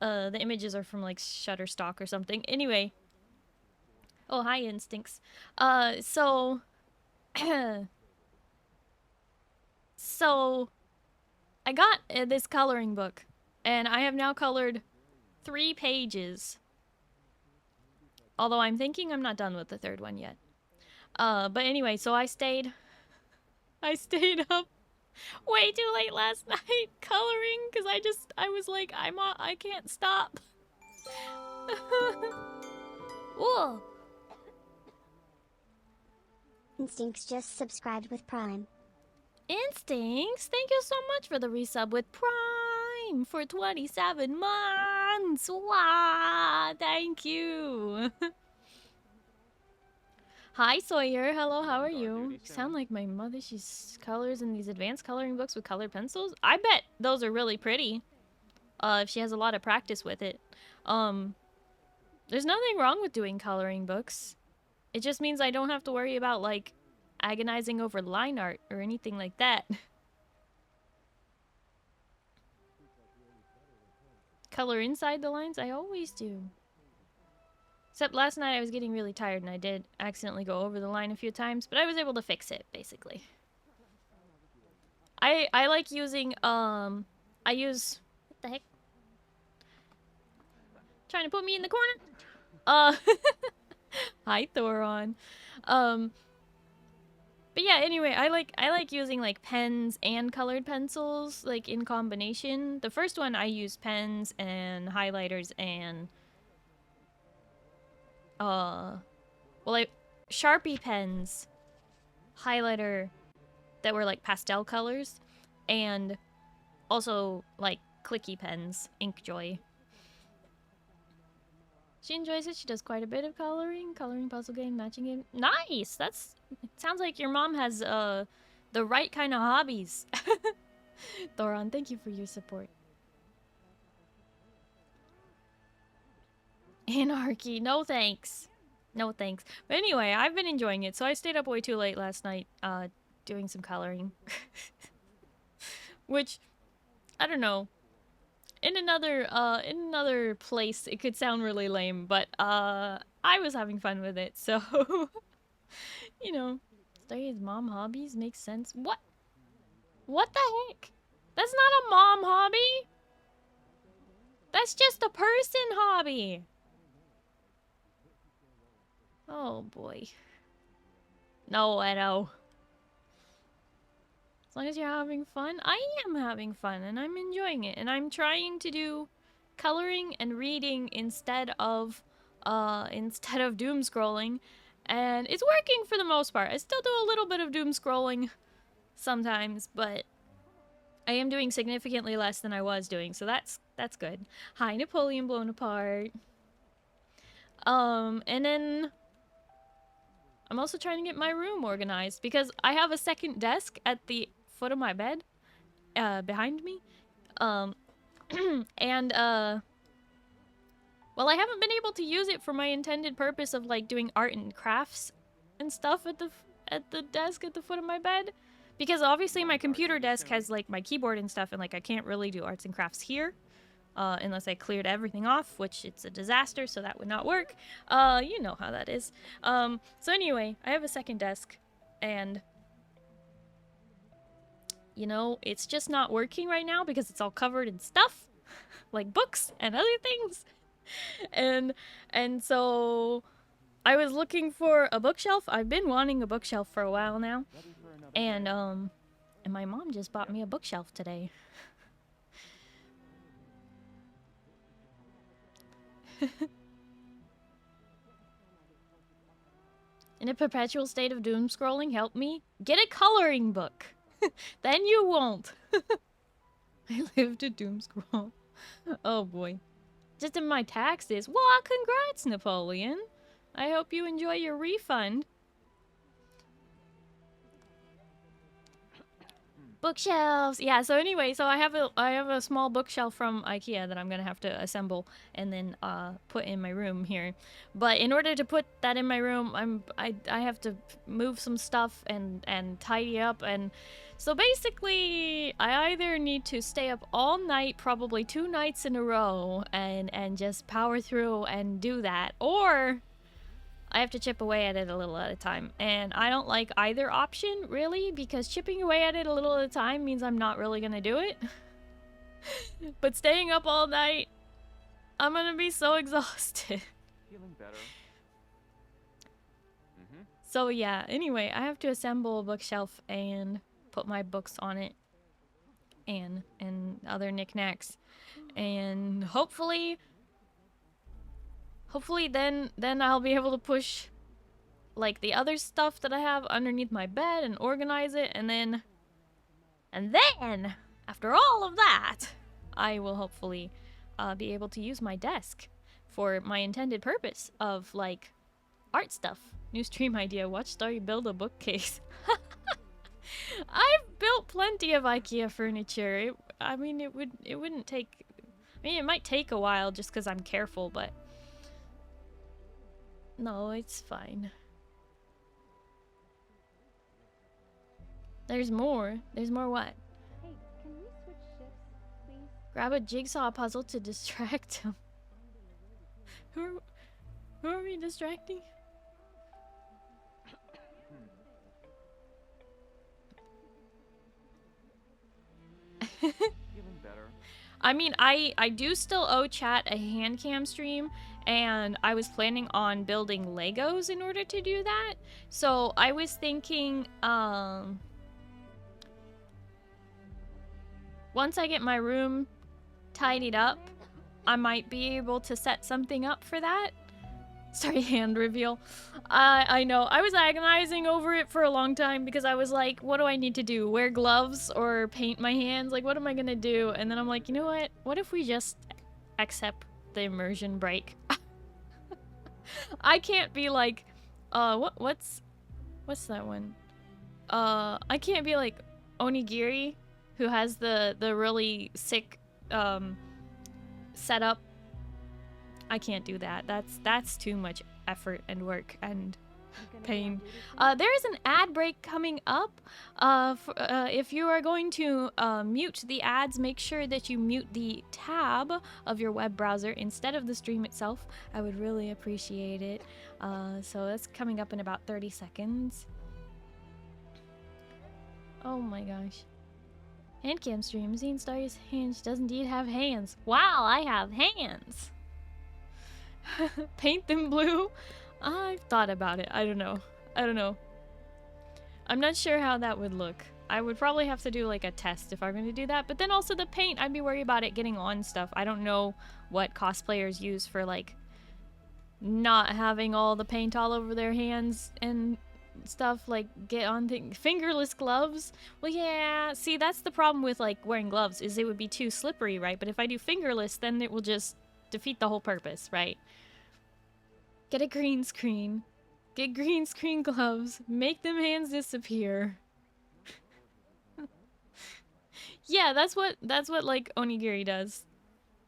The images are from like Shutterstock or something. Anyway. Oh, hi, Instincts. So... so... I got this coloring book. And I have now colored 3 pages. Although I'm thinking I'm not done with the 3rd one yet. But anyway, so I stayed up way too late last night coloring because I was like, I can't stop. Whoa. Instincts just subscribed with Prime. Instincts, thank you so much for the resub with Prime for 27 months. Wow, thank you. Hi, Sawyer. Hello, how are you? You sound like my mother. She colors in these advanced coloring books with colored pencils. I bet those are really pretty. If she has a lot of practice with it. There's nothing wrong with doing coloring books. It just means I don't have to worry about, like, agonizing over line art or anything like that. Color inside the lines? I always do. Except last night I was getting really tired and I did accidentally go over the line a few times, but I was able to fix it, basically. I like using, I use... What the heck? Trying to put me in the corner? Hi, Thoron. But yeah, anyway, I like using, like, pens and colored pencils, like, in combination. The first one I used pens and highlighters and... Sharpie pens, highlighter that were like pastel colors, and also like clicky pens, Inkjoy. She enjoys it. She does quite a bit of coloring puzzle game, matching game. Nice. It sounds like your mom has the right kind of hobbies. Thoron, thank you for your support. Anarchy, no thanks. No thanks. But anyway, I've been enjoying it, so I stayed up way too late last night, doing some coloring. Which, I don't know. In another place, it could sound really lame, but, I was having fun with it, so... you know, Starry's mom hobbies makes sense. What? What the heck? That's not a mom hobby! That's just a person hobby! Oh boy. No, Edo. As long as you're having fun, I am having fun and I'm enjoying it. And I'm trying to do coloring and reading instead of doom scrolling. And it's working for the most part. I still do a little bit of doom scrolling sometimes, but I am doing significantly less than I was doing, so that's good. Hi, Napoleon Blown Apart. And then I'm also trying to get my room organized because I have a second desk at the foot of my bed, behind me. Well, I haven't been able to use it for my intended purpose of like doing art and crafts and stuff at the desk at the foot of my bed, because obviously my computer desk has like my keyboard and stuff, and like I can't really do arts and crafts here. Unless I cleared everything off, which it's a disaster, so that would not work. You know how that is. So anyway, I have a second desk, and you know, it's just not working right now because it's all covered in stuff, like books and other things. And so I was looking for a bookshelf. I've been wanting a bookshelf for a while now, and my mom just bought me a bookshelf today. In a perpetual state of doom scrolling, help me? Get a coloring book. Then you won't. I live to doom scroll. Oh boy. Just in my taxes. Well, congrats, Napoleon. I hope you enjoy your refund. Bookshelves. Yeah, so anyway, so I have a small bookshelf from IKEA that I'm going to have to assemble and then put in my room here. But in order to put that in my room, I have to move some stuff and tidy up, and so basically I either need to stay up all night, probably 2 nights in a row, and just power through and do that, or I have to chip away at it a little at a time. And I don't like either option, really, because chipping away at it a little at a time means I'm not really gonna do it. But staying up all night, I'm gonna be so exhausted. Feeling better? So yeah, anyway, I have to assemble a bookshelf and put my books on it. And other knickknacks. And hopefully then I'll be able to push like the other stuff that I have underneath my bed and organize it, and then after all of that, I will hopefully be able to use my desk for my intended purpose of like art stuff. New stream idea: watch Starry build a bookcase. I've built plenty of IKEA furniture. I mean, it wouldn't take. I mean, it might take a while just because I'm careful, but no, it's fine. There's more. There's more what? Hey, can we switch shifts, please? Grab a jigsaw puzzle to distract him. Who are we distracting? Feeling better? I mean, I do still owe chat a hand cam stream, and I was planning on building Legos in order to do that. So I was thinking, once I get my room tidied up, I might be able to set something up for that. Sorry, hand reveal. I know. I was agonizing over it for a long time because I was like, what do I need to do? Wear gloves or paint my hands? Like, what am I gonna do? And then I'm like, you know what? What if we just accept the immersion break? I can't be like, what's that one? I can't be like Onigiri, who has the really sick setup. I can't do that. That's too much effort and work and pain. There is an ad break coming up. If you are going to mute the ads, make sure that you mute the tab of your web browser instead of the stream itself. I would really appreciate it. So that's coming up in about 30 seconds. Oh my gosh. Handcam stream. Zine Starry's hands does indeed have hands. Wow, I have hands. Paint them blue? I've thought about it. I don't know. I'm not sure how that would look. I would probably have to do like a test if I'm going to do that. But then also the paint, I'd be worried about it getting on stuff. I don't know what cosplayers use for like not having all the paint all over their hands and stuff, like get on fingerless gloves. Well, yeah, see, that's the problem with like wearing gloves, is it would be too slippery, right? But if I do fingerless, then it will just defeat the whole purpose, right? Get a green screen. Get green screen gloves. Make them hands disappear. Yeah, that's what like Onigiri does.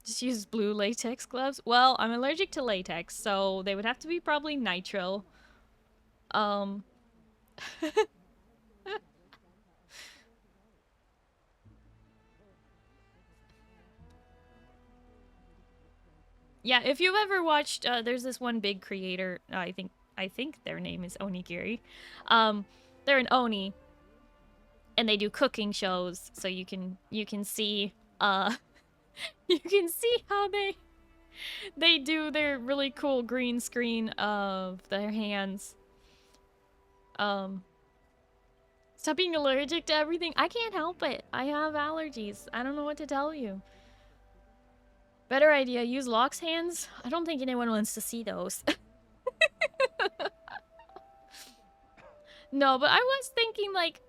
Just use blue latex gloves. Well, I'm allergic to latex, so they would have to be probably nitrile. Yeah, if you've ever watched, there's this one big creator, I think their name is Onigiri. They're an Oni, and they do cooking shows, so you can see, you can see how they do their really cool green screen of their hands. Stop being allergic to everything. I can't help it. I have allergies. I don't know what to tell you. Better idea, use Locke's hands? I don't think anyone wants to see those. No, but I was thinking, like,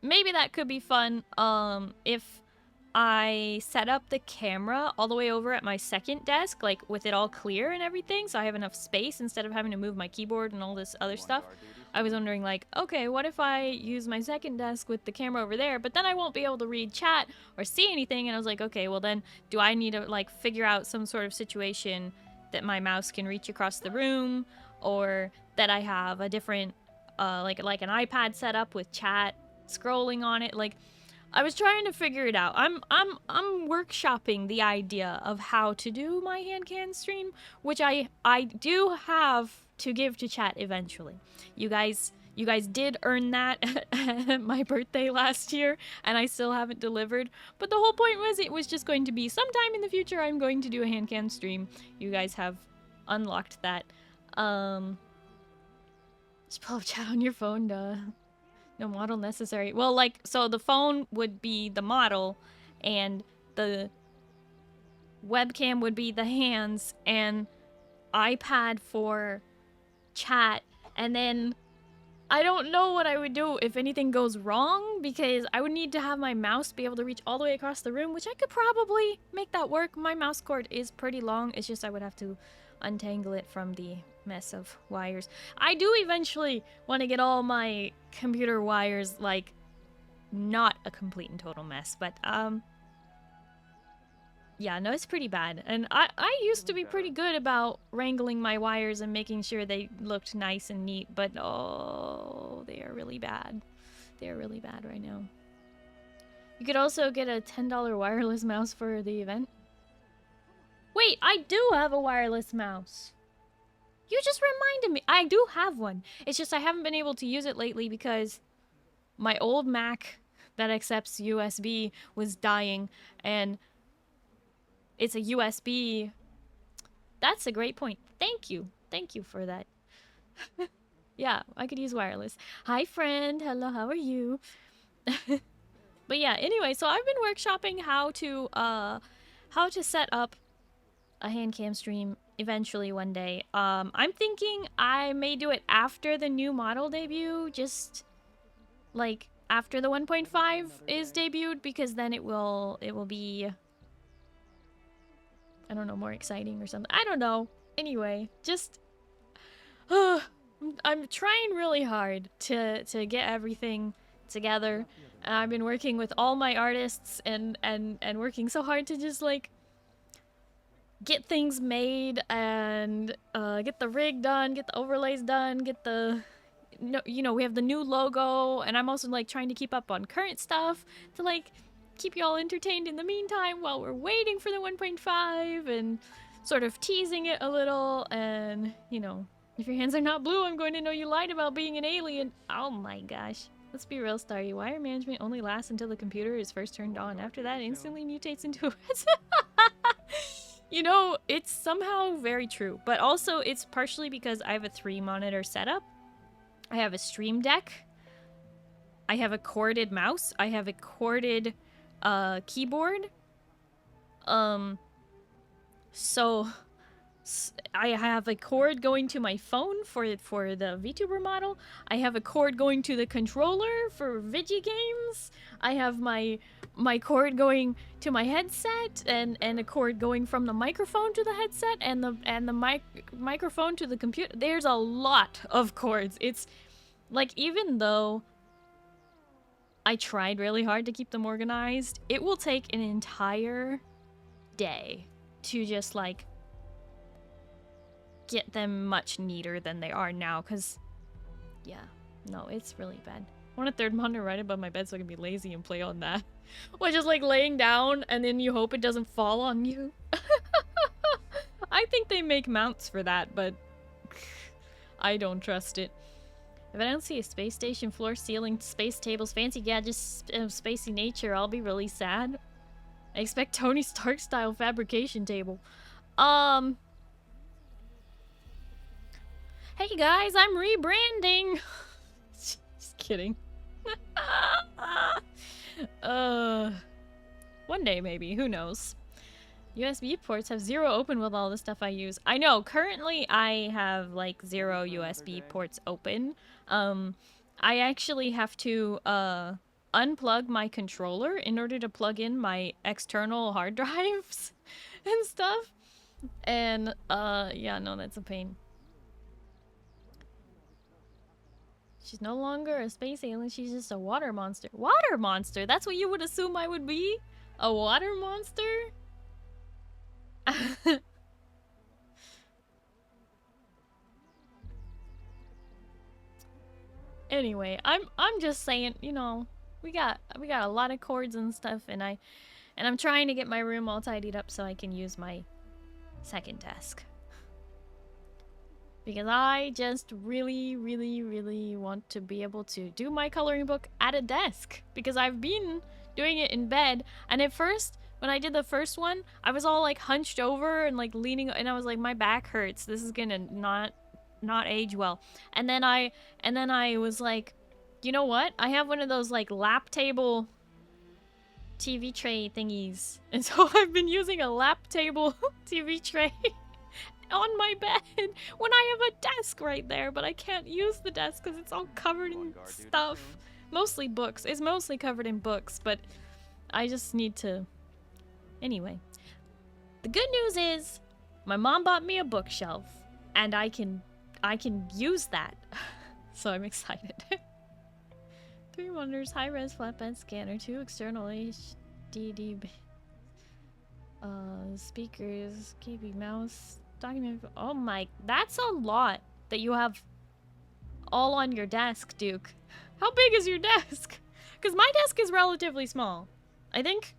maybe that could be fun, if I set up the camera all the way over at my second desk, like with it all clear and everything, so I have enough space instead of having to move my keyboard and all this other stuff. I was wondering like, okay, what if I use my second desk with the camera over there, but then I won't be able to read chat or see anything, and I was like, okay, well then do I need to like figure out some sort of situation that my mouse can reach across the room, or that I have a different like an iPad set up with chat scrolling on it. Like, I was trying to figure it out. I'm workshopping the idea of how to do my hand can stream, which I do have to give to chat eventually. You guys did earn that at my birthday last year, and I still haven't delivered. But the whole point was it was just going to be sometime in the future I'm going to do a hand cam stream. You guys have unlocked that. Just pull up chat on your phone, duh. No model necessary. Well, like, so the phone would be the model, and the webcam would be the hands, and iPad for chat, and then I don't know what I would do if anything goes wrong, because I would need to have my mouse be able to reach all the way across the room, which I could probably make that work. My mouse cord is pretty long. It's just I would have to untangle it from the mess of wires. I do eventually want to get all my computer wires, like, not a complete and total mess, but yeah, no, it's pretty bad. And I used to be pretty good about wrangling my wires and making sure they looked nice and neat, but oh, they are really bad. They are really bad right now. You could also get a $10 wireless mouse for the event. Wait, I do have a wireless mouse. You just reminded me. I do have one. It's just I haven't been able to use it lately because my old Mac that accepts USB was dying, and it's a USB. That's a great point. Thank you. Thank you for that. Yeah, I could use wireless. Hi, friend. Hello, how are you? But yeah, anyway, so I've been workshopping how to set up a hand cam stream eventually one day. I'm thinking I may do it after the new model debut, just like after the 1.5 is debuted, because then it will be, I don't know, more exciting or something. I don't know. Anyway, just I'm trying really hard to get everything together. And I've been working with all my artists and working so hard to just like get things made and get the rig done, get the overlays done, get the, you know, we have the new logo, and I'm also like trying to keep up on current stuff to like keep you all entertained in the meantime while we're waiting for the 1.5 and sort of teasing it a little. And, you know, if your hands are not blue, I'm going to know you lied about being an alien. Oh my gosh. Let's be real, Starry. Wire management only lasts until the computer is first turned on. After that, it instantly mutates into a... You know, it's somehow very true, but also it's partially because I have a 3-monitor setup. I have a Stream Deck. I have a corded mouse. I have a corded keyboard. So I have a cord going to my phone for the VTuber model. I have a cord going to the controller for Vigi games. I have my cord going to my headset, and a cord going from the microphone to the headset, and the microphone to the computer. There's a lot of cords. It's like, even though I tried really hard to keep them organized, it will take an entire day to just like get them much neater than they are now, because yeah, no, it's really bad. I want a 3rd monitor right above my bed so I can be lazy and play on that. Or just like laying down and then you hope it doesn't fall on you. I think they make mounts for that, but I don't trust it. If I don't see a space station, floor, ceiling, space tables, fancy gadgets, spacey nature, I'll be really sad. I expect Tony Stark style fabrication table. Hey guys, I'm rebranding. Just kidding. One day maybe, who knows. USB ports have 0 open with all the stuff I use. I know, currently I have like 0 USB ports open. I actually have to unplug my controller in order to plug in my external hard drives and stuff. And yeah, no, that's a pain. She's no longer a space alien, she's just a water monster. Water monster? That's what you would assume I would be? A water monster? Anyway, I'm just saying, you know, we got a lot of cords and stuff, and I'm trying to get my room all tidied up so I can use my second desk. Because I just really, really, really want to be able to do my coloring book at a desk. Because I've been doing it in bed, and at first, when I did the first one, I was all like hunched over and like leaning, and I was like, my back hurts. This is gonna not age well. And then I was like, you know what? I have one of those like lap table TV tray thingies. And so I've been using a lap table TV tray on my bed when I have a desk right there, but I can't use the desk because it's all covered in stuff. Mostly books. It's mostly covered in books, but I just need to... Anyway. The good news is my mom bought me a bookshelf, and I can use that. So I'm excited. 3 monitors, high-res flatbed scanner, 2 external HDD speakers, KB mouse, document. Oh my, that's a lot that you have all on your desk, Duke. How big is your desk? Because my desk is relatively small. I think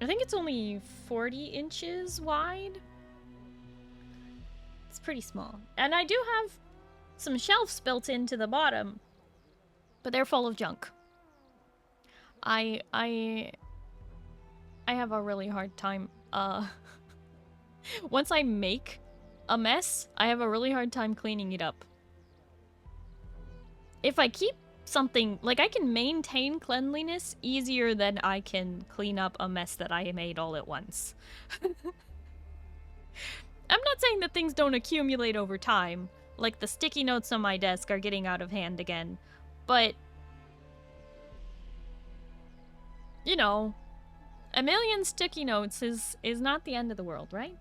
it's only 40 inches wide. It's pretty small. And I do have some shelves built into the bottom, but they're full of junk. I have a really hard time once I make a mess, I have a really hard time cleaning it up. If I keep something, like I can maintain cleanliness easier than I can clean up a mess that I made all at once. I'm not saying that things don't accumulate over time, like the sticky notes on my desk are getting out of hand again, but you know, a million sticky notes is not the end of the world, right?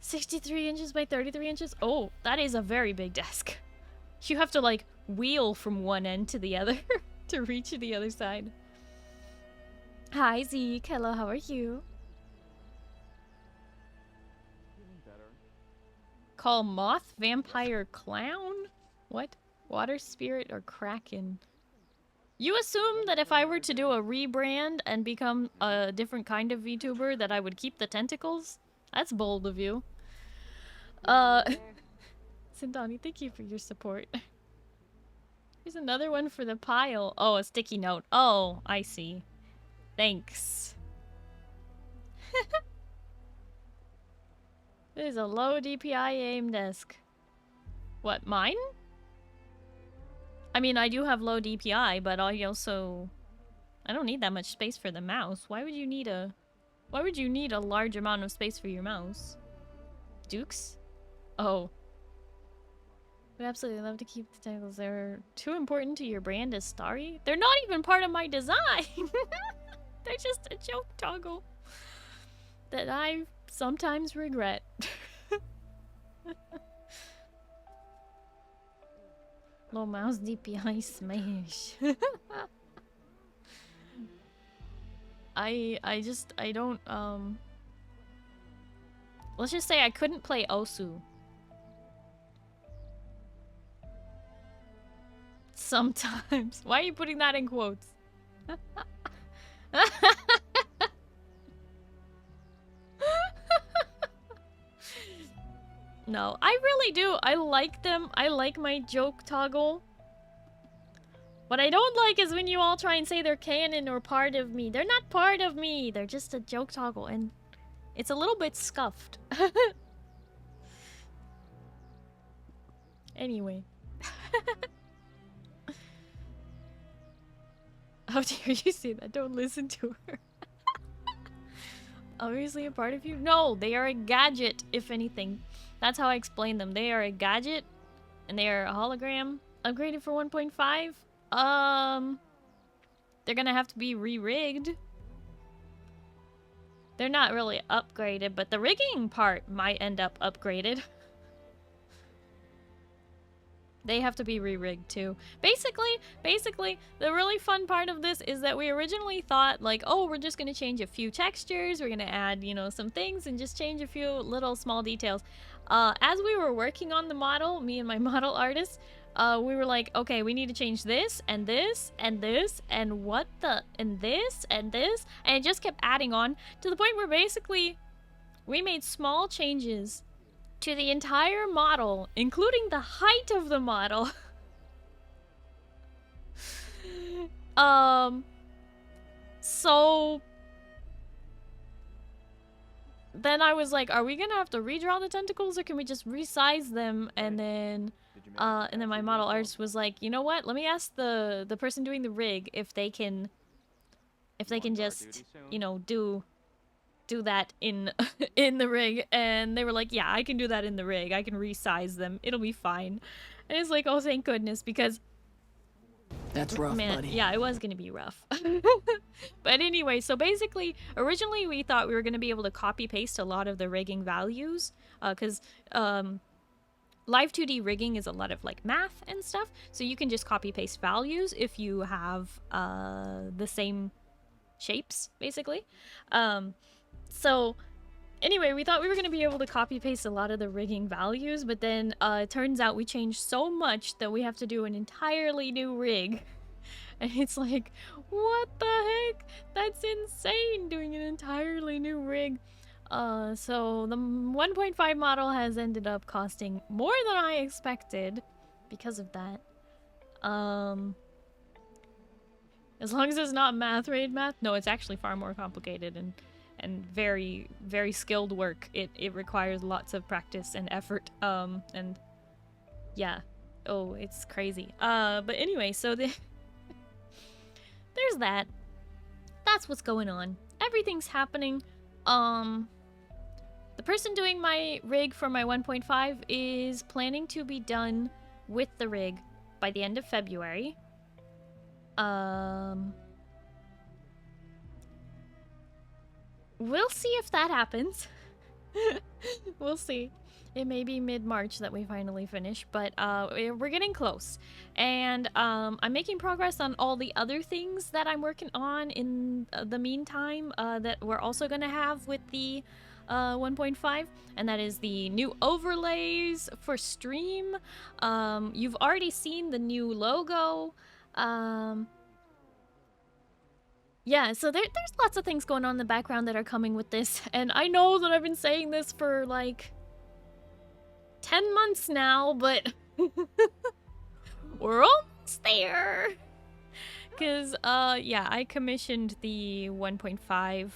63 inches by 33 inches? Oh, that is a very big desk. You have to, like, wheel from one end to the other to reach the other side. Hi, Zeke. Hello, how are you? Feeling better. Call moth vampire clown? What? Water spirit or kraken? You assume that if I were to do a rebrand and become a different kind of VTuber that I would keep the tentacles? That's bold of you. Sindani, thank you for your support. Here's another one for the pile. Oh, a sticky note. Oh, I see. Thanks. This is a low DPI aim desk. What, mine? I mean, I do have low DPI, but I also... I don't need that much space for the mouse. Why would you need a large amount of space for your mouse? Dukes? Oh. Would absolutely love to keep the titles. They're too important to your brand as Starry? They're not even part of my design! They're just a joke toggle that I sometimes regret. Low mouse DPI smash. I don't, let's just say I couldn't play Osu. Sometimes. Why are you putting that in quotes? No, I really do. I like them. I like my joke toggle. What I don't like is when you all try and say they're canon or part of me. They're not part of me. They're just a joke toggle, and it's a little bit scuffed. Anyway. How dare you say that? Don't listen to her. Obviously a part of you? No, they are a gadget, if anything. That's how I explain them. They are a gadget, and they are a hologram. Upgraded for 1.5? they're gonna have to be re-rigged. They're not really upgraded, but the rigging part might end up upgraded. They have to be re-rigged too. Basically, the really fun part of this is that we originally thought like, oh, we're just gonna change a few textures, we're gonna add, you know, some things and just change a few little small details. As we were working on the model, me and my model artist, we were like, okay, we need to change this and this and this and what the and this, and it just kept adding on to the point where basically we made small changes to the entire model, including the height of the model. So then I was like, are we gonna have to redraw the tentacles or can we just resize them? And then my model artist was like, you know what? Let me ask the person doing the rig if they can just, you know, do that in in the rig. And they were like, yeah, I can do that in the rig. I can resize them. It'll be fine. And it's like, oh, thank goodness, because that's rough, man, buddy. yeah, it was gonna be rough. But anyway, so basically, originally we thought we were gonna be able to copy paste a lot of the rigging values, because live 2D rigging is a lot of like math and stuff, so you can just copy paste values if you have the same shapes, basically. So anyway, we thought we were going to be able to copy paste a lot of the rigging values, but then it turns out we changed so much that we have to do an entirely new rig. And it's like, what the heck? That's insane, doing an entirely new rig. So the 1.5 model has ended up costing more than I expected because of that. As long as it's not math raid math. No, it's actually far more complicated and very, very skilled work. It requires lots of practice and effort. And yeah. Oh, it's crazy. But anyway, so there's that. That's what's going on. Everything's happening. The person doing my rig for my 1.5 is planning to be done with the rig by the end of February. We'll see if that happens. We'll see. It may be mid-March that we finally finish, but we're getting close. And I'm making progress on all the other things that I'm working on in the meantime that we're also going to have with the 1.5, and that is the new overlays for stream. You've already seen the new logo. Yeah, so there's lots of things going on in the background that are coming with this, and I know that I've been saying this for like 10 months now, but we're almost there. Because, yeah, I commissioned the 1.5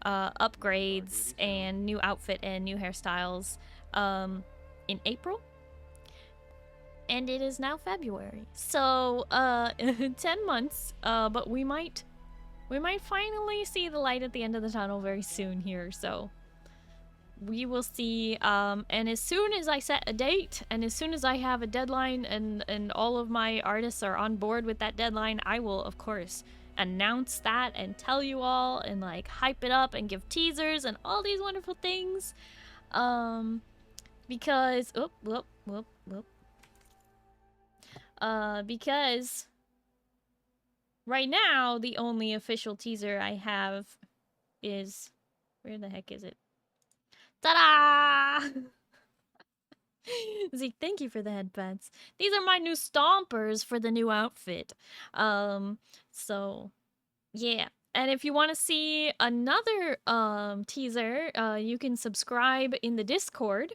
upgrades and new outfit and new hairstyles in April. And it is now February. So, 10 months, but we might finally see the light at the end of the tunnel very soon here, so we will see. And as soon as I set a date, and as soon as I have a deadline, and all of my artists are on board with that deadline, I will, of course, announce that and tell you all and, like, hype it up and give teasers and all these wonderful things. Because... because... right now, the only official teaser I have is... where the heck is it? Ta-da! Zeke, thank you for the headbands. These are my new stompers for the new outfit. So, yeah. And if you want to see another teaser, you can subscribe in the Discord.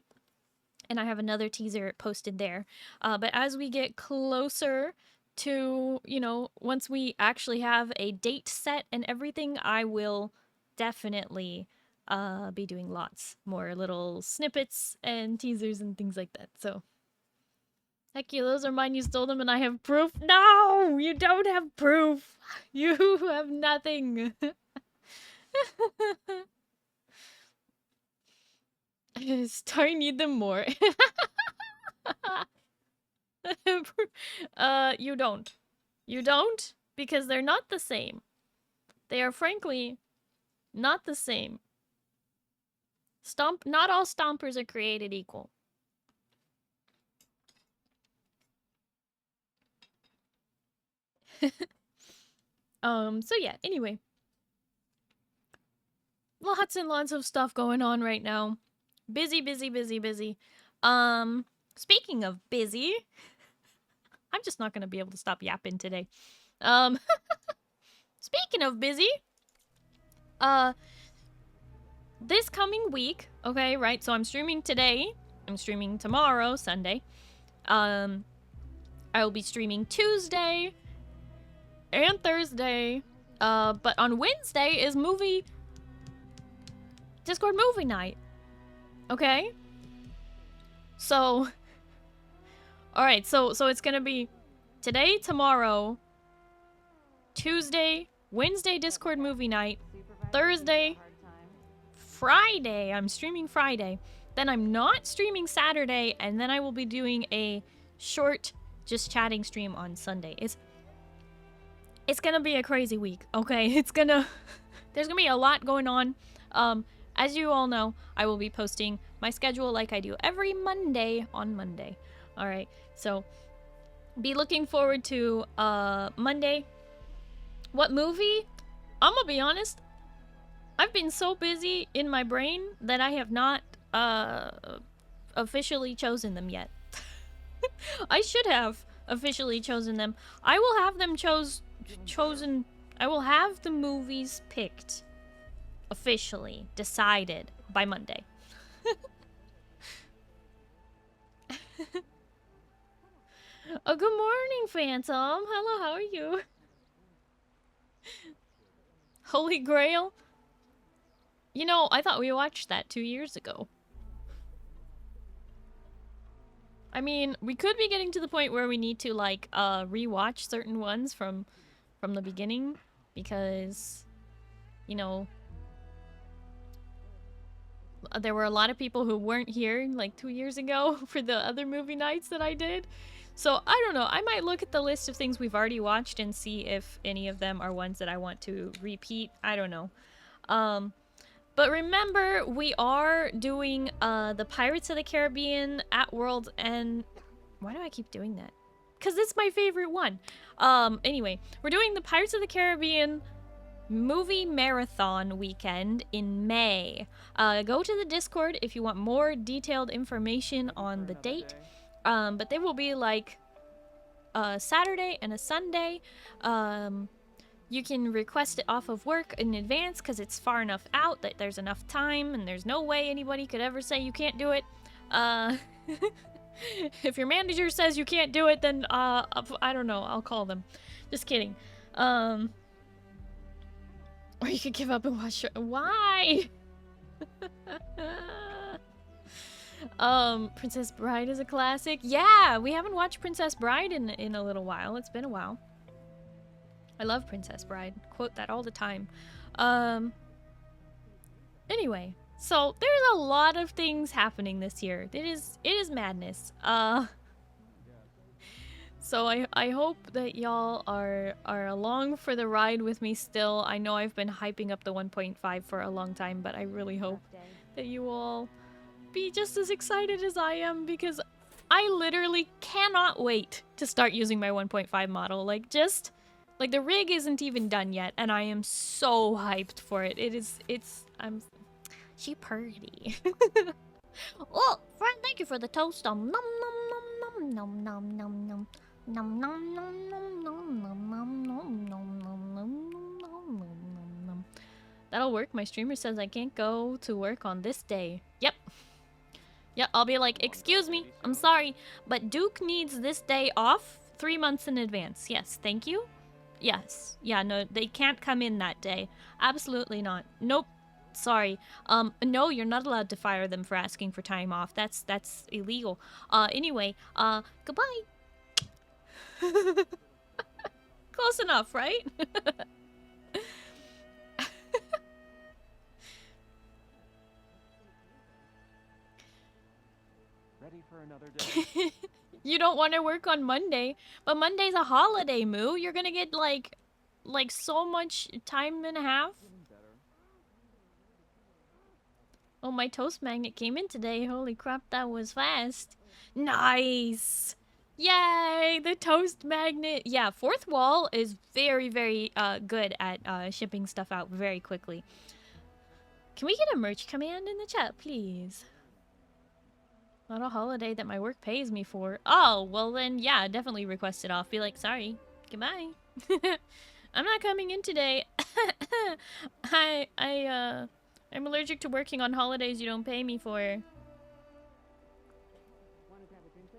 And I have another teaser posted there. But as we get closer to, you know, once we actually have a date set and everything, I will definitely be doing lots more little snippets and teasers and things like that. So, heck yeah, those are mine. You stole them and I have proof. No, you don't have proof. You have nothing. Starry need them more. You don't. You don't? because they're not the same. They are frankly not the same. Not all stompers are created equal. So yeah, anyway. Lots and lots of stuff going on right now. Busy, busy, busy, busy. Speaking of busy, I'm just not gonna be able to stop yapping today. Speaking of busy, this coming week, okay, right? So I'm streaming today. I'm streaming tomorrow, Sunday. I will be streaming Tuesday and Thursday. But on Wednesday is Discord movie night. Okay? So alright, so it's gonna be today, tomorrow, Tuesday, Wednesday Discord movie night, Thursday, Friday. I'm streaming Friday. Then I'm not streaming Saturday, and then I will be doing a short just chatting stream on Sunday. It's gonna be a crazy week, okay? There's gonna be a lot going on. As you all know, I will be posting my schedule like I do every Monday on Monday. Alright, so be looking forward to Monday. What movie? I'm gonna be honest, I've been so busy in my brain that I have not officially chosen them yet. I should have officially chosen them. I will have them chosen. I will have the movies picked, officially decided by Monday. Oh, good morning, Phantom. Hello, how are you? Holy Grail? You know, I thought we watched that 2 years ago. I mean, we could be getting to the point where we need to, like, rewatch certain ones from the beginning, because, you know, there were a lot of people who weren't here, like, 2 years ago for the other movie nights that I did. So, I don't know. I might look at the list of things we've already watched and see if any of them are ones that I want to repeat. I don't know. But remember, we are doing the Pirates of the Caribbean at World's End. Why do I keep doing that? Because it's my favorite one. Anyway, we're doing the Pirates of the Caribbean movie marathon weekend in May. Go to the Discord if you want more detailed information on the date. But they will be like a Saturday and a Sunday. You can request it off of work in advance because it's far enough out that there's enough time, and there's no way anybody could ever say you can't do it. If your manager says you can't do it, then I don't know, I'll call them. Just kidding. Or you could give up and watch it. Why? Princess Bride is a classic. Yeah, we haven't watched Princess Bride in a little while. It's been a while. I love Princess Bride. Quote that all the time. Anyway, so there's a lot of things happening this year. It is madness. So I hope that y'all are along for the ride with me still. I know I've been hyping up the 1.5 for a long time, but I really hope that you all be just as excited as I am, because I literally cannot wait to start using my 1.5 model. Like, the rig isn't even done yet, and I am so hyped for it. She pretty. Oh, friend, thank you for the toast. Nom nom nom nom nom nom nom. Nom nom nom nom nom nom nom nom nom nom nom nom. That'll work. My streamer says I can't go to work on this day. Yep. Yep, I'll be like, excuse me, I'm sorry, but Duke needs this day off 3 months in advance. Yes, thank you. Yes. Yeah, no, they can't come in that day. Absolutely not. Nope. Sorry. No, you're not allowed to fire them for asking for time off. That's illegal. Anyway, goodbye. Close enough, right? Ready for another day. You don't want to work on Monday, but Monday's a holiday, Moo. You're gonna get, like, like so much time and a half. Oh, my toast magnet came in today. Holy crap, that was fast. Nice. Yay, the toast magnet. Yeah, Fourth Wall is very, very good at shipping stuff out very quickly. Can we get a merch command in the chat, please? Not a holiday that my work pays me for. Oh, well then, yeah, definitely request it off. Be like, sorry, goodbye. I'm not coming in today. I'm allergic to working on holidays you don't pay me for. Wanna grab a drink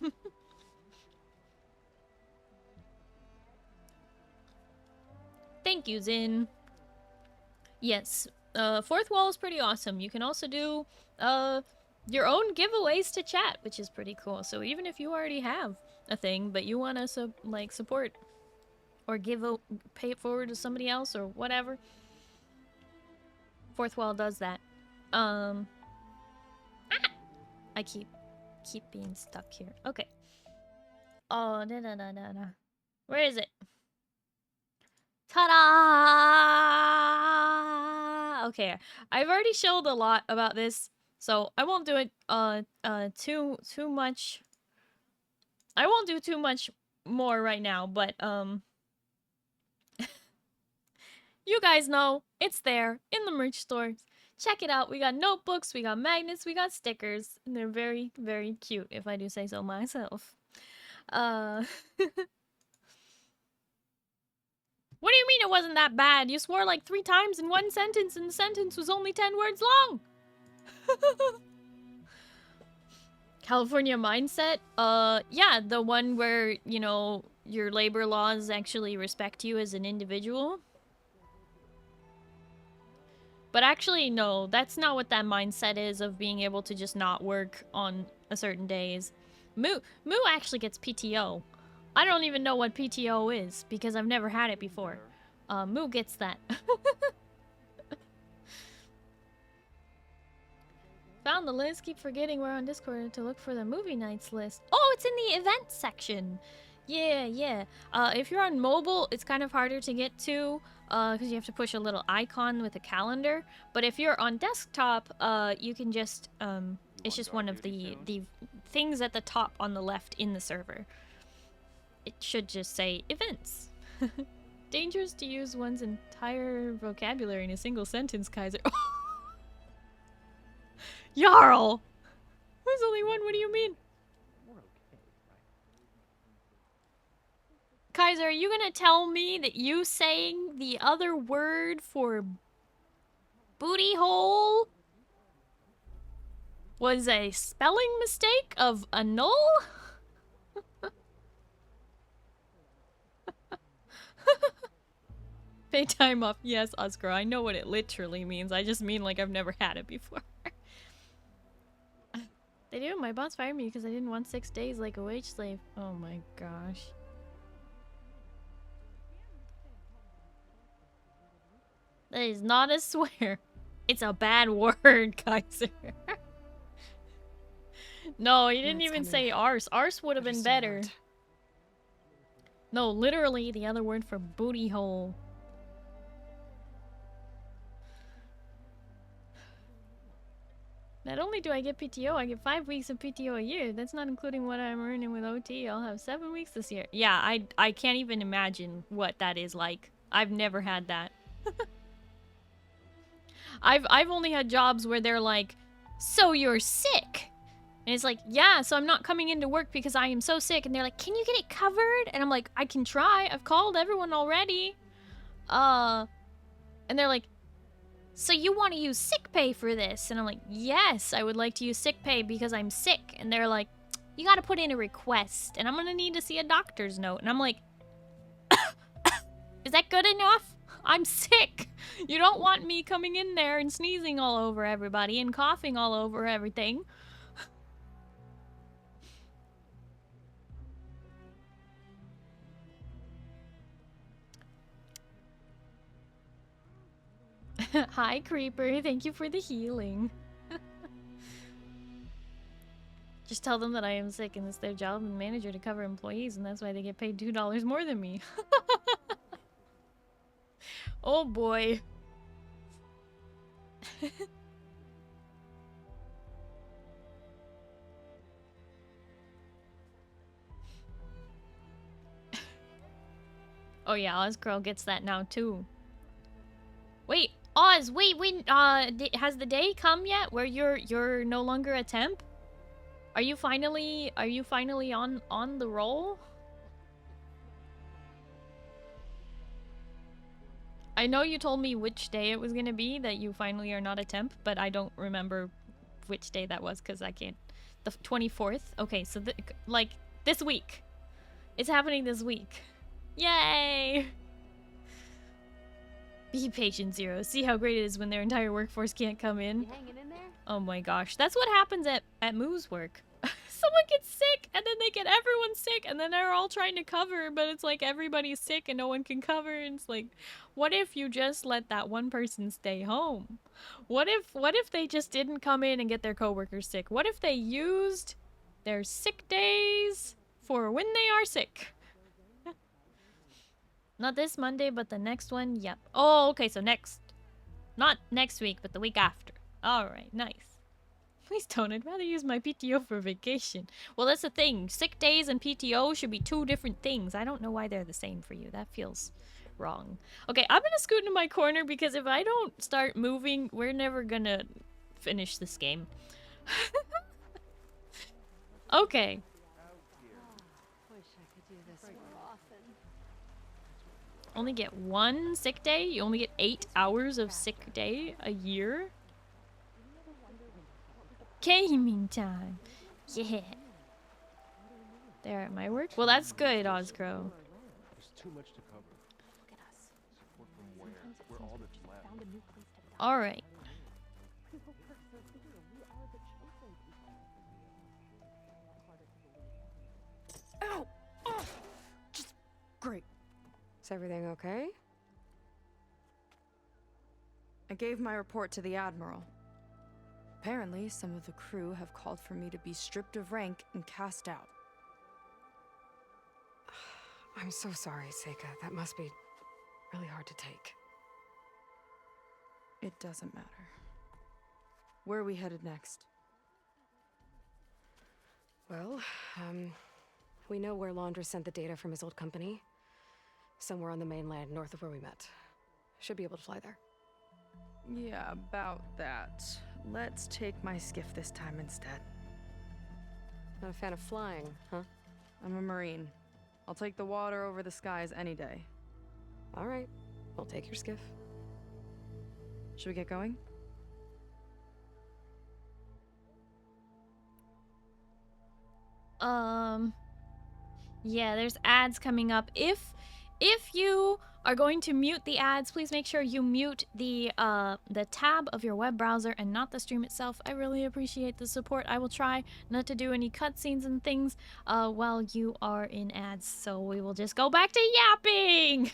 later? Thank you, Zin. Yes, Fourth Wall is pretty awesome. You can also do, your own giveaways to chat, which is pretty cool. So even if you already have a thing, but you want to, support or pay it forward to somebody else or whatever, Fourth Wall does that. I keep being stuck here. Okay. Oh, no. Where is it? Ta-da! Okay, I've already showed a lot about this, so I won't do it too much. I won't do too much more right now, but you guys know it's there in the merch stores. Check it out. We got notebooks, we got magnets, we got stickers, and they're very, very cute, if I do say so myself. What do you mean it wasn't that bad? You swore like 3 times in one sentence and the sentence was only 10 words long! California mindset? Yeah, the one where, you know, your labor laws actually respect you as an individual. But actually, no, that's not what that mindset is of being able to just not work on a certain days. Moo actually gets PTO. I don't even know what PTO is, because I've never had it before. Moo gets that. Found the list, keep forgetting we're on Discord to look for the movie nights list. Oh, it's in the event section! Yeah. If you're on mobile, it's kind of harder to get to, because you have to push a little icon with a calendar. But if you're on desktop, you can just, it's just one of the things at the top on the left in the server. It should just say events. Dangerous to use one's entire vocabulary in a single sentence, Kaiser. Jarl! There's only one, what do you mean? We're okay, right? Kaiser, are you gonna tell me that you saying the other word for booty hole was a spelling mistake of annul? Pay time off. Yes, Oscar, I know what it literally means. I just mean like I've never had it before. They do. My boss fired me because I didn't want 6 days like a wage slave. Oh my gosh. That is not a swear. It's a bad word, Kaiser. No, he didn't even say arse. Arse would have been better. No, literally the other word for booty hole. Not only do I get PTO, I get 5 weeks of PTO a year. That's not including what I'm earning with OT. I'll have 7 weeks this year. Yeah, I can't even imagine what that is like. I've never had that. I've only had jobs where they're like, so you're sick. And it's like, yeah, so I'm not coming into work because I am so sick. And they're like, can you get it covered? And I'm like, I can try. I've called everyone already. And they're like, so you want to use sick pay for this? And I'm like, yes, I would like to use sick pay because I'm sick. And they're like, you got to put in a request. And I'm going to need to see a doctor's note. And I'm like, is that good enough? I'm sick. You don't want me coming in there and sneezing all over everybody and coughing all over everything. Hi, Creeper. Thank you for the healing. Just tell them that I am sick and it's their job and manager to cover employees, and that's why they get paid $2 more than me. Oh boy. Oh yeah, Oz Girl gets that now too. Wait, Oz, wait, has the day come yet where you're no longer a temp? Are you finally on the roll? I know you told me which day it was gonna be that you finally are not a temp, but I don't remember which day that was because I can't. The 24th? Okay, so like this week. It's happening this week. Yay! Be patient, Zero. See how great it is when their entire workforce can't come in. You hanging in there? Oh my gosh, that's what happens at Moo's work. Someone gets sick, and then they get everyone sick, and then they're all trying to cover, but it's like everybody's sick and no one can cover, and it's like, what if you just let that one person stay home? What if they just didn't come in and get their coworkers sick? What if they used their sick days for when they are sick? Not this Monday, but the next one, yep. Oh, okay, so not next week, but the week after. Alright, nice. Please don't, I'd rather use my PTO for vacation. Well, that's the thing. Sick days and PTO should be two different things. I don't know why they're the same for you. That feels wrong. Okay, I'm gonna scoot into my corner because if I don't start moving, we're never gonna finish this game. Okay. Wish I could do this more often. Only get one sick day? You only get 8 hours of sick day a year? Gaming time. Yeah. There at my work? Well, that's good, Ozcrow. There's too much to cover. Look at us. Support from where? We're all that's left. Found a new place to live. Alright. We are the chosen people. Harder to believe. Ow! Oh! Just great. Is everything okay? I gave my report to the Admiral. Apparently, some of the crew have called for me to be stripped of rank and cast out. I'm so sorry, Seika. That must be really hard to take. It doesn't matter. Where are we headed next? Well, we know where Laundra sent the data from his old company. Somewhere on the mainland, north of where we met. Should be able to fly there. Yeah, about that. Let's take my skiff this time instead. Not a fan of flying, huh? I'm a Marine. I'll take the water over the skies any day. All right, we'll take your skiff. Should we get going? Yeah, there's ads coming up. If you are going to mute the ads, please make sure you mute the tab of your web browser and not the stream itself. I really appreciate the support. I will try not to do any cutscenes and things while you are in ads. So we will just go back to yapping.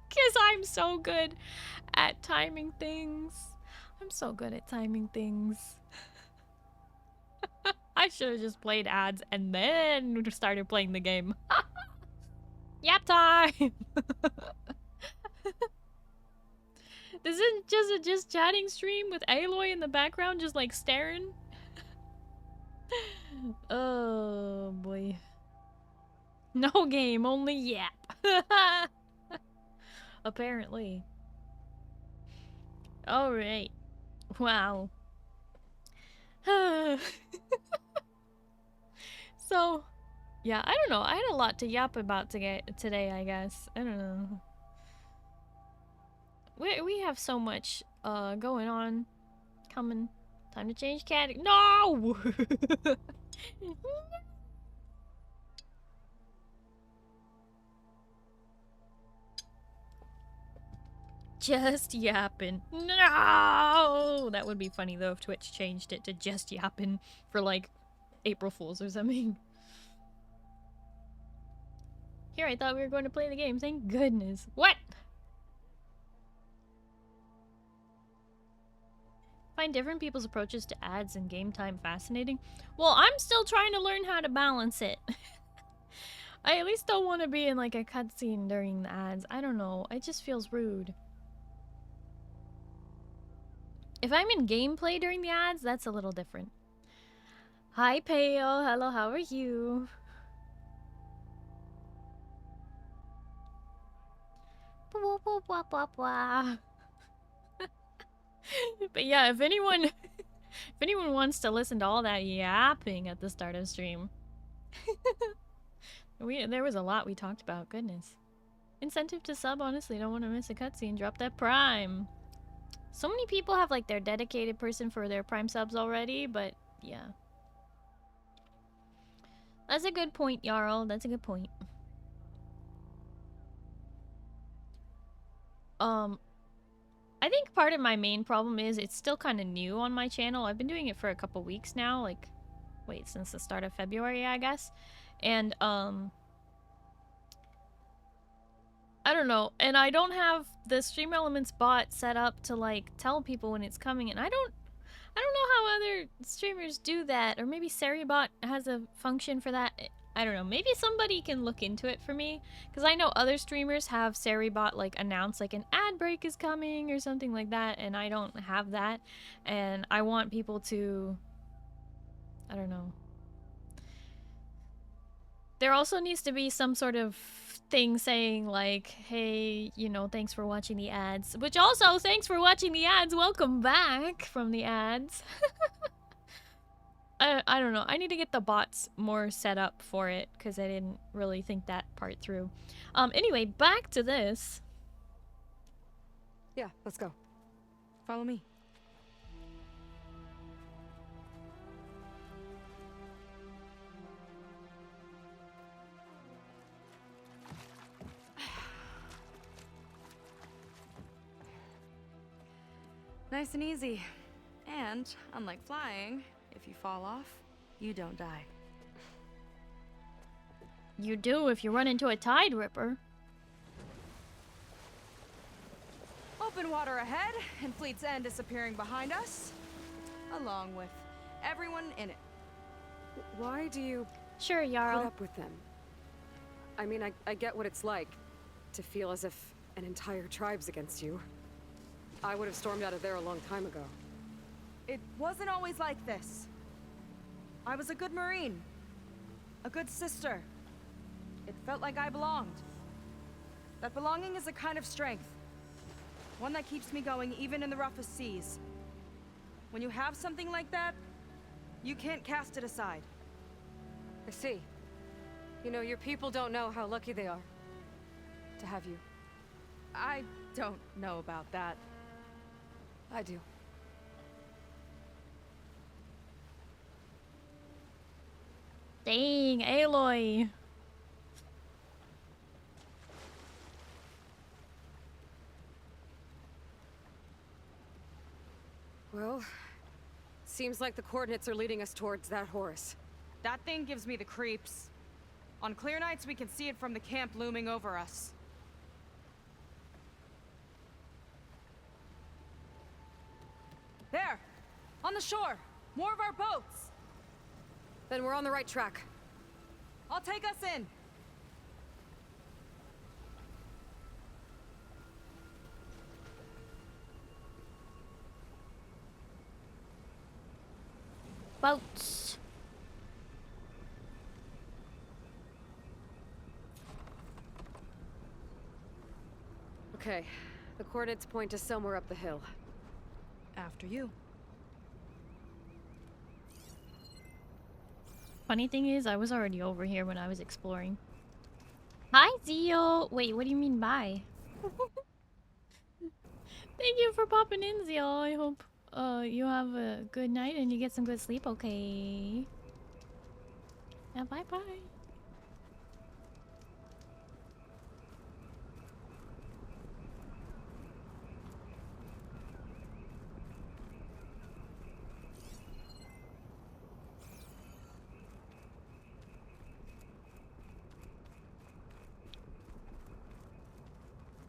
Because I'm so good at timing things. I'm so good at timing things. I should have just played ads and then started playing the game. Yap time! This isn't just a just chatting stream with Aloy in the background just like staring. Oh boy. No game, only yap. Apparently. Alright. Wow. So, yeah, I don't know. I had a lot to yap about today, I guess. I don't know. We have so much going on. Coming. Time to change cat. No! Just yapping. No! That would be funny though if Twitch changed it to just yapping for like April Fools or something. Here, I thought we were going to play the game. Thank goodness. What? Find different people's approaches to ads and game time fascinating. Well, I'm still trying to learn how to balance it. I at least don't want to be in like a cutscene during the ads. I don't know. It just feels rude. If I'm in gameplay during the ads, that's a little different. Hi, Pale. Hello, how are you? Blah, blah, blah, blah, blah. But yeah, if anyone wants to listen to all that yapping at the start of stream, there was a lot we talked about. Goodness. Incentive to sub, honestly, don't want to miss a cutscene. Drop that Prime. So many people have like their dedicated person for their Prime subs already, but yeah. That's a good point, Jarl. That's a good point. I think part of my main problem is it's still kind of new on my channel. I've been doing it for a couple weeks now, like, wait, since the start of February, I guess. And, I don't know. And I don't have the Stream Elements bot set up to, like, tell people when it's coming. And I don't know how other streamers do that. Or maybe Saribot has a function for that. I don't know. Maybe somebody can look into it for me. Because I know other streamers have Saribot, like, announce, like, an ad break is coming or something like that. And I don't have that. And I want people to... I don't know. There also needs to be some sort of thing saying, like, hey, you know, thanks for watching the ads. Which also, thanks for watching the ads. Welcome back from the ads. I don't know. I need to get the bots more set up for it because I didn't really think that part through. Anyway, back to this. Yeah, let's go. Follow me. Nice and easy. And, unlike flying, if you fall off, you don't die. You do if you run into a Tide Ripper. Open water ahead, and Fleet's End disappearing behind us, along with everyone in it. Why do you Sure, put Jarl. up with them? I mean, I get what it's like to feel as if an entire tribe's against you. I would have stormed out of there a long time ago. It wasn't always like this. I was a good Marine. A good sister. It felt like I belonged. That belonging is a kind of strength. One that keeps me going even in the roughest seas. When you have something like that, you can't cast it aside. I see. You know, your people don't know how lucky they are to have you. I don't know about that. I do. Dang, Aloy. Well, seems like the coordinates are leading us towards that Horus. That thing gives me the creeps. On clear nights, we can see it from the camp looming over us. There! On the shore! More of our boats! Then we're on the right track. I'll take us in! Boats. Okay, the coordinates point to somewhere up the hill. After you. Funny thing is, I was already over here when I was exploring. Hi, Zio! Wait, what do you mean bye? Thank you for popping in, Zio. I hope you have a good night and you get some good sleep, okay? Yeah, bye-bye.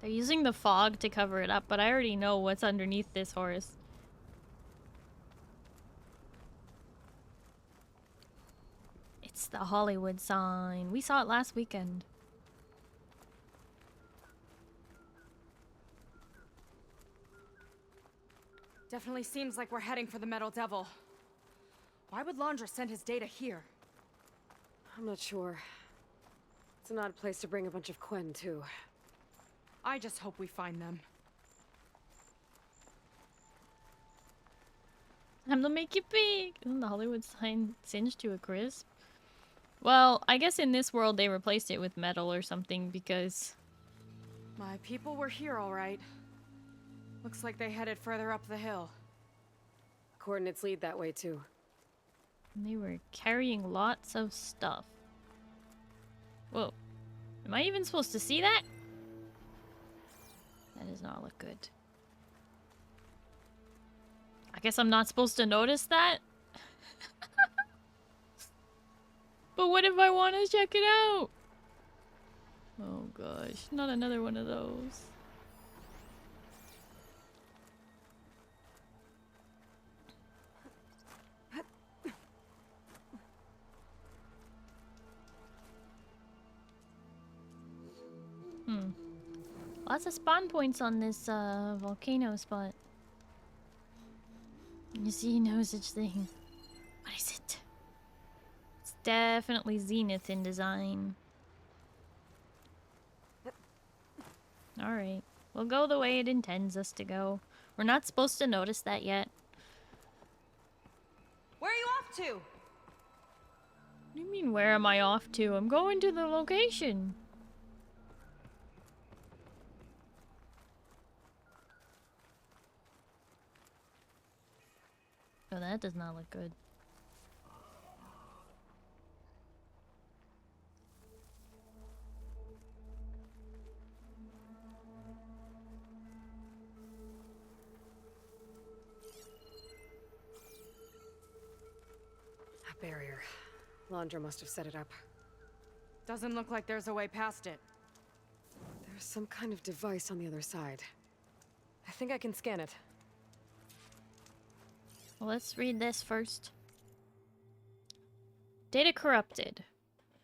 They're using the fog to cover it up, but I already know what's underneath this horse. It's the Hollywood sign. We saw it last weekend. Definitely seems like we're heading for the Metal Devil. Why would Laundra send his data here? I'm not sure. It's an odd place to bring a bunch of Quen, too. I just hope we find them. Time to make it big! Isn't the Hollywood sign singed to a crisp? Well, I guess in this world they replaced it with metal or something because... My people were here all right. Looks like they headed further up the hill. Coordinates lead that way, too. they were carrying lots of stuff. Whoa. Am I even supposed to see that? That does not look good. I guess I'm not supposed to notice that? But what if I want to check it out? Oh gosh, not another one of those. Lots of spawn points on this volcano spot. You see no such thing. What is it? It's definitely Zenith in design. Alright. We'll go the way it intends us to go. We're not supposed to notice that yet. Where are you off to? What do you mean, where am I off to? I'm going to the location. Oh, that does not look good. A barrier. Laundra must have set it up. Doesn't look like there's a way past it. There's some kind of device on the other side. I think I can scan it. Well, let's read this first. Data corrupted.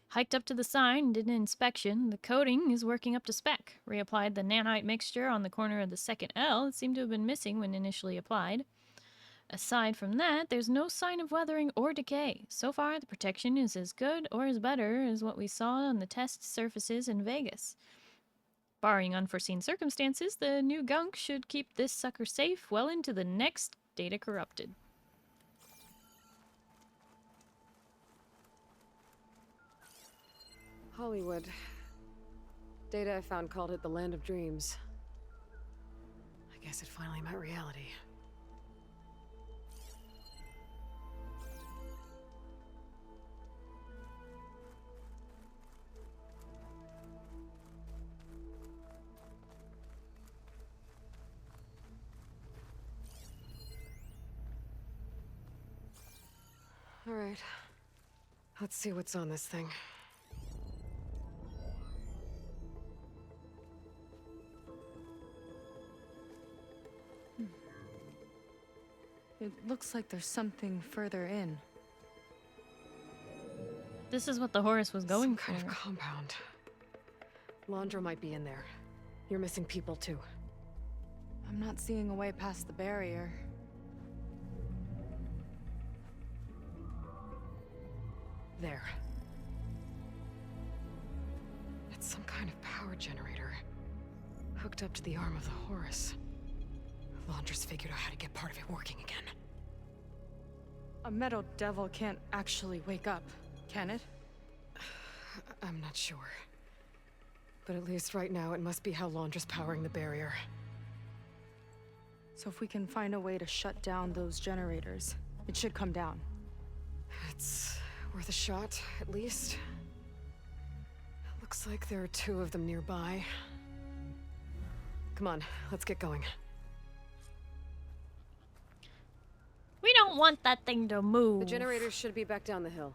Hiked up to the sign, did an inspection. The coating is working up to spec. Reapplied the nanite mixture on the corner of the second L. It seemed to have been missing when initially applied. Aside from that, there's no sign of weathering or decay. So far, the protection is as good or as better as what we saw on the test surfaces in Vegas. Barring unforeseen circumstances, the new gunk should keep this sucker safe well into the next data corrupted. Hollywood. Data I found called it the Land of Dreams. I guess it finally met reality. All right. Let's see what's on this thing. It looks like there's something further in. This is what the Horus was going Some for. kind of compound. Laundra might be in there. You're missing people too. I'm not seeing a way past the barrier. There. It's some kind of power generator. Hooked up to the arm of the Horus. Laundra's figured out how to get part of it working again. A metal devil can't actually wake up, can it? I'm not sure. But at least right now, it must be how Laundra's powering the barrier. So if we can find a way to shut down those generators, it should come down. It's worth a shot, at least. Looks like there are 2 of them nearby. Come on, let's get going. We don't want that thing to move. The generators should be back down the hill.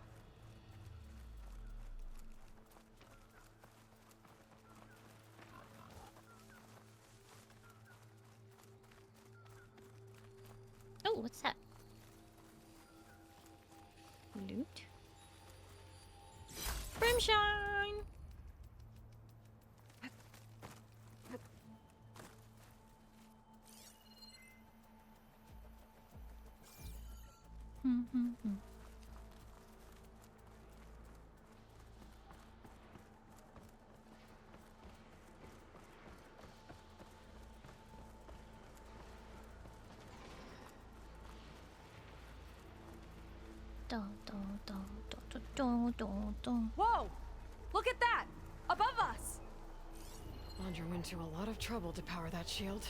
Oh, what's that? Loot. Brimshine! Whoa! Look at that! Above us! Laundry went to a lot of trouble to power that shield.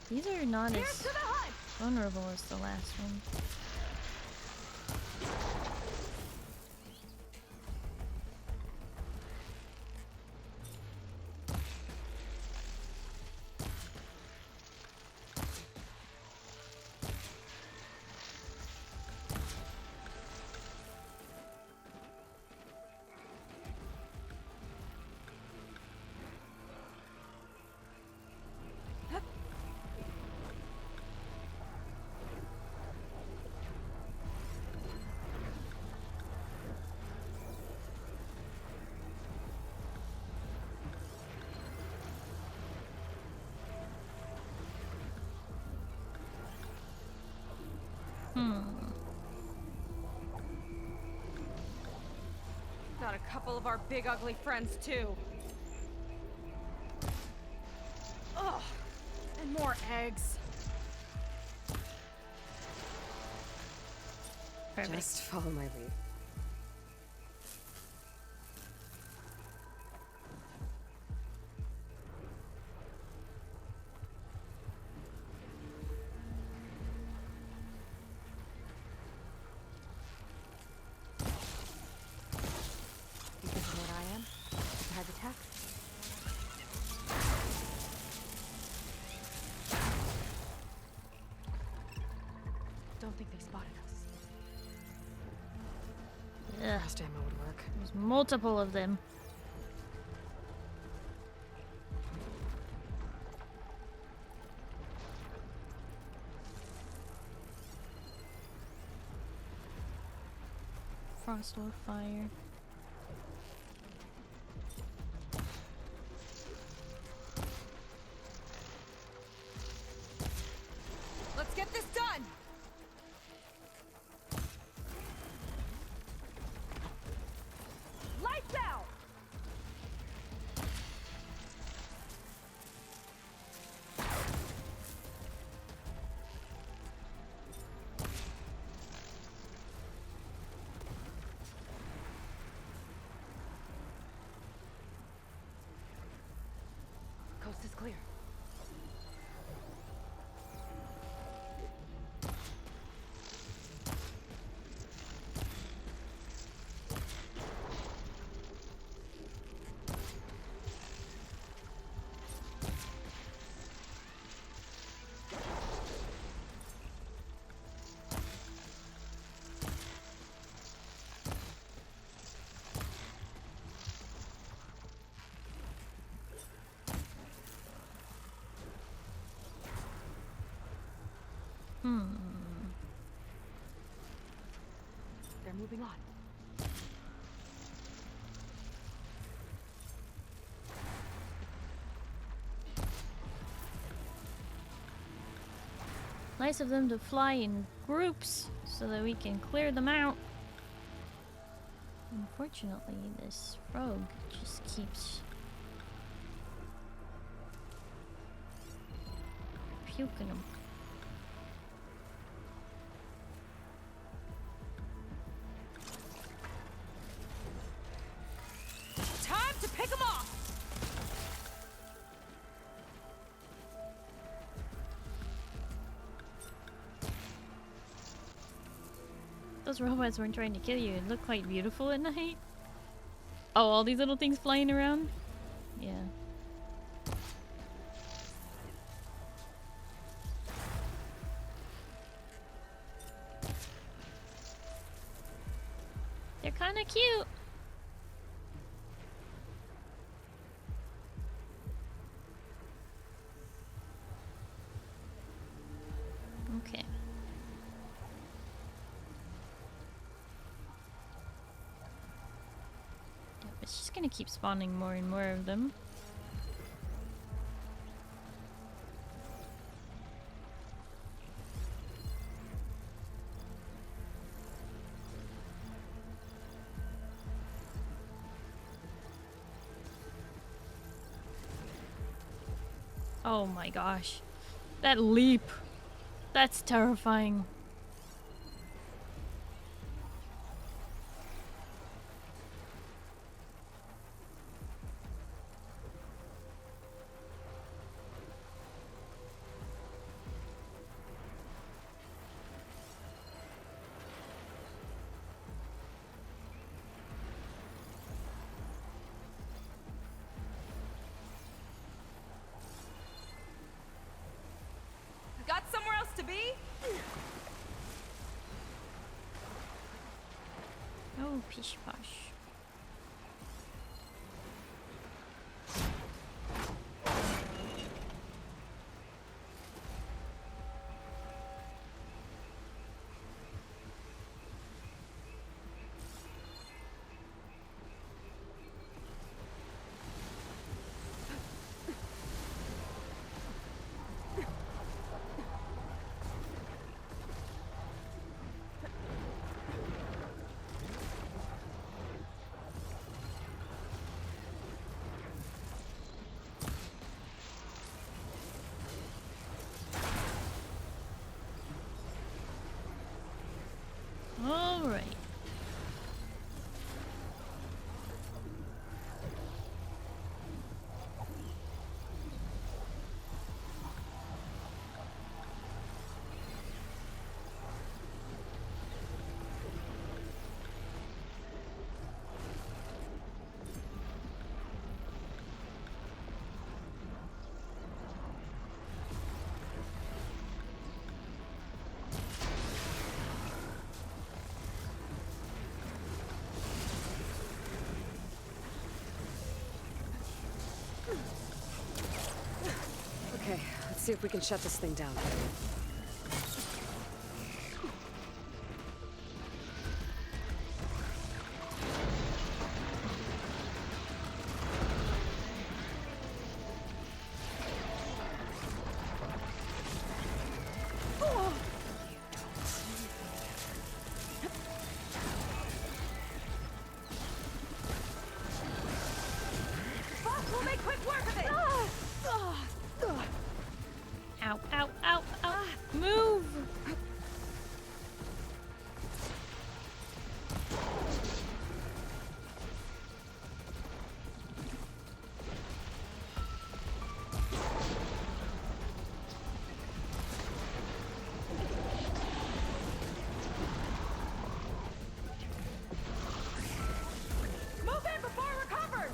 These are not Here's as to the hut! vulnerable as the last one. Got a couple of our big ugly friends too. Ugh, and more eggs. Perfect. Just follow my lead. You think what I am? Has attack? Don't think they spotted us. Ugh, Fast ammo would work. there's multiple of them. Frostwolf fire. Let's get this done! Lights out! Coast is clear. They're moving on. Nice of them to fly in groups so that we can clear them out. Unfortunately, this rogue just keeps puking them. Time to pick them off! Those robots weren't trying to kill you. It looked quite beautiful at night. Oh, all these little things flying around? Yeah. They're kind of cute. Okay. It's just gonna keep spawning more and more of them. Oh my gosh. That leap. That's terrifying. Got somewhere else to be? Oh, pish posh. All right. Okay, let's see if we can shut this thing down. We'll make quick work of it! Ow, ow, ow, ow. Move! Move in before it recovers!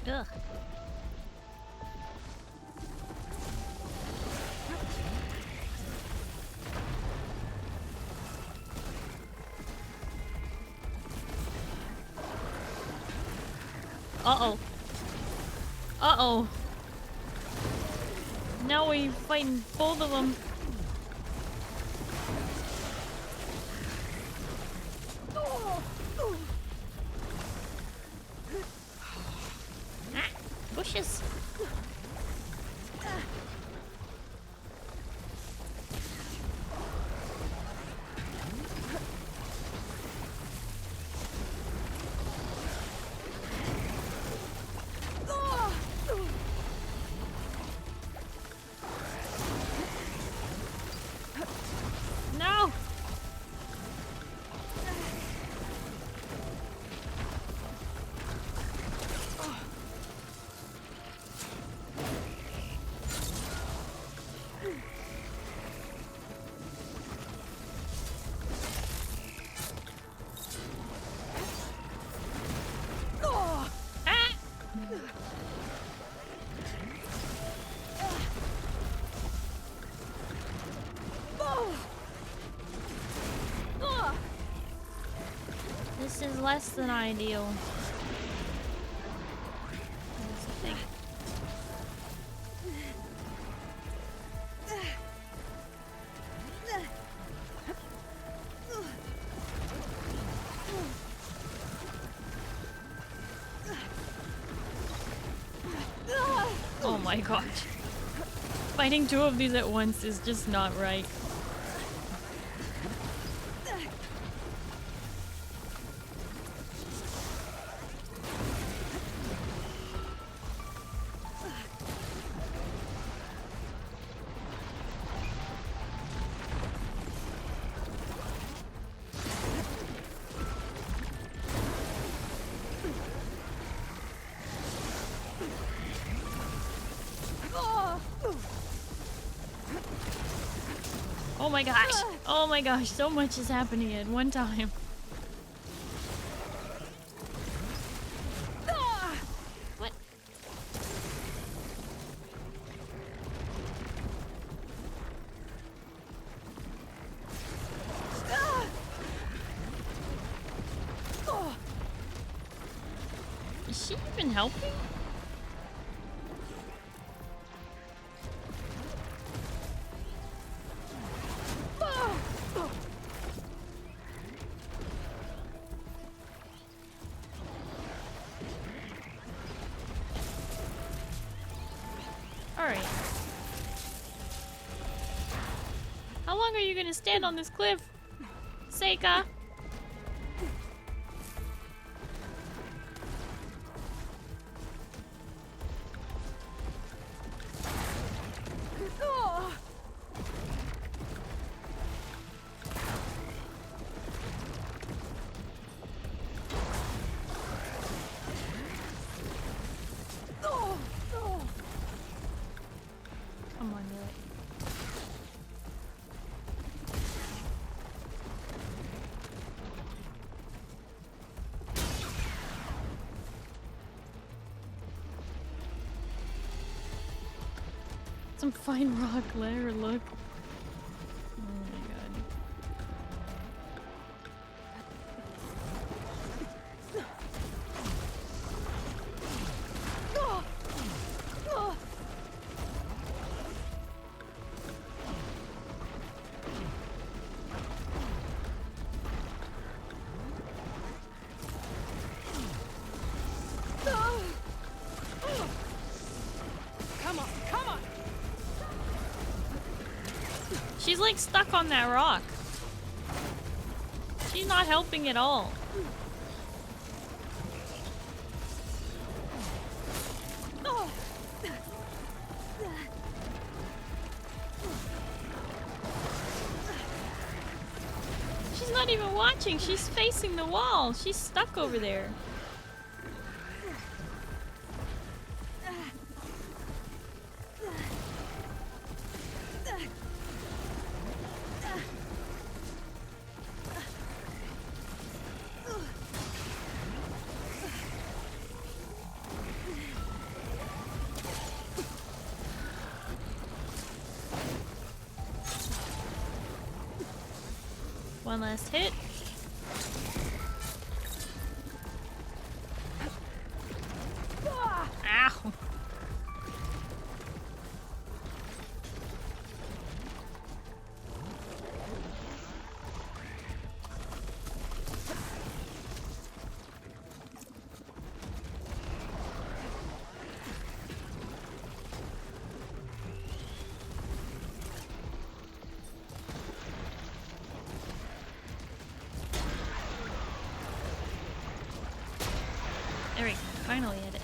Ugh. Uh-oh. Uh-oh. Now we're fighting both of them. Ah, bushes. This is less than ideal. That's the thing. Oh my gosh. Fighting two of these at once is just not right. Oh my gosh! Oh my gosh, so much is happening at one time. What? Is she even helping? Alright. How long are you gonna stand on this cliff, Seika? Come on, Neil. Some fine rock, let her look. Oh my god. She's like stuck on that rock. She's not helping at all. She's not even watching. She's facing the wall. She's stuck over there. One last hit. Ow. There we go. Finally hit it.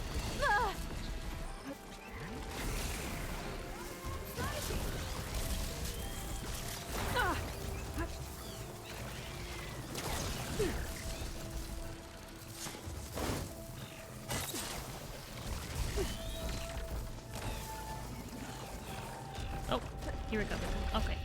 Oh, here we go. Okay.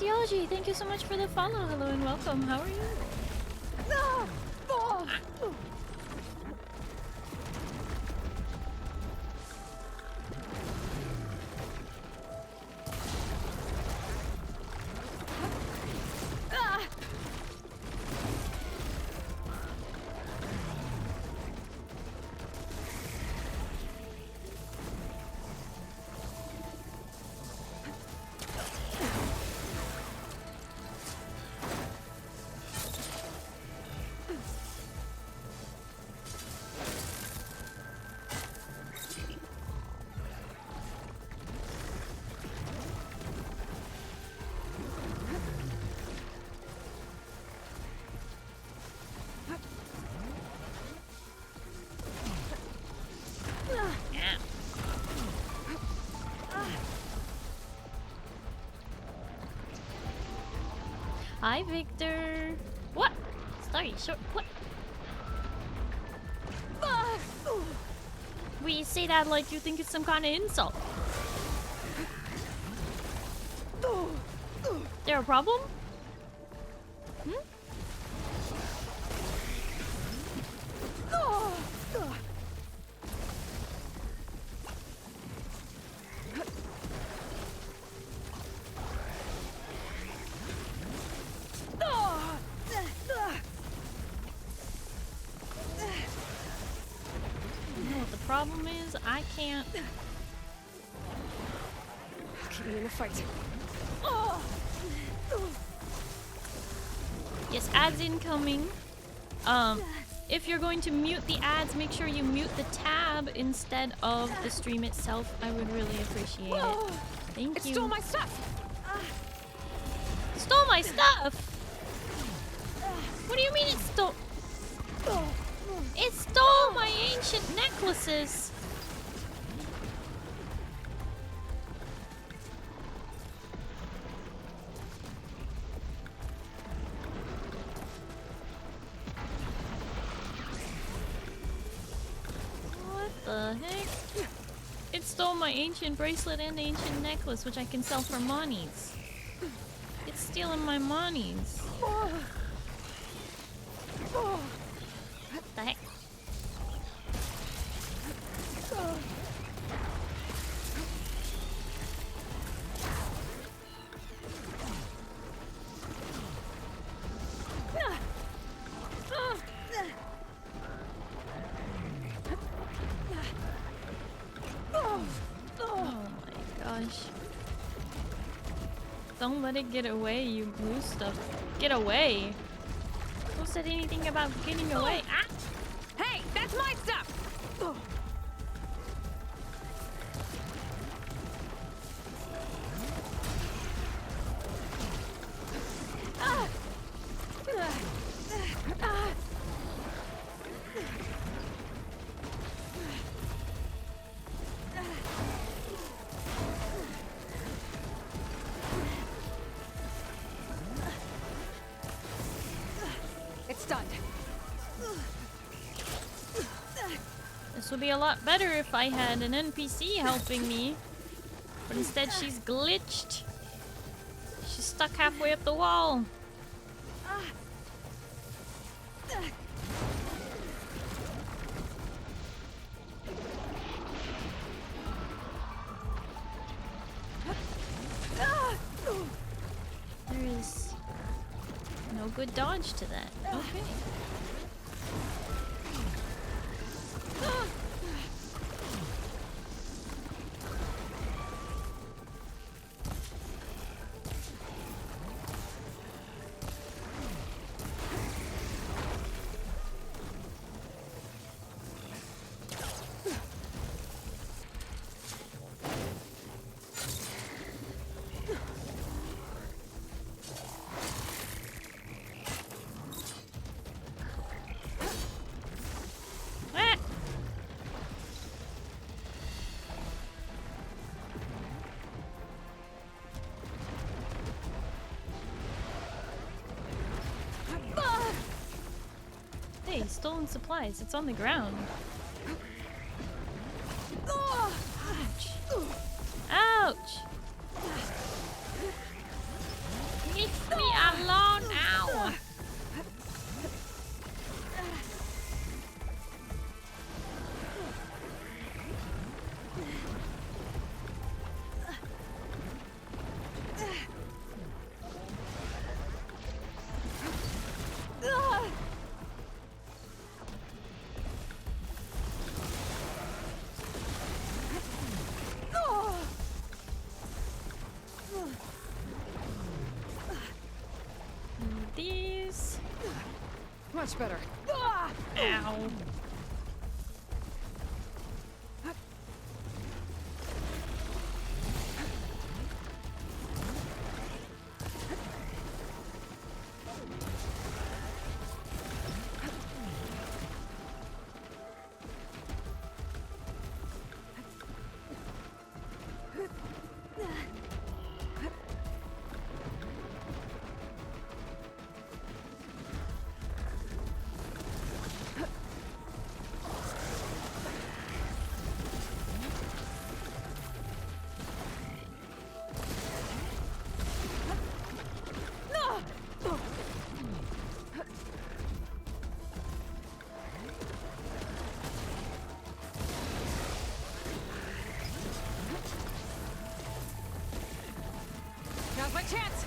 Sociology, thank you so much for the follow. Hello and welcome. How are you? Hi, Victor. What? Starry, short. What? We say that like you think it's some kind of insult. There a problem? Hmm? Problem is, I can't keep me in the fight. Yes, ads incoming. If you're going to mute the ads, make sure you mute the tab instead of the stream itself. I would really appreciate it. Thank you. It stole my stuff. Stole my stuff. What do you mean it stole? It stole my ancient necklaces! What the heck? It stole my ancient bracelet and ancient necklace, which I can sell for monies. It's stealing my monies. What the heck? Oh my gosh. Don't let it get away, you blue stuff. Get away! Who said anything about getting away? Ah! Hey, that's my stuff! It's done. This would be a lot better if I had an NPC helping me. But instead she's glitched. She's stuck halfway up the wall. There is no good dodge to that. Okay. Hey, stolen supplies. It's on the ground. Ouch. Ouch. alone! Ow! These. Much better. Ow. Now's my chance!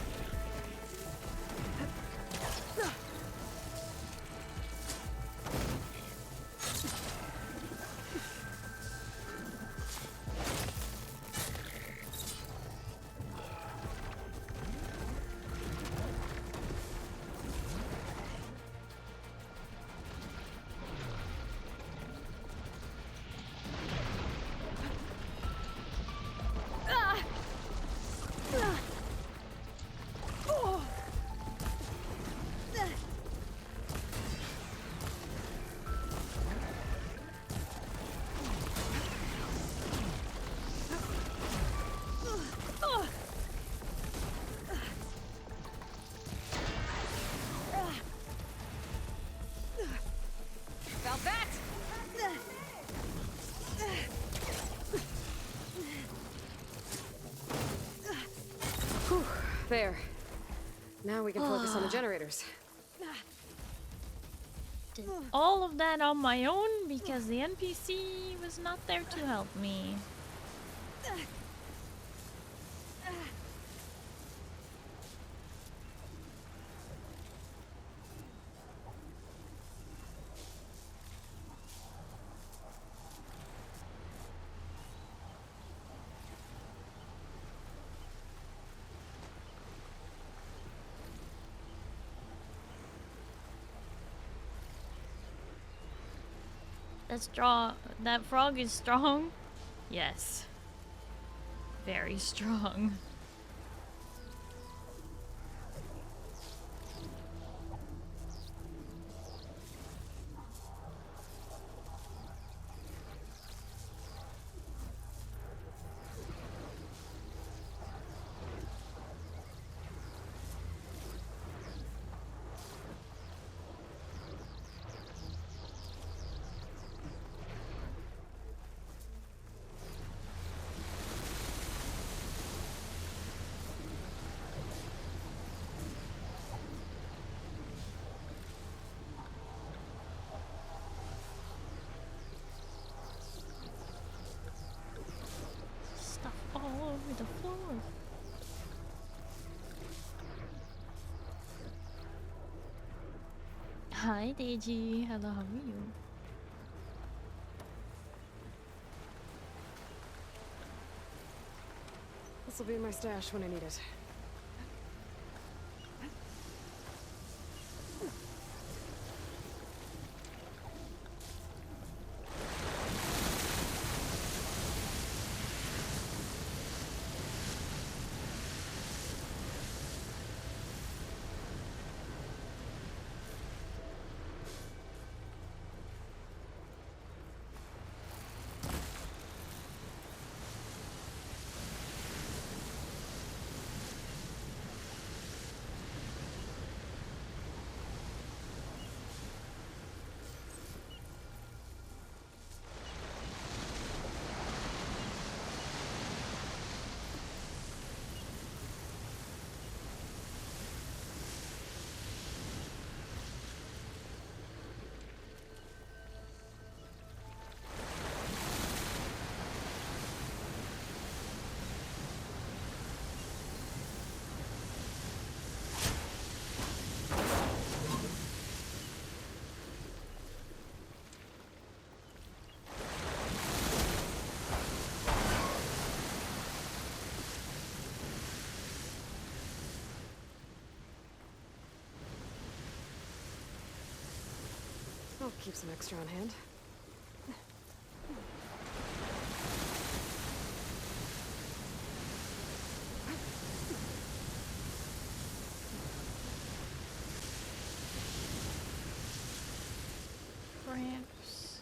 Felt that? Whew, there. Now we can focus on the generators. Did all of that on my own because the NPC was not there to help me. That frog is strong? Yes. Very strong. All over the floor. Hi, Deji. Hello, how are you? This will be in my stash when I need it. I'll keep some extra on hand. Perhaps.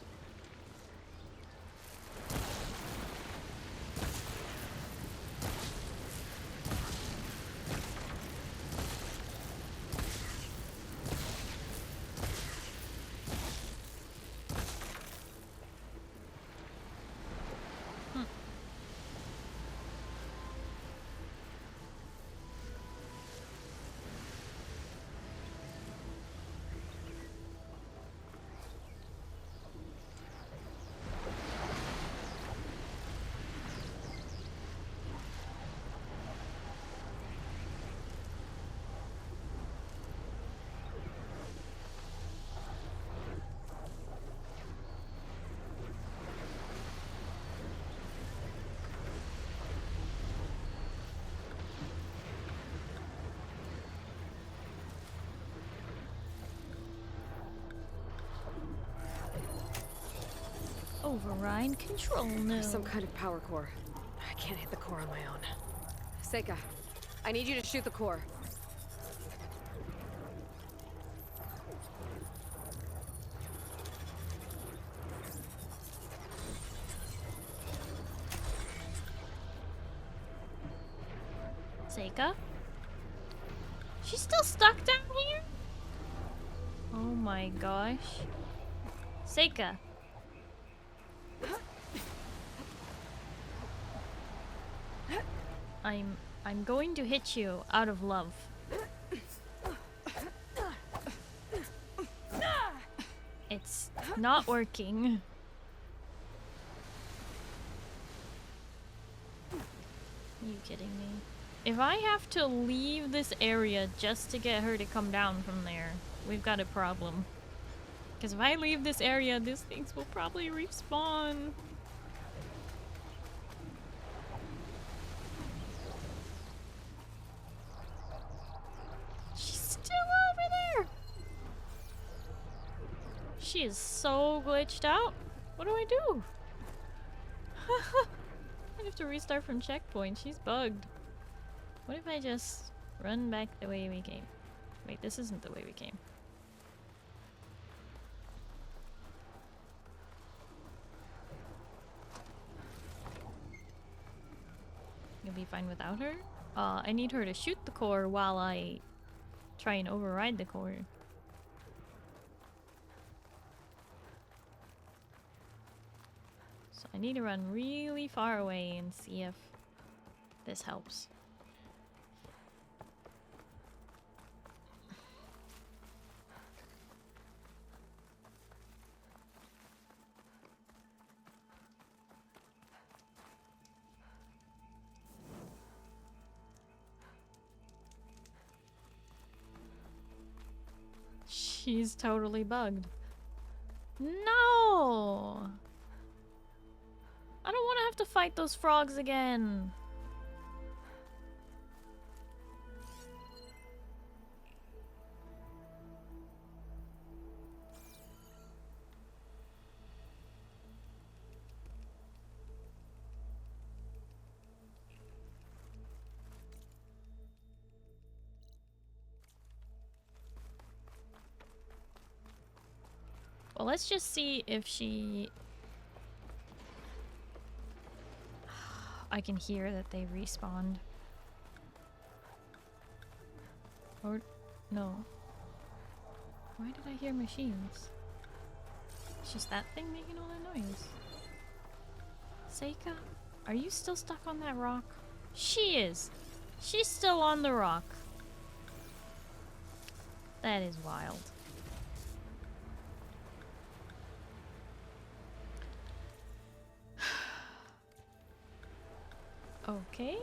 Override control node. Some kind of power core. I can't hit the core on my own. Seika, I need you to shoot the core. Seika? She's still stuck down here? Oh my gosh. Seika. I'm going to hit you out of love. It's not working. Are you kidding me? If I have to leave this area just to get her to come down from there, we've got a problem. Because if I leave this area, these things will probably respawn. She's still over there! She is so glitched out. What do I do? I have to restart from checkpoint. She's bugged. What if I just run back the way we came? Wait, this isn't the way we came. You'll be fine without her? I need her to shoot the core while I try and override the core. So I need to run really far away and see if this helps. She's totally bugged. No! I don't want to have to fight those frogs again. Well, let's just see if she... I can hear that they respawned. Or... no. Why did I hear machines? It's just that thing making all that noise. Seika, are you still stuck on that rock? She is! She's still on the rock. That is wild. Okay.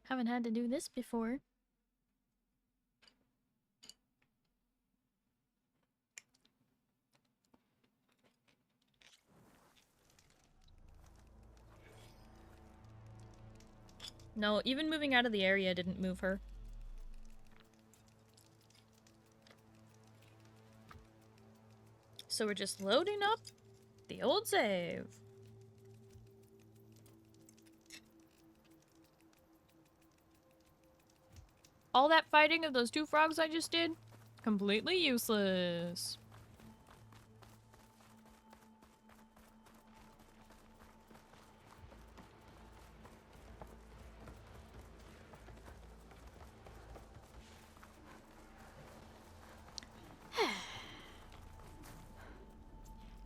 Haven't had to do this before. No, even moving out of the area didn't move her. So we're just loading up the old save. All that fighting of those two frogs I just did? Completely useless.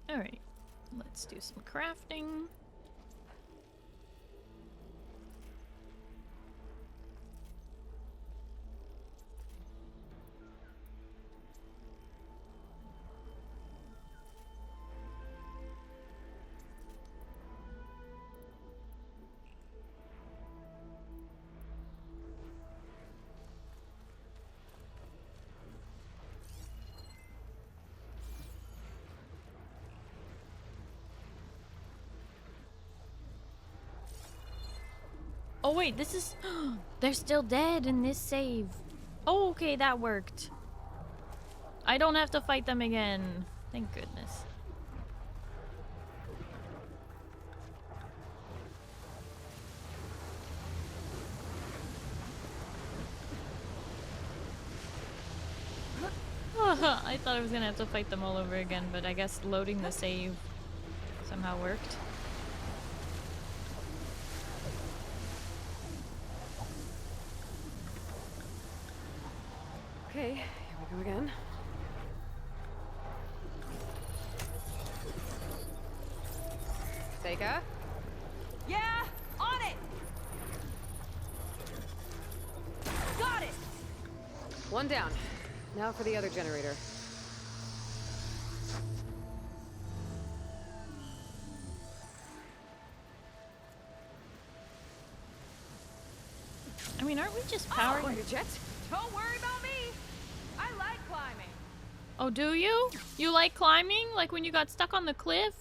Alright, let's do some crafting. Oh wait, this is... They're still dead in this save. Oh, okay, that worked. I don't have to fight them again. Thank goodness. I thought I was gonna have to fight them all over again, but I guess loading the save somehow worked. Okay, here we go again. Seika? Yeah, on it. Got it. One down. Now for the other generator. I mean, aren't we just powering... Oh, jet? Don't worry about me. I like climbing. Oh, do you? You like climbing? Like when you got stuck on the cliff?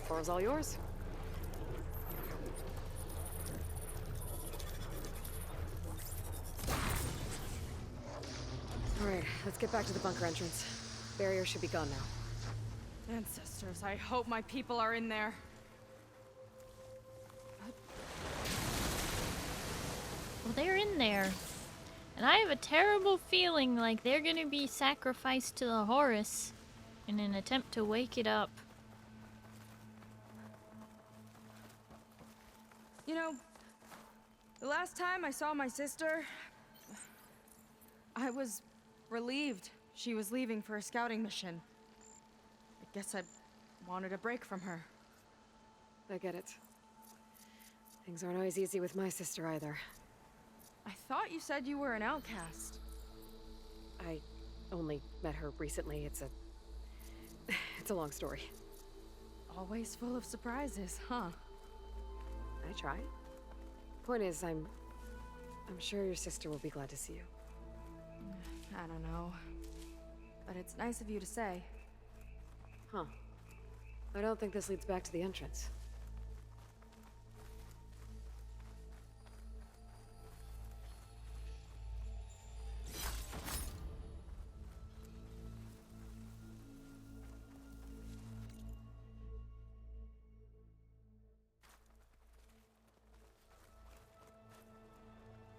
Floor's all yours. Alright, let's get back to the bunker entrance. Barrier should be gone now. Ancestors, I hope my people are in there. Well, they're in there. And I have a terrible feeling like they're gonna be sacrificed to the Horus in an attempt to wake it up. You know, the last time I saw my sister, I was relieved she was leaving for a scouting mission. I guess I wanted a break from her. I get it. Things aren't always easy with my sister either. I thought you said you were an outcast. I only met her recently. It's a long story. Always full of surprises, huh? I try. Point is, I'm sure your sister will be glad to see you. I don't know. But it's nice of you to say. Huh. I don't think this leads back to the entrance.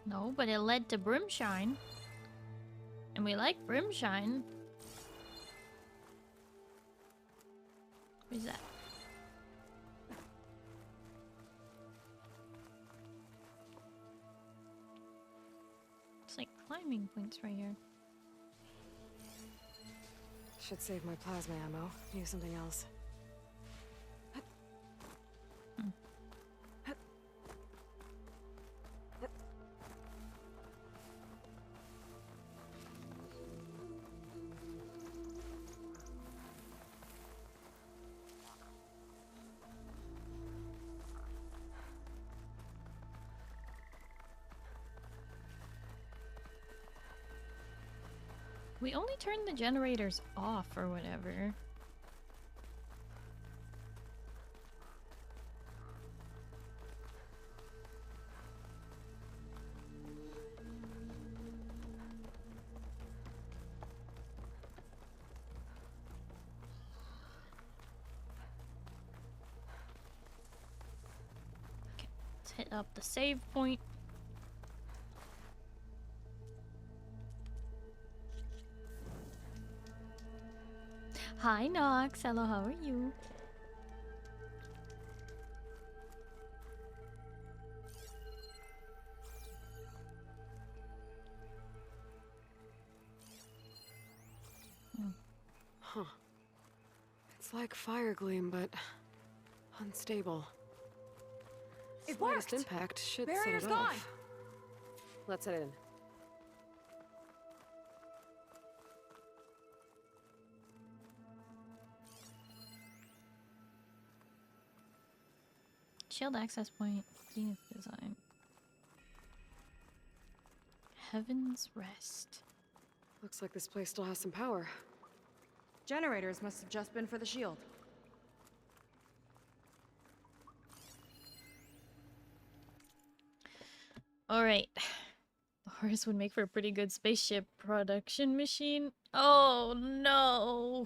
No, but it led to Brimshine. And we like Brimshine. Where's that? It's like climbing points right here. Should save my plasma ammo. Use something else. We only turned the generators off or whatever. Okay, let's hit up the save point. Hi Nox, hello, how are you? Huh. It's like fire gleam, but unstable. It Slightest worked! impact should Barrier's set it gone! off. Let's head in. Shield access point, Zenith design. Heaven's Rest. Looks like this place still has some power. Generators must have just been for the shield. Alright. The horse would make for a pretty good spaceship production machine. Oh no!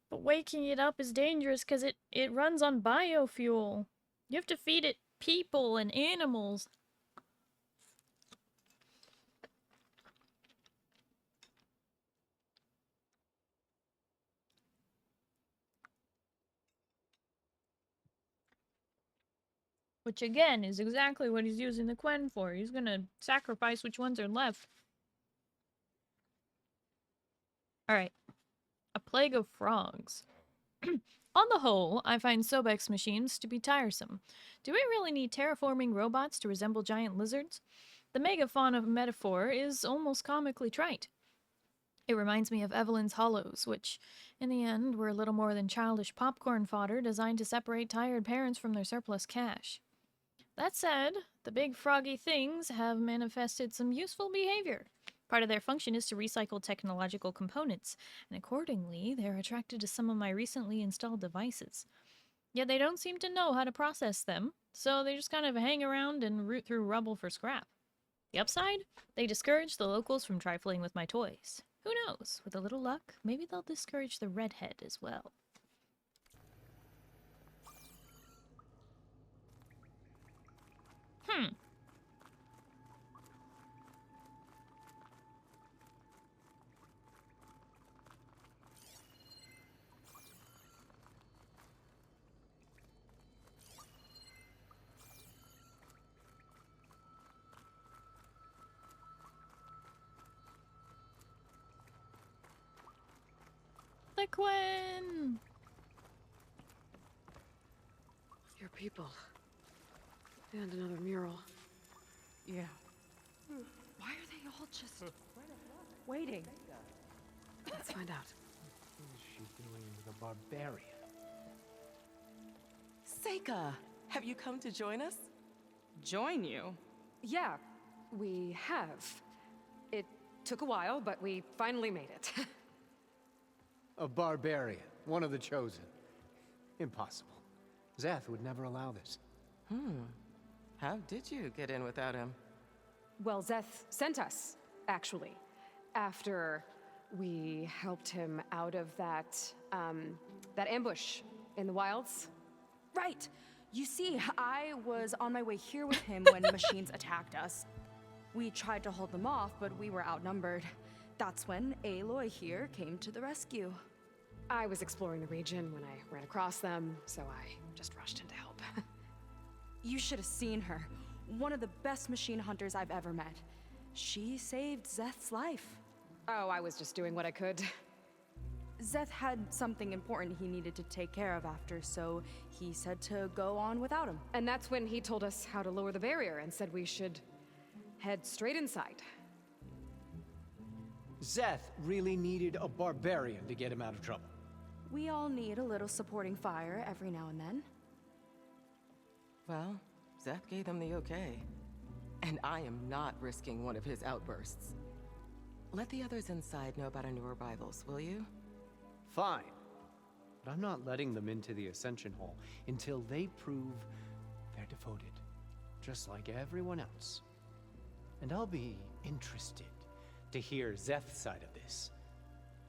But waking it up is dangerous because it runs on biofuel. You have to feed it people and animals. Which again is exactly what he's using the Quen for. He's gonna sacrifice which ones are left. Alright. A plague of frogs. On the whole, I find Sobek's machines to be tiresome. Do we really need terraforming robots to resemble giant lizards? The megafauna metaphor is almost comically trite. It reminds me of Evelyn's Hollows, which, in the end, were little more than childish popcorn fodder designed to separate tired parents from their surplus cash. That said, the big froggy things have manifested some useful behavior. Part of their function is to recycle technological components, and accordingly, they're attracted to some of my recently installed devices. Yet they don't seem to know how to process them, so they just kind of hang around and root through rubble for scrap. The upside? They discourage the locals from trifling with my toys. Who knows? With a little luck, maybe they'll discourage the redhead as well. The Quen! Your people. And another mural. Yeah. Why are they all just waiting? Let's find out. What is she doing with a barbarian? Seika, have you come to join us? Join you? Yeah, we have. It took a while, but we finally made it. A barbarian, one of the chosen. Impossible. Zeth would never allow this. How did you get in without him? Well, Zeth sent us, actually. After we helped him out of that ambush in the wilds. Right. You see, I was on my way here with him when machines attacked us. We tried to hold them off, but we were outnumbered. That's when Aloy here came to the rescue. I was exploring the region when I ran across them, so I just rushed in to help. You should have seen her. One of the best machine hunters I've ever met. She saved Zeth's life. Oh, I was just doing what I could. Zeth had something important he needed to take care of after, so he said to go on without him. And that's when he told us how to lower the barrier and said we should head straight inside. Zeth really needed a barbarian to get him out of trouble. We all need a little supporting fire every now and then. Well, Zeth gave them the okay. And I am not risking one of his outbursts. Let the others inside know about our new arrivals, will you? Fine. But I'm not letting them into the Ascension Hall until they prove they're devoted, just like everyone else. And I'll be interested to hear Szeth's side of this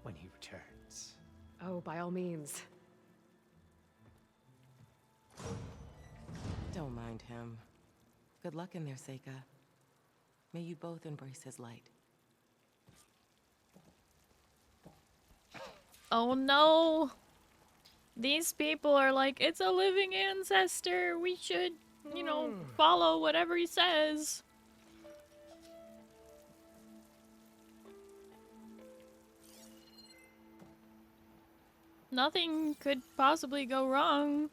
when he returns. Oh, by all means. Don't mind him. Good luck in there, Seika. May you both embrace his light. Oh no! These people are like, it's a living ancestor. We should, you know, follow whatever he says. Nothing could possibly go wrong.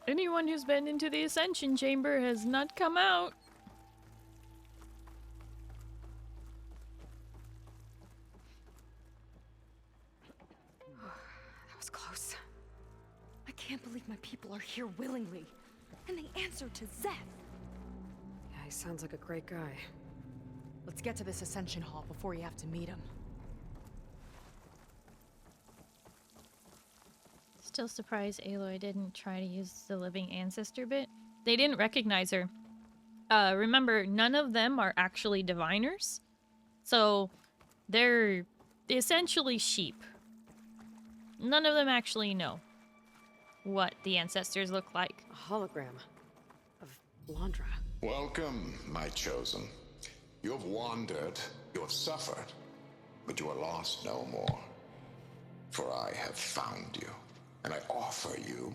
Anyone who's been into the Ascension Chamber has not come out. That was close. I can't believe my people are here willingly. And they answer to Szeth. Yeah, he sounds like a great guy. Let's get to this Ascension Hall before you have to meet him. Still surprised Aloy didn't try to use the living ancestor bit. They didn't recognize her. Remember, none of them are actually diviners. So, they're essentially sheep. None of them actually know what the ancestors look like. A hologram of Londra. Welcome, my chosen. You have wandered, you have suffered, but you are lost no more. For I have found you, and I offer you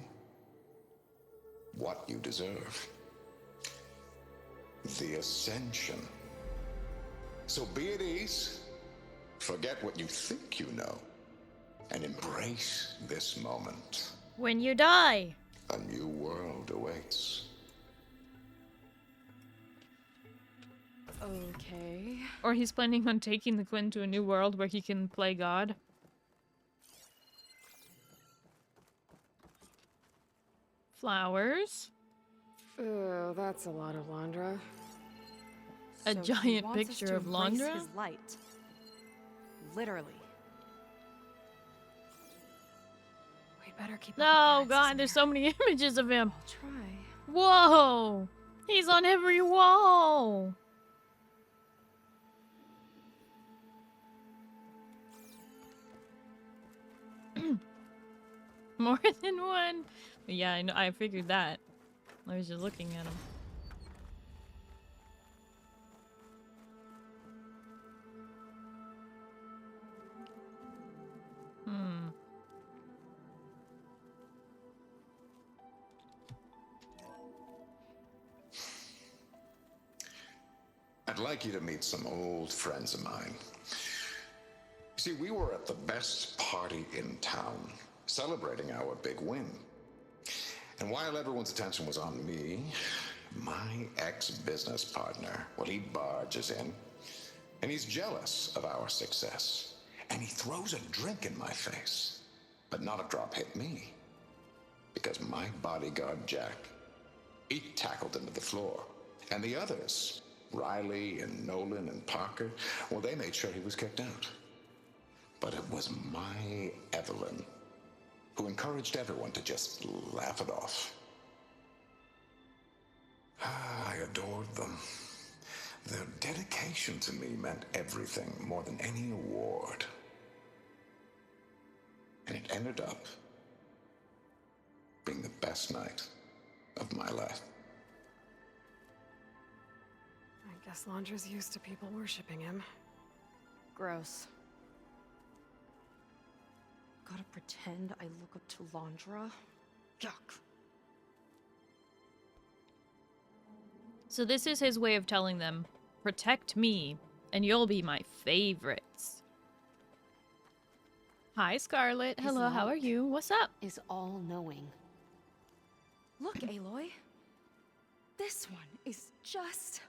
what you deserve. The Ascension. So be at ease, forget what you think you know, and embrace this moment. When you die! A new world awaits. Okay. Or he's planning on taking the Quinn to a new world where he can play God. Flowers. Oh, that's a lot of Londra. A So he giant wants us picture to of embrace Londra? his light. Literally. We better keep up No, appearances God, in there's here. so many images of him. I'll try. Whoa! He's on every wall! More than one? Yeah, I know, I figured that. I was just looking at him. Hmm. I'd like you to meet some old friends of mine. See, we were at the best party in town, celebrating our big win. And while everyone's attention was on me, my ex-business partner, well, he barges in, and he's jealous of our success. And he throws a drink in my face, but not a drop hit me. Because my bodyguard, Jack, he tackled him to the floor. And the others, Riley and Nolan and Parker, well, they made sure he was kicked out. But it was my Evelyn who encouraged everyone to just laugh it off. I adored them. Their dedication to me meant everything, more than any award. And it ended up being the best night of my life. I guess Londra's used to people worshipping him. Gross. Gotta pretend I look up to Londra? Yuck. So this is his way of telling them, protect me, and you'll be my favorites. Hi, Scarlet. His Hello, how are light you? What's up? Is all-knowing. Look, Aloy. This one is just...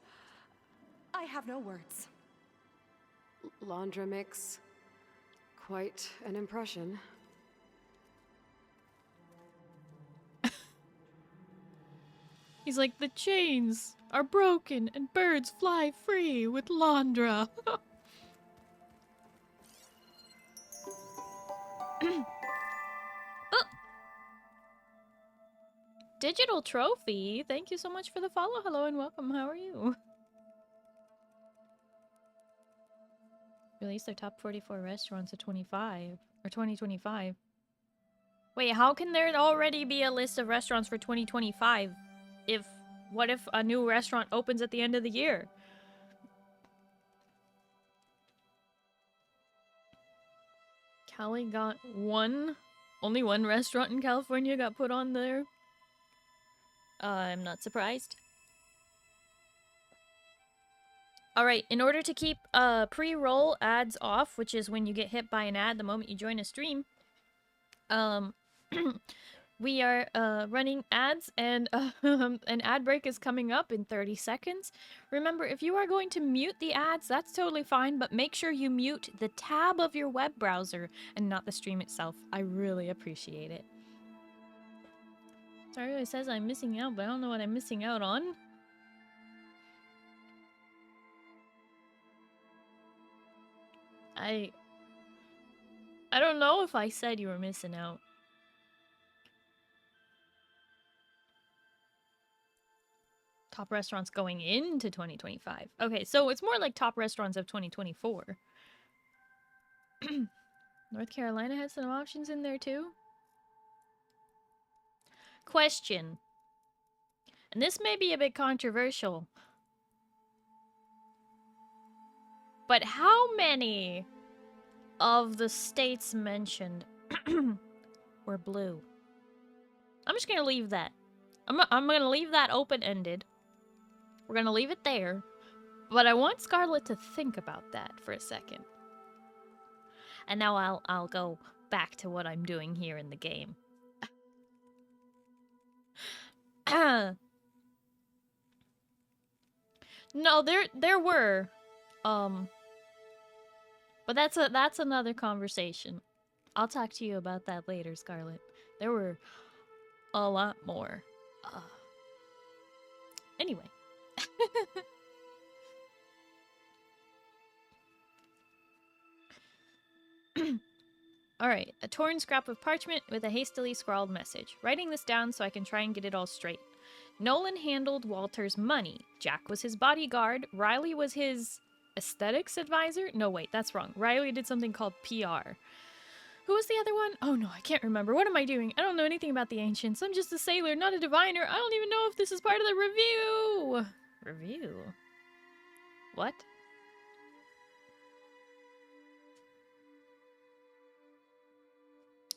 I have no words. Londra makes quite an impression. He's like, the chains are broken and birds fly free with Londra. Oh. Digital trophy. Thank you so much for the follow. Hello and welcome. How are you? Release their top 44 restaurants of 25 or 2025. Wait, how can there already be a list of restaurants for 2025? What if a new restaurant opens at the end of the year? Cali got only one restaurant in California got put on there. I'm not surprised. Alright, in order to keep pre-roll ads off, which is when you get hit by an ad the moment you join a stream, we are running ads, and an ad break is coming up in 30 seconds. Remember, if you are going to mute the ads, that's totally fine, but make sure you mute the tab of your web browser and not the stream itself. I really appreciate it. Sorry, it says I'm missing out, but I don't know what I'm missing out on. I don't know if I said you were missing out. Top restaurants going into 2025. Okay, so it's more like top restaurants of 2024. North Carolina has some options in there too. Question. And this may be a bit controversial. But how many of the states mentioned were blue? I'm just gonna leave that. I'm gonna leave that open-ended. We're gonna leave it there. But I want Scarlet to think about that for a second. And now I'll go back to what I'm doing here in the game. No, there were. But that's another conversation. I'll talk to you about that later, Scarlet. There were a lot more. Anyway. Alright, a torn scrap of parchment with a hastily scrawled message. Writing this down so I can try and get it all straight. Nolan handled Walter's money. Jack was his bodyguard. Riley was his aesthetics advisor? No, wait, that's wrong. Riley did something called PR. Who was the other one? Oh no, I can't remember. What am I doing? I don't know anything about the ancients. I'm just a sailor, not a diviner. I don't even know if this is part of the review. Review? What?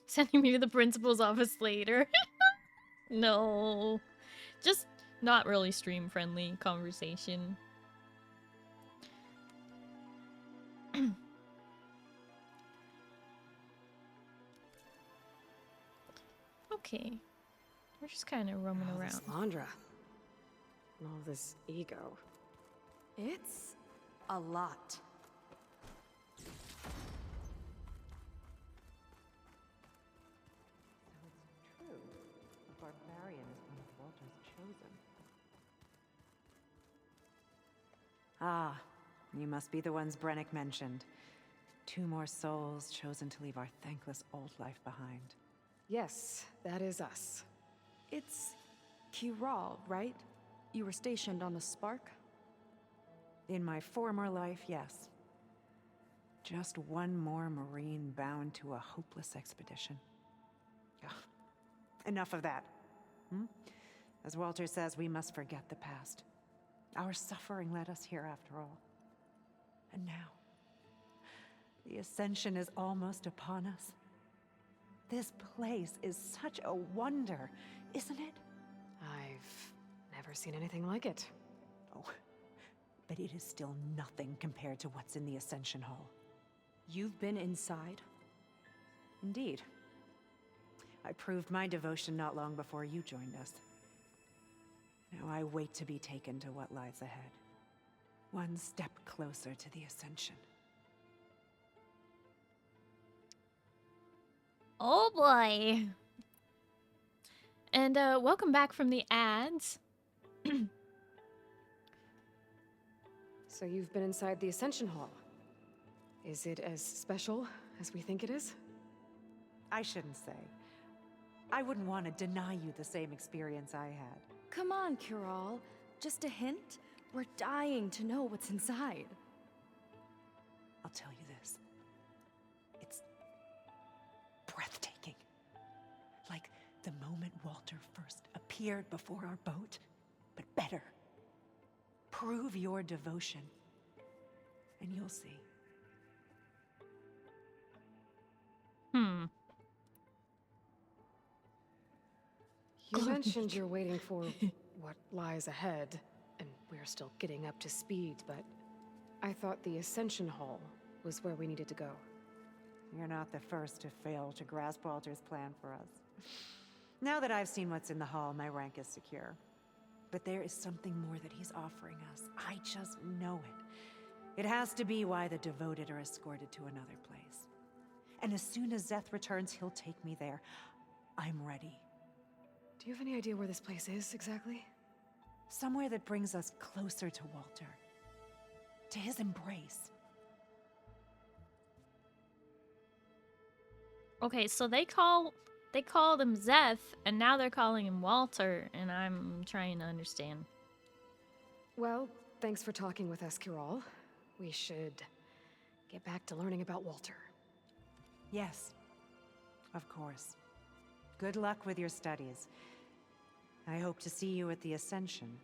Sending me to the principal's office later. No. Just not really stream-friendly conversation. Okay. We're just kind of roaming around. This Londra. And all this ego. It's a lot. Ah, you must be the ones Brennick mentioned. 2 more souls chosen to leave our thankless old life behind. Yes, that is us. It's Kiral, right? You were stationed on the Spark? In my former life, yes. Just one more Marine bound to a hopeless expedition. Ugh. Enough of that. As Walter says, we must forget the past. Our suffering led us here after all. And now, the ascension is almost upon us. This place is such a wonder, isn't it? I've never seen anything like it. Oh, but it is still nothing compared to what's in the Ascension Hall. You've been inside? Indeed. I proved my devotion not long before you joined us. Now I wait to be taken to what lies ahead. One step closer to the Ascension. Oh boy. And welcome back from the ads. So you've been inside the Ascension Hall. Is it as special as we think it is? I shouldn't say. I wouldn't want to deny you the same experience I had. Come on, Kiral. Just a hint? We're dying to know what's inside. I'll tell you this. It's breathtaking. Like the moment Walter first appeared before our boat, but better. Prove your devotion, and you'll see. You mentioned you're waiting for what lies ahead, and we're still getting up to speed, but I thought the Ascension Hall was where we needed to go. You're not the first to fail to grasp Walter's plan for us. Now that I've seen what's in the hall, my rank is secure. But there is something more that he's offering us. I just know it. It has to be why the devoted are escorted to another place. And as soon as Szeth returns, he'll take me there. I'm ready. Do you have any idea where this place is, exactly? Somewhere that brings us closer to Walter. To his embrace. Okay, so they called him Szeth, and now they're calling him Walter, and I'm trying to understand. Well, thanks for talking with us, Kiral. We should get back to learning about Walter. Yes, of course. Good luck with your studies. I hope to see you at the Ascension.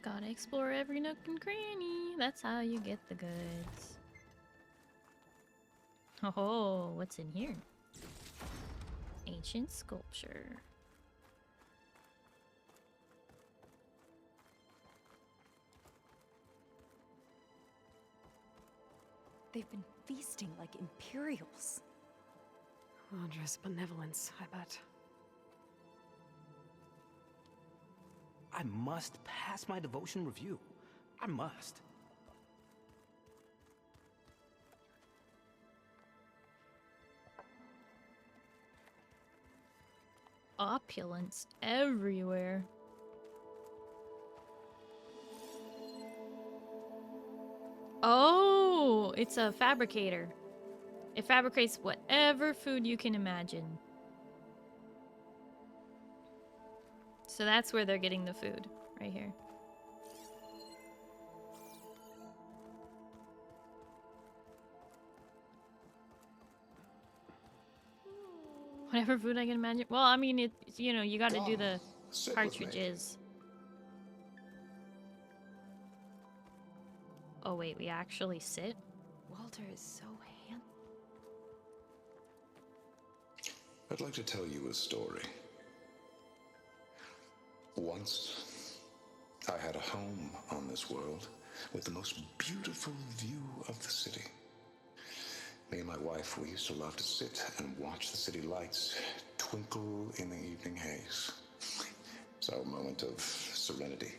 Gotta explore every nook and cranny. That's how you get the goods. Oh, what's in here? Ancient sculpture. They've been feasting like Imperials. Andra's benevolence, I bet. I must pass my devotion review. I must. Opulence everywhere. Oh, it's a fabricator. It fabricates whatever food you can imagine. So that's where they're getting the food, right here. Whatever food I can imagine. Well, I mean, it's, you know, you got to do the Sit with me. cartridges. Oh wait, we actually sit? Walter is so handsome. I'd like to tell you a story. Once, I had a home on this world with the most beautiful view of the city. Me and my wife, we used to love to sit and watch the city lights twinkle in the evening haze. It's our moment of serenity.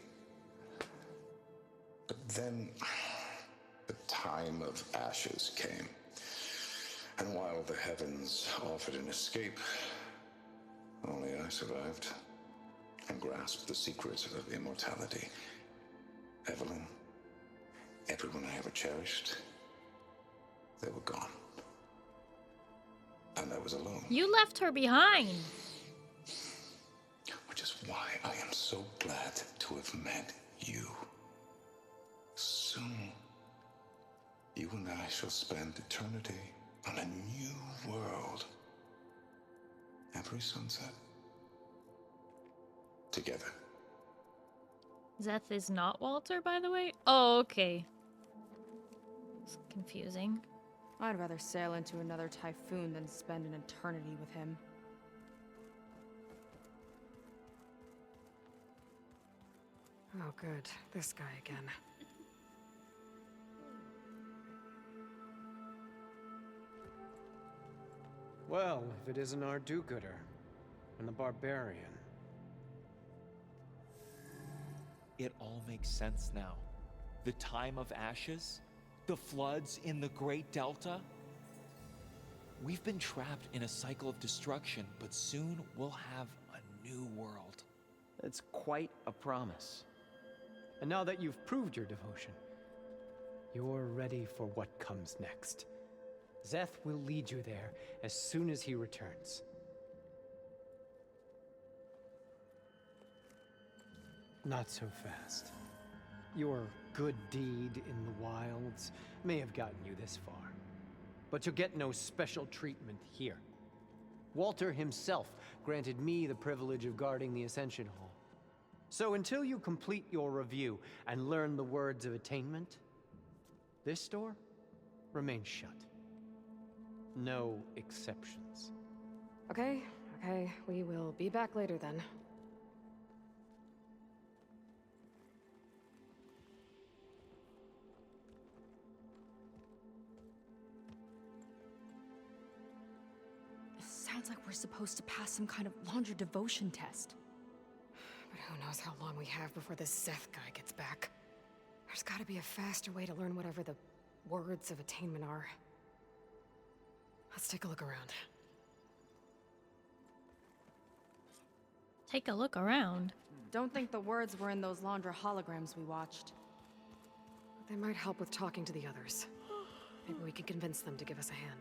But then, the time of ashes came. And while the heavens offered an escape, only I survived and grasped the secrets of immortality. Evelyn, everyone I ever cherished, they were gone. And I was alone. You left her behind. Which is why I am so glad to have met you. Soon, you and I shall spend eternity on a new world. Every sunset. Together. Szeth is not Walter, by the way? Oh, okay. It's confusing. I'd rather sail into another typhoon than spend an eternity with him. Oh, good. This guy again. Well, if it isn't our do-gooder and the barbarian. It all makes sense now. The time of ashes, the floods in the Great Delta. We've been trapped in a cycle of destruction, but soon we'll have a new world. It's quite a promise. And now that you've proved your devotion, you're ready for what comes next. Szeth will lead you there as soon as he returns. Not so fast. Your good deed in the wilds may have gotten you this far, but you'll get no special treatment here. Walter himself granted me the privilege of guarding the Ascension Hall. So until you complete your review and learn the words of attainment, this door remains shut. No exceptions. Okay, we will be back later then. Sounds like we're supposed to pass some kind of laundry devotion test. But who knows how long we have before this Szeth guy gets back. There's gotta be a faster way to learn whatever the words of attainment are. Let's take a look around. Take a look around. Don't think the words were in those Laundra holograms we watched. They might help with talking to the others. Maybe we can convince them to give us a hand.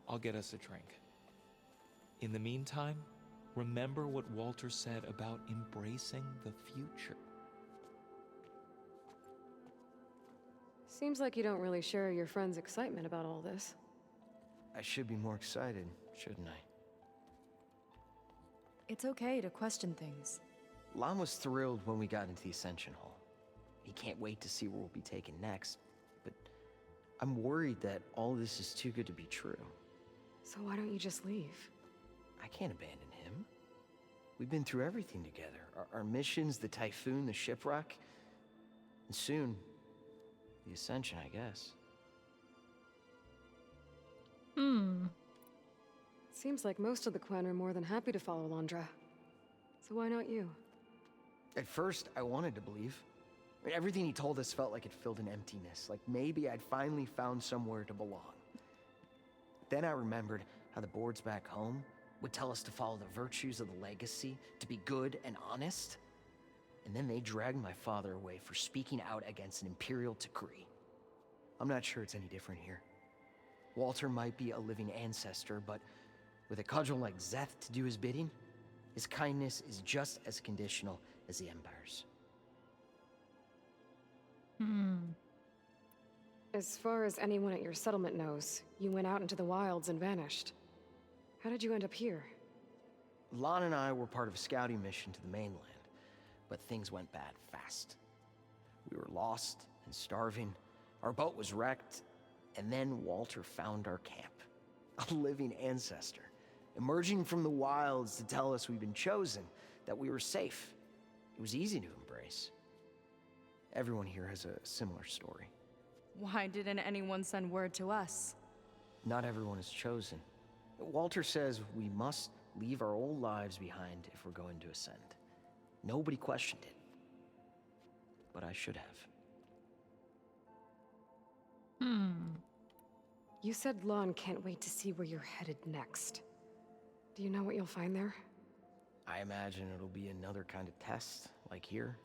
I'll get us a drink. In the meantime, remember what Walter said about embracing the future. Seems like you don't really share your friend's excitement about all this. I should be more excited, shouldn't I? It's okay to question things. Lon was thrilled when we got into the Ascension Hall. He can't wait to see where we'll be taken next, but I'm worried that all this is too good to be true. So why don't you just leave? I can't abandon him. We've been through everything together. Our missions, the typhoon, the shipwreck, and soon, the Ascension, I guess. Seems like most of the Quen are more than happy to follow Laundra. So why not you? At first, I wanted to believe. I mean, everything he told us felt like it filled an emptiness, like maybe I'd finally found somewhere to belong. Then I remembered how the boards back home would tell us to follow the virtues of the legacy, to be good and honest. And then they dragged my father away for speaking out against an imperial decree. I'm not sure it's any different here. Walter might be a living ancestor, but with a cudgel like Szeth to do his bidding, his kindness is just as conditional as the Empire's. As far as anyone at your settlement knows, you went out into the wilds and vanished. How did you end up here? Lon and I were part of a scouting mission to the mainland, but things went bad fast. We were lost and starving, our boat was wrecked, and then Walter found our camp. A living ancestor, emerging from the wilds to tell us we'd been chosen, that we were safe. It was easy to embrace. Everyone here has a similar story. Why didn't anyone send word to us? Not everyone is chosen. Walter says we must leave our old lives behind if we're going to ascend. Nobody questioned it. But I should have. You said Lon can't wait to see where you're headed next. Do you know what you'll find there? I imagine it'll be another kind of test, like here.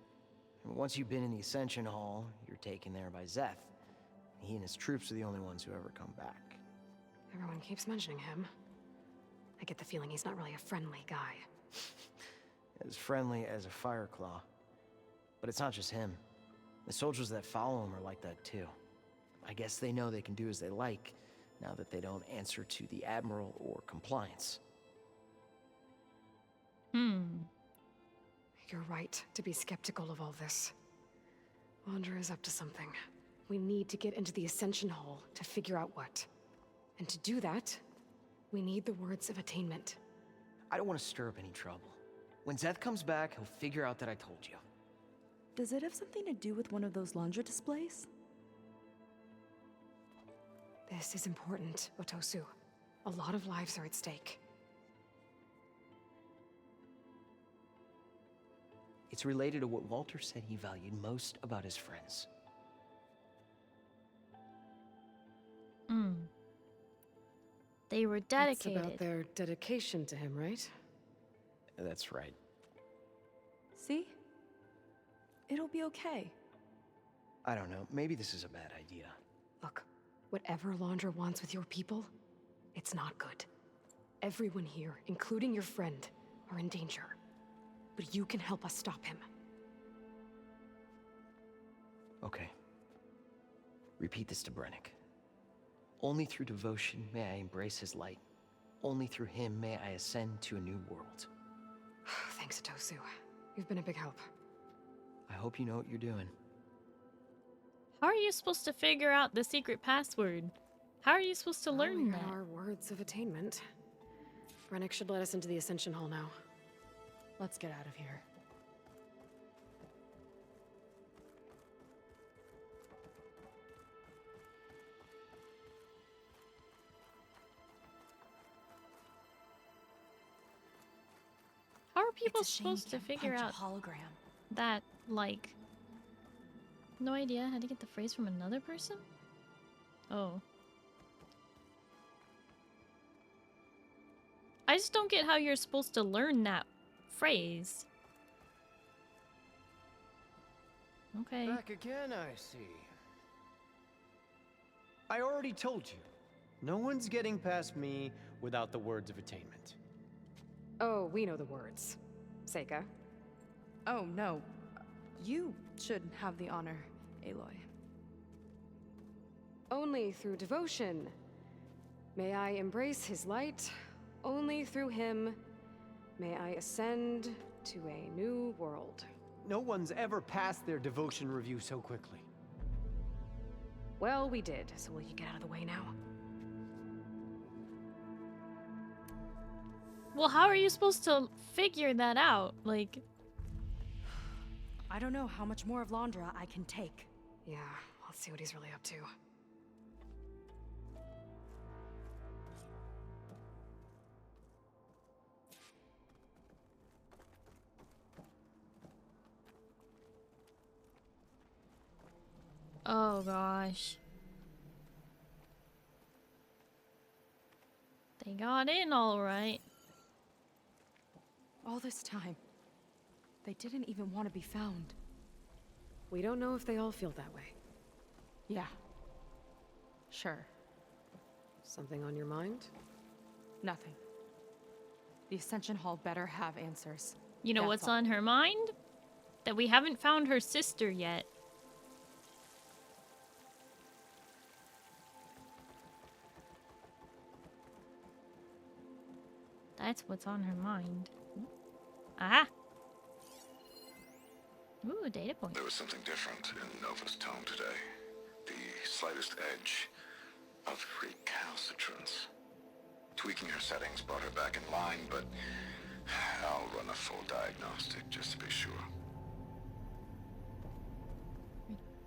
And once you've been in the Ascension Hall, you're taken there by Szeth. He and his troops are the only ones who ever come back. Everyone keeps mentioning him. I get the feeling he's not really a friendly guy. As friendly as a Fireclaw. But it's not just him. The soldiers that follow him are like that too. I guess they know they can do as they like, now that they don't answer to the Admiral or Compliance. You're right to be skeptical of all this. Laundra is up to something. We need to get into the Ascension Hall to figure out what. And to do that, we need the words of attainment. I don't want to stir up any trouble. When Szeth comes back, he'll figure out that I told you. Does it have something to do with one of those laundry displays? This is important, Otosu. A lot of lives are at stake. It's related to what Walter said he valued most about his friends. They were It's dedicated. about their dedication to him, right? That's right. See? It'll be okay. I don't know, maybe this is a bad idea. Look, whatever Alondra wants with your people, it's not good. Everyone here, including your friend, are in danger. But you can help us stop him. Okay. Repeat this to Brennick. Only through devotion may I embrace his light. Only through him may I ascend to a new world. Thanks, Otosu. You've been a big help. I hope you know what you're doing. How are you supposed to figure out the secret password? How are you supposed to learn we that? got our words of attainment. Brennick should let us into the Ascension Hall now. Let's get out of here. How are people It's a shame you supposed to can't figure punch a out hologram. that, like... No idea how to get the phrase from another person? Oh. I just don't get how you're supposed to learn that phrase. Okay. Back again, I see. I already told you. No one's getting past me without the words of attainment. Oh, we know the words. Seika. Oh, no. You should have the honor, Aloy. Only through devotion may I embrace his light. Only through him may I ascend to a new world. No one's ever passed their devotion review so quickly. Well, we did, so will you get out of the way now? Well, how are you supposed to figure that out? Like... I don't know how much more of Londra I can take. Yeah, let's see what he's really up to. Oh gosh. They got in all right. All this time, they didn't even want to be found. We don't know if they all feel that way. Yeah. Sure. Something on your mind? Nothing. The Ascension Hall better have answers. You know That's what's all. on her mind? That we haven't found her sister yet. That's what's on her mind. Aha! Ooh, data point. There was something different in Nova's tone today. The slightest edge of recalcitrance. Tweaking her settings brought her back in line, but I'll run a full diagnostic just to be sure.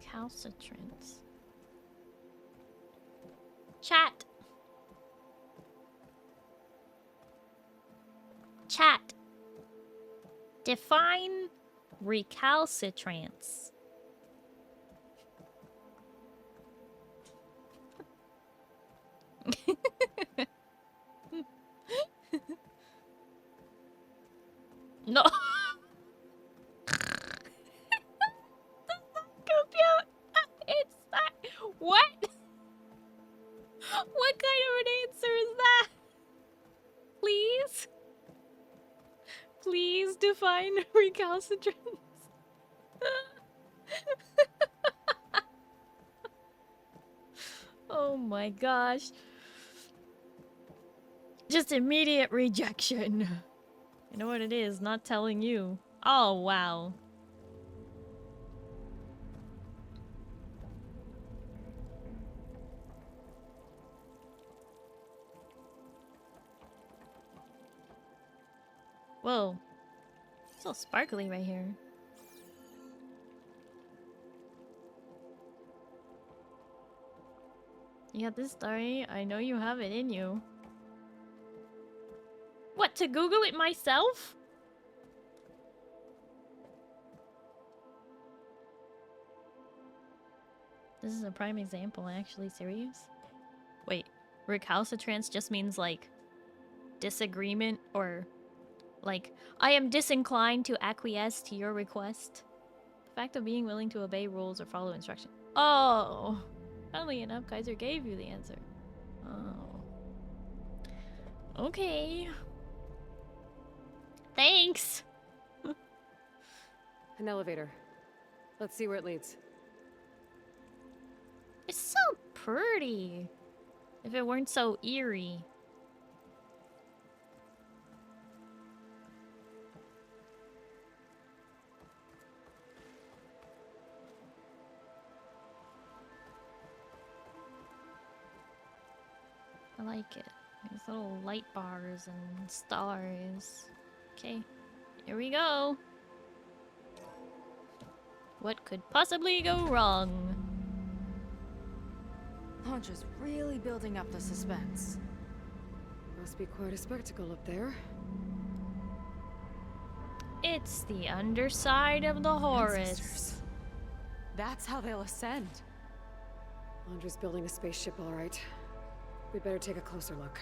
Recalcitrance. Chat. Chat. Define recalcitrance. No. Compute. It's that. What? What kind of an answer is that? Please? Please define recalcitrance. Oh my gosh. Just immediate rejection. You know what it is, not telling you. Oh, wow. Whoa. It's all sparkly right here. You got this, Starry. I know you have it in you. What, to Google it myself? This is a prime example, actually. Serious? Wait, recalcitrance just means, like, disagreement or, like, I am disinclined to acquiesce to your request. The fact of being willing to obey rules or follow instructions. Oh! Funnily enough, Kaiser gave you the answer. Oh. Okay. Thanks! An elevator. Let's see where it leads. It's so pretty. If it weren't so eerie. I like it. These little light bars and stars. Okay, here we go. What could possibly go wrong? Launch is really building up the suspense. Must be quite a spectacle up there. It's the underside of the Horus. Ancestors. That's how they'll ascend. Andre's building a spaceship, all right. We'd better take a closer look.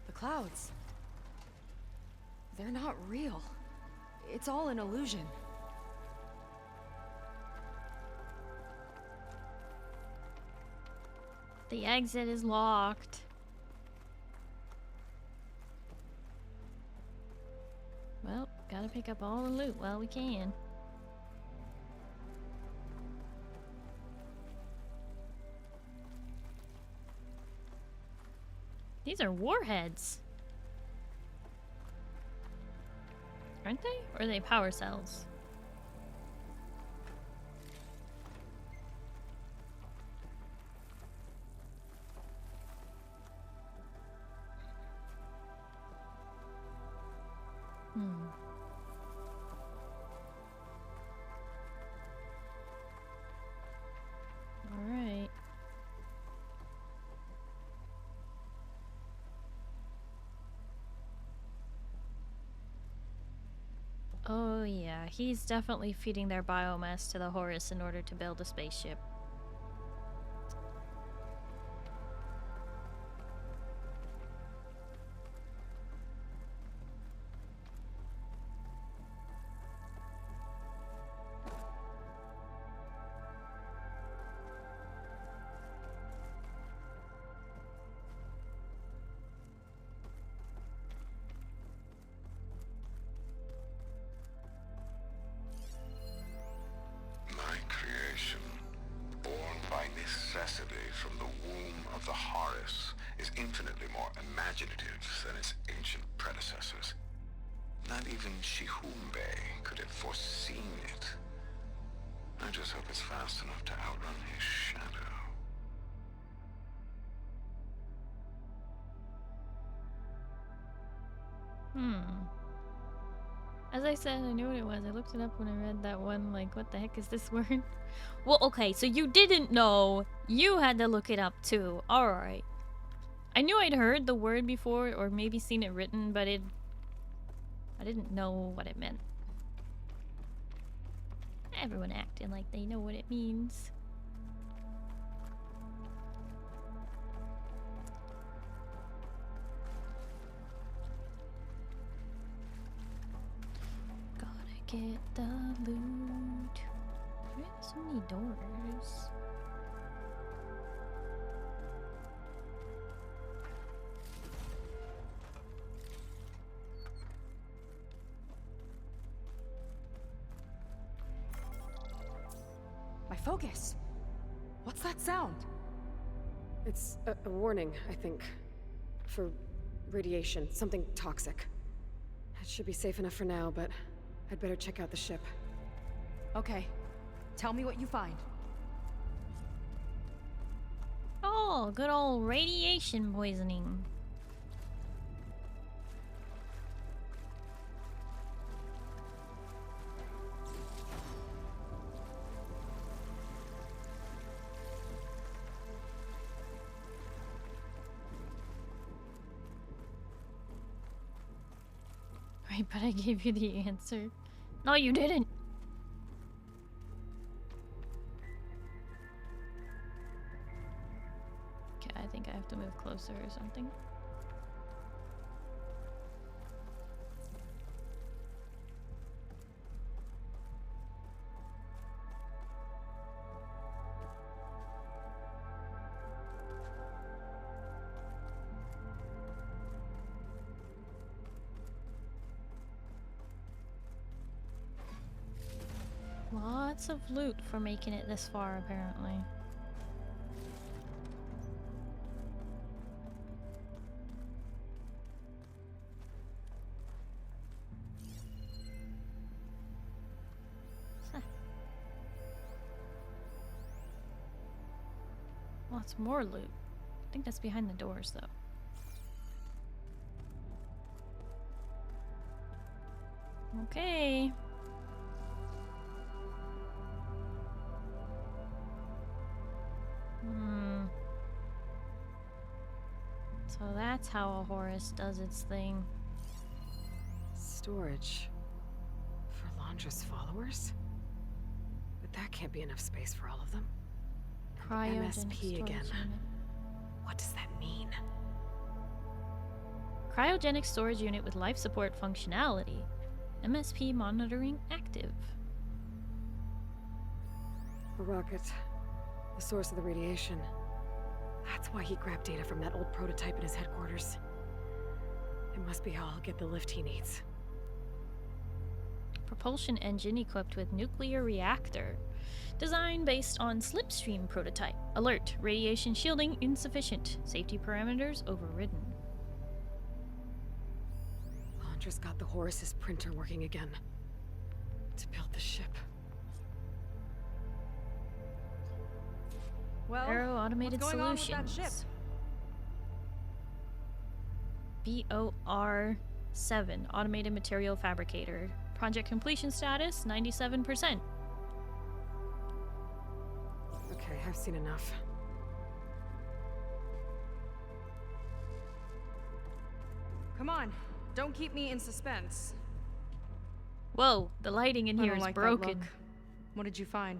The clouds. They're not real. It's all an illusion. The exit is locked. Well, gotta pick up all the loot while we can. These are warheads. Aren't they? Or are they power cells? Alright. Oh yeah, he's definitely feeding their biomass to the Horus in order to build a spaceship. My creation, born by necessity from the womb of the Horus, is infinitely more imaginative than its ancient predecessors. Not even Shihumbe could have foreseen it. I just hope it's fast enough to outrun his shadow. As I said, I knew what it was. I looked it up when I read that one, like, what the heck is this word? Well, okay, so you didn't know. You had to look it up, too. Alright. I knew I'd heard the word before, or maybe seen it written, but I didn't know what it meant. Everyone acting like they know what it means. Get the loot. We have so many doors. My focus. What's that sound? It's a warning, I think. For radiation, something toxic. It should be safe enough for now, but I'd better check out the ship. Okay. Tell me what you find. Oh, good old radiation poisoning. Right, but I gave you the answer. No, you didn't. Okay, I think I have to move closer or something. Lots of loot for making it this far, apparently. Huh. Lots more loot. I think that's behind the doors, though. Okay. So that's how a Horus does its thing. Storage for Londra's followers? But that can't be enough space for all of them. And Cryogenic MSP storage again. unit. What does that mean? Cryogenic storage unit with life support functionality. MSP monitoring active. A rocket. The source of the radiation. That's why he grabbed data from that old prototype in his headquarters. It must be how I'll get the lift he needs. Propulsion engine equipped with nuclear reactor. Design based on slipstream prototype. Alert. Radiation shielding insufficient. Safety parameters overridden. Londra's got the Horus's printer working again. To build the ship. Well, Aero automated what's going on with that solutions. ship? BOR-7 automated material fabricator. Project completion status 97%. Okay, I've seen enough. Come on, don't keep me in suspense. Whoa, the lighting in I here don't is like that broken. look. What did you find?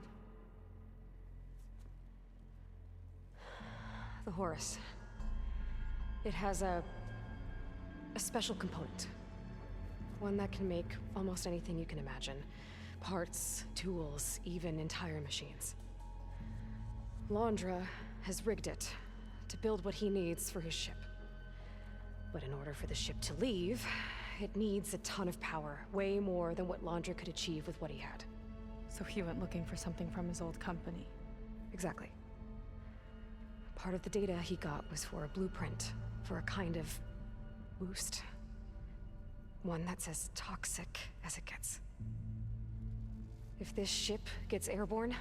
The Horus. It has a special component. One that can make almost anything you can imagine. Parts, tools, even entire machines. Londra has rigged it to build what he needs for his ship. But in order for the ship to leave, it needs a ton of power, way more than what Londra could achieve with what he had. So he went looking for something from his old company. Exactly. Part of the data he got was for a blueprint for a kind of boost. One that's as toxic as it gets. If this ship gets airborne,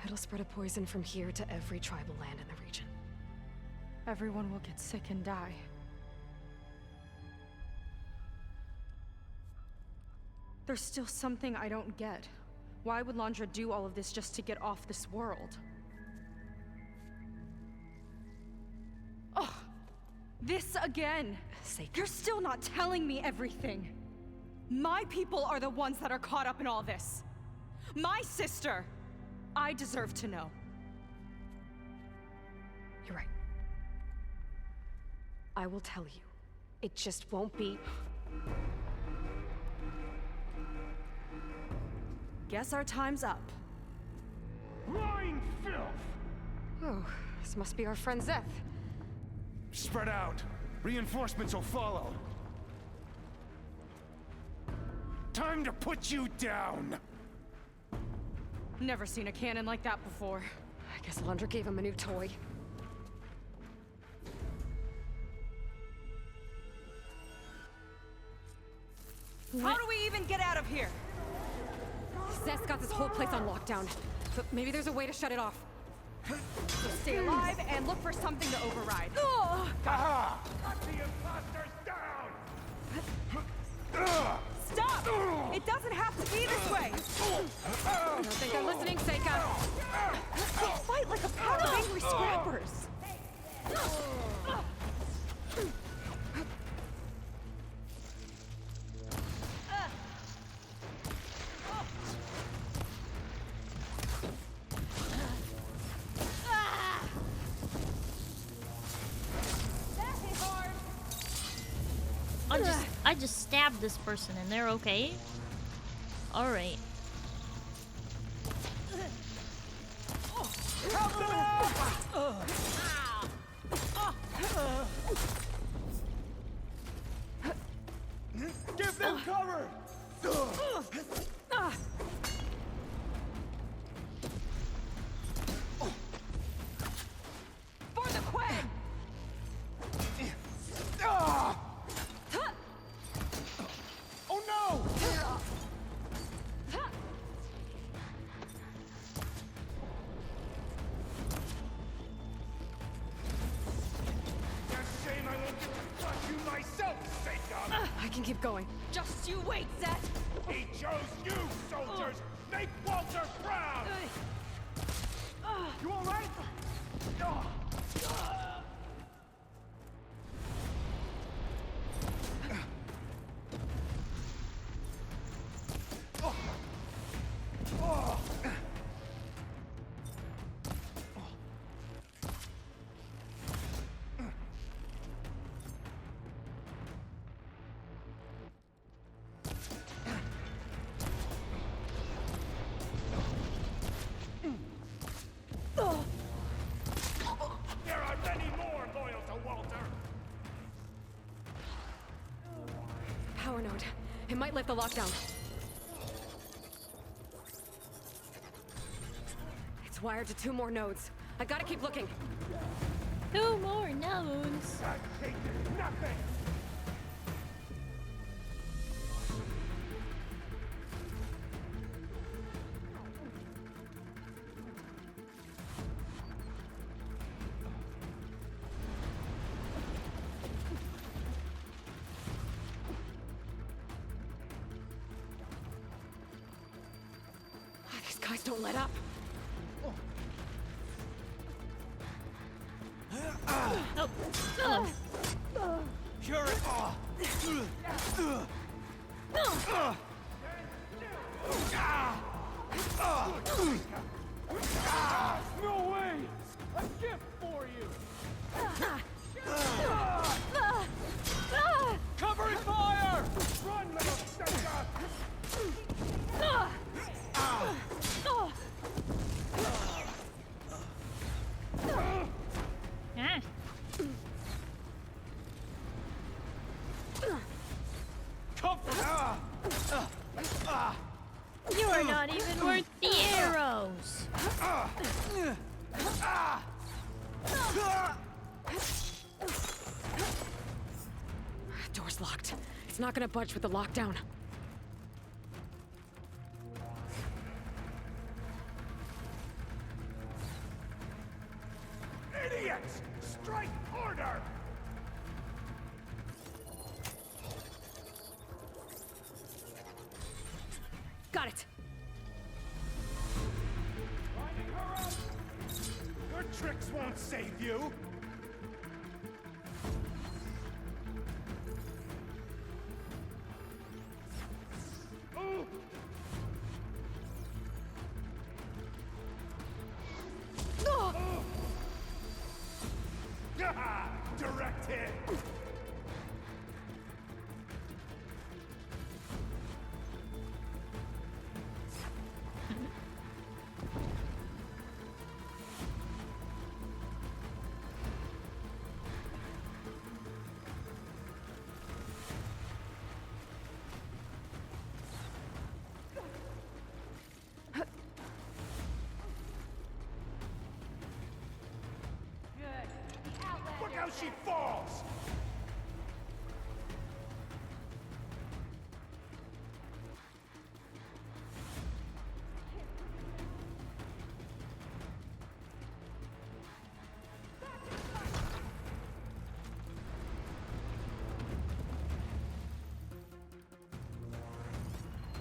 it'll spread a poison from here to every tribal land in the region. Everyone will get sick and die. There's still something I don't get. Why would Londra do all of this just to get off this world? Oh, this again! You're still not telling me everything! My people are the ones that are caught up in all this! My sister! I deserve to know. You're right. I will tell you. It just won't be... Guess our time's up. Lying filth! Oh, this must be our friend Zeth. Spread out. Reinforcements will follow. Time to put you down! Never seen a cannon like that before. I guess Londra gave him a new toy. How do we even get out of here? Zeth's got this whole place on lockdown, but maybe there's a way to shut it off. So stay alive and look for something to override. Aha! Cut the imposters down! Stop! It doesn't have to be this way! I don't think I'm listening, Seika. They fight like a pack of angry scrappers! I just stabbed this person and they're okay? Alright. Give them cover! For the Queen! Oh no! Shame I won't get to crush you myself, Seika! I can keep going. Just you wait, Zet! He chose you, soldiers! Make Walter proud! You alright? There are many more loyal to Walter! Power node. It might lift the lockdown. It's wired to 2 more nodes. I gotta keep looking. 2 more nodes. That changes nothing! These guys don't let up. Oh. Oh. Cure it! No way! A gift for you! Covering fire! Run, little Seika! Ah. You are not even worth the arrows. Door's locked. It's not gonna budge with the lockdown. Idiots! Strike harder! Got it. Lining her up! Your tricks won't save you! Ooh. Ah, direct hit! Look how she falls!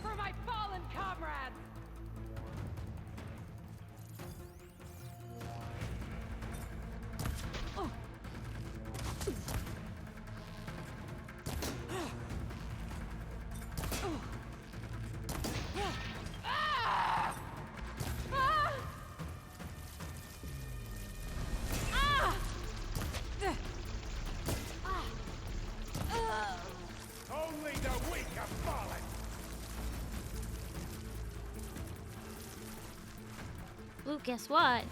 For my fallen comrades! Only Ooh, guess what?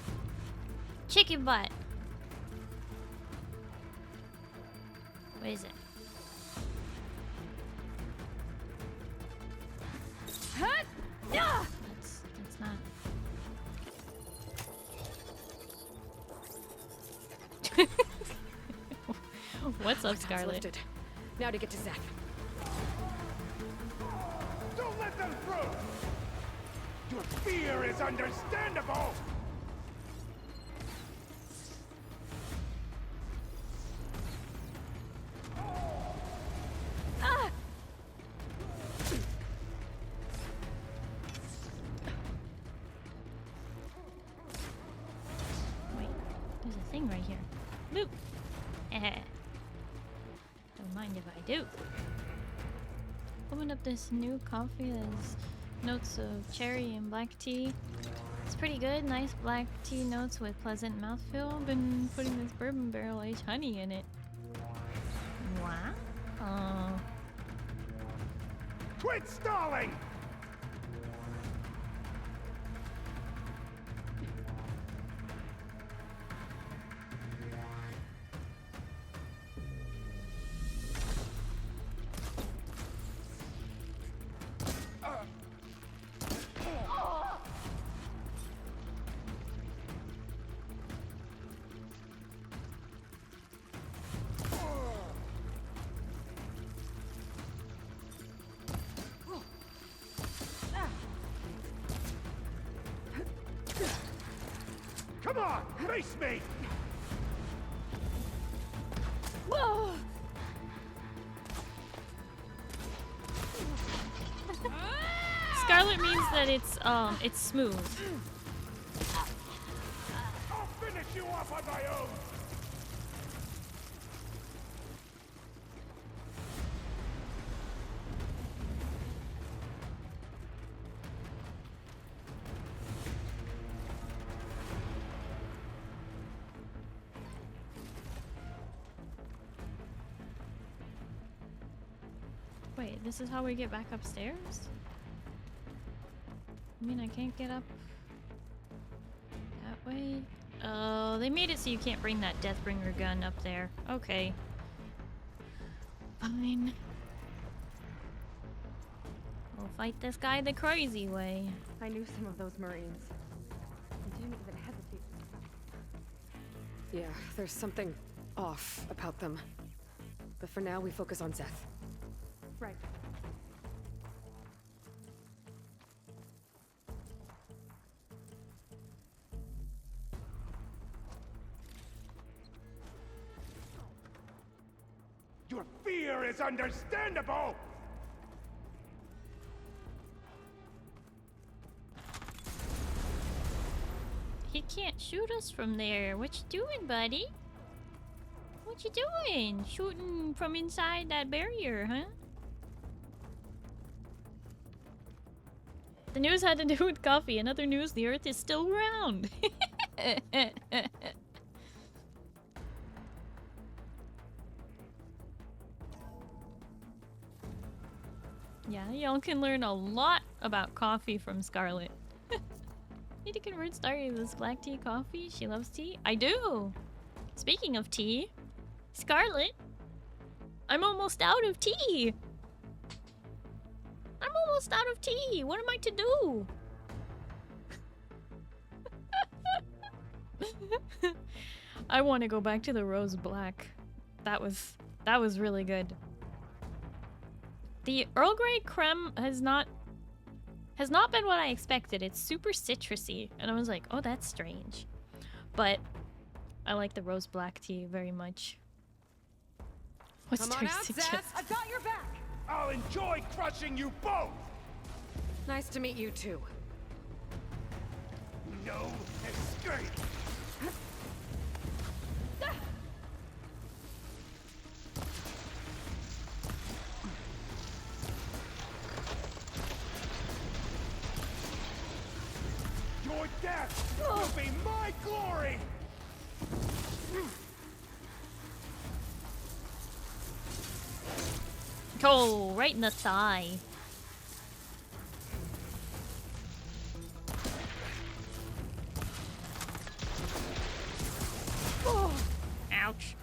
Chicken butt. What is it? Huh? Yeah. That's not. What's up, Scarlet? Lifted. Now to get to Zeth. Don't let them through! Your fear is understandable! Ah! Wait, there's a thing right here. Boop. Don't mind if I do. Opened up this new coffee that has notes of cherry and black tea. It's pretty good. Nice black tea notes with pleasant mouthfeel. Been putting this bourbon barrel aged honey in it. Wow. Quit stalling! Come on, face me! Whoa! Scarlet means that it's smooth. I'll finish you off on my own! Wait, this is how we get back upstairs? I mean, I can't get up that way. Oh, they made it so you can't bring that Deathbringer gun up there. Okay. Fine. We'll fight this guy the crazy way. I knew some of those Marines. I didn't even hesitate. Yeah, there's something off about them. But for now, we focus on Zeth. Right. Your fear is understandable! He can't shoot us from there. What you doing, buddy? What you doing? Shooting from inside that barrier, huh? The news had to do with coffee. In other news, the Earth is still round. Yeah, y'all can learn a lot about coffee from Scarlet. Need to convert Starry to this black tea coffee. She loves tea. I do. Speaking of tea, Scarlet, I'm almost out of tea. I'm almost out of tea. What am I to do? I want to go back to the rose black. That was really good. The Earl Grey creme has not been what I expected. It's super citrusy, and I was like, oh, that's strange. But I like the rose black tea very much. What's Come on out, Darcy Zeth. just- I've got your back. I'll enjoy crushing you both! Nice to meet you too. No escape! Your death will be my glory! Oh, right in the thigh.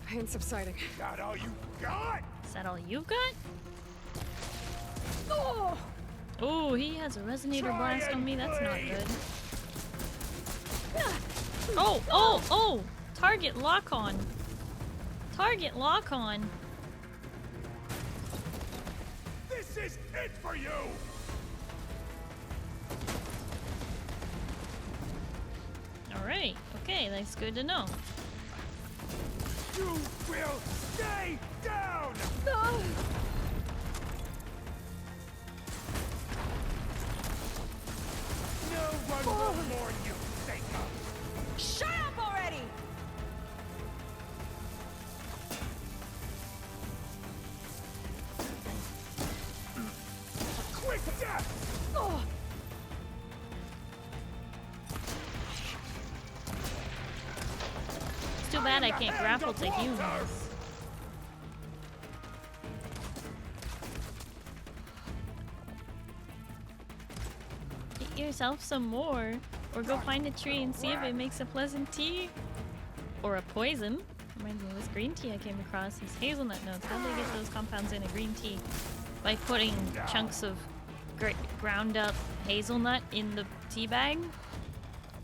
Pain subsiding. Got all you got? Is that all you've got? Oh! Oh, he has a resonator blast on me. That's not good. Oh, oh, oh! Target lock on. Target lock on. This is it for you! Alright, okay, that's good to know. You will stay down! No one will warn you, Seika! Shut up already! A quick death! Oh. It's too bad I can't grapple to humans. Get yourself some more. Or go find a tree and see if it makes a pleasant tea. Or a poison. Reminds me of this green tea I came across. These hazelnut notes. How do they get those compounds in a green tea? By putting chunks of ground up hazelnut in the tea bag?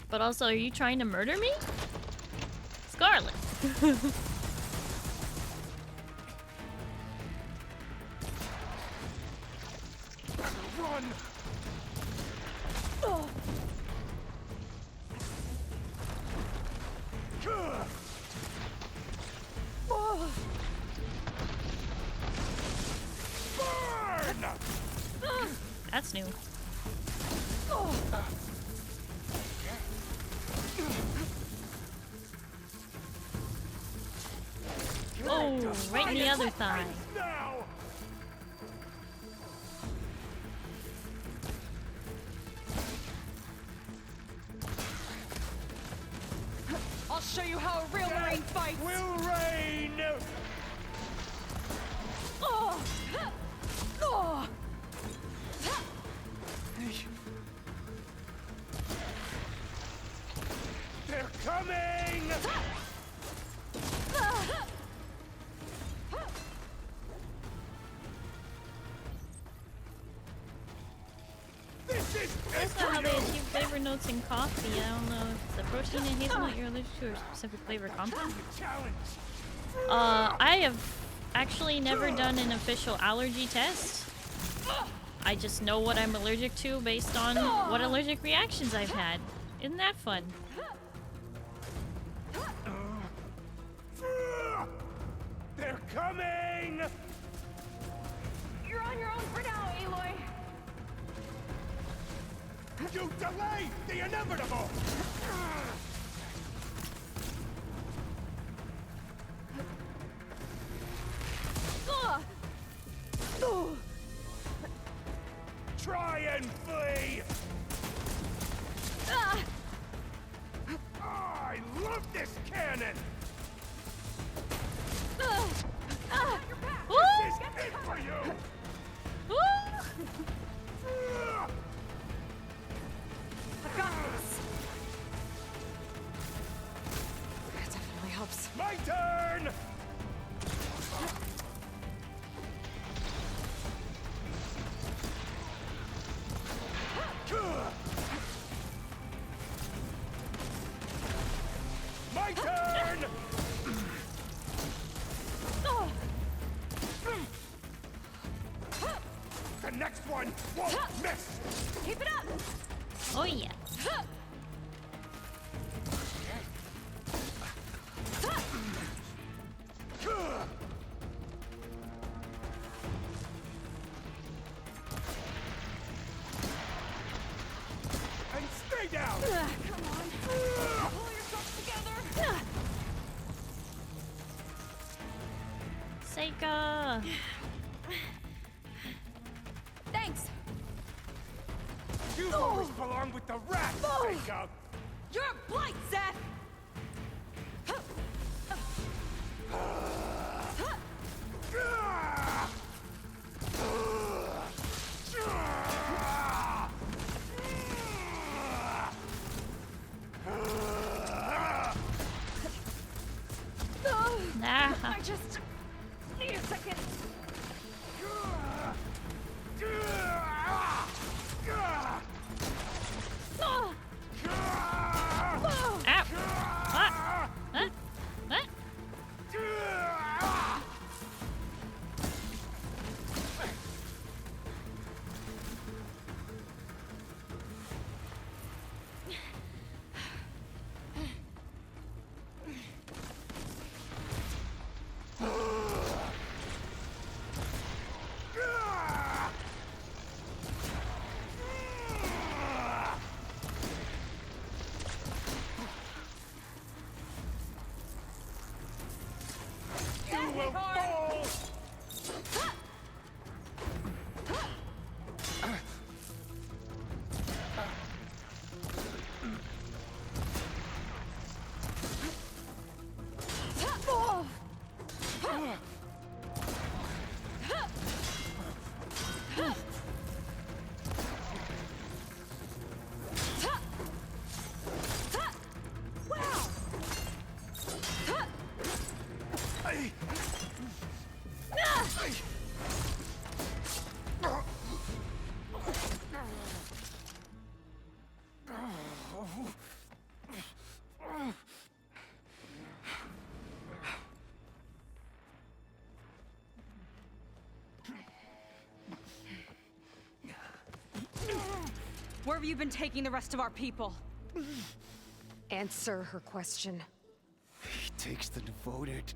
But also, are you trying to murder me? Scarlet! Run! Oh. Oh. Burn! That's new. Oh. Oh, right in the other thigh. Now! I'll show you how a real Marine fights! Will reign! Oh. Oh. They're coming! This is That's not how they achieve flavor notes in coffee. I don't know if it's the protein in hazelnut you're allergic to or a specific flavor compound. I have actually never done an official allergy test. I just know what I'm allergic to based on what allergic reactions I've had. Isn't that fun? They're coming! You're on your own for now, Aloy. You delay the inevitable! Try and flee! I love this cannon! This is it for you! I got this. That definitely helps. My turn! My turn! The next one won't miss! Keep it up! Oh yeah. And stay down! Come on. Pull yourself together. Seika! Thanks. You've always belonged with the rats, Seika! You're a blight, Seth. Nah. have you been taking the rest of our people? Answer her question. He takes the devoted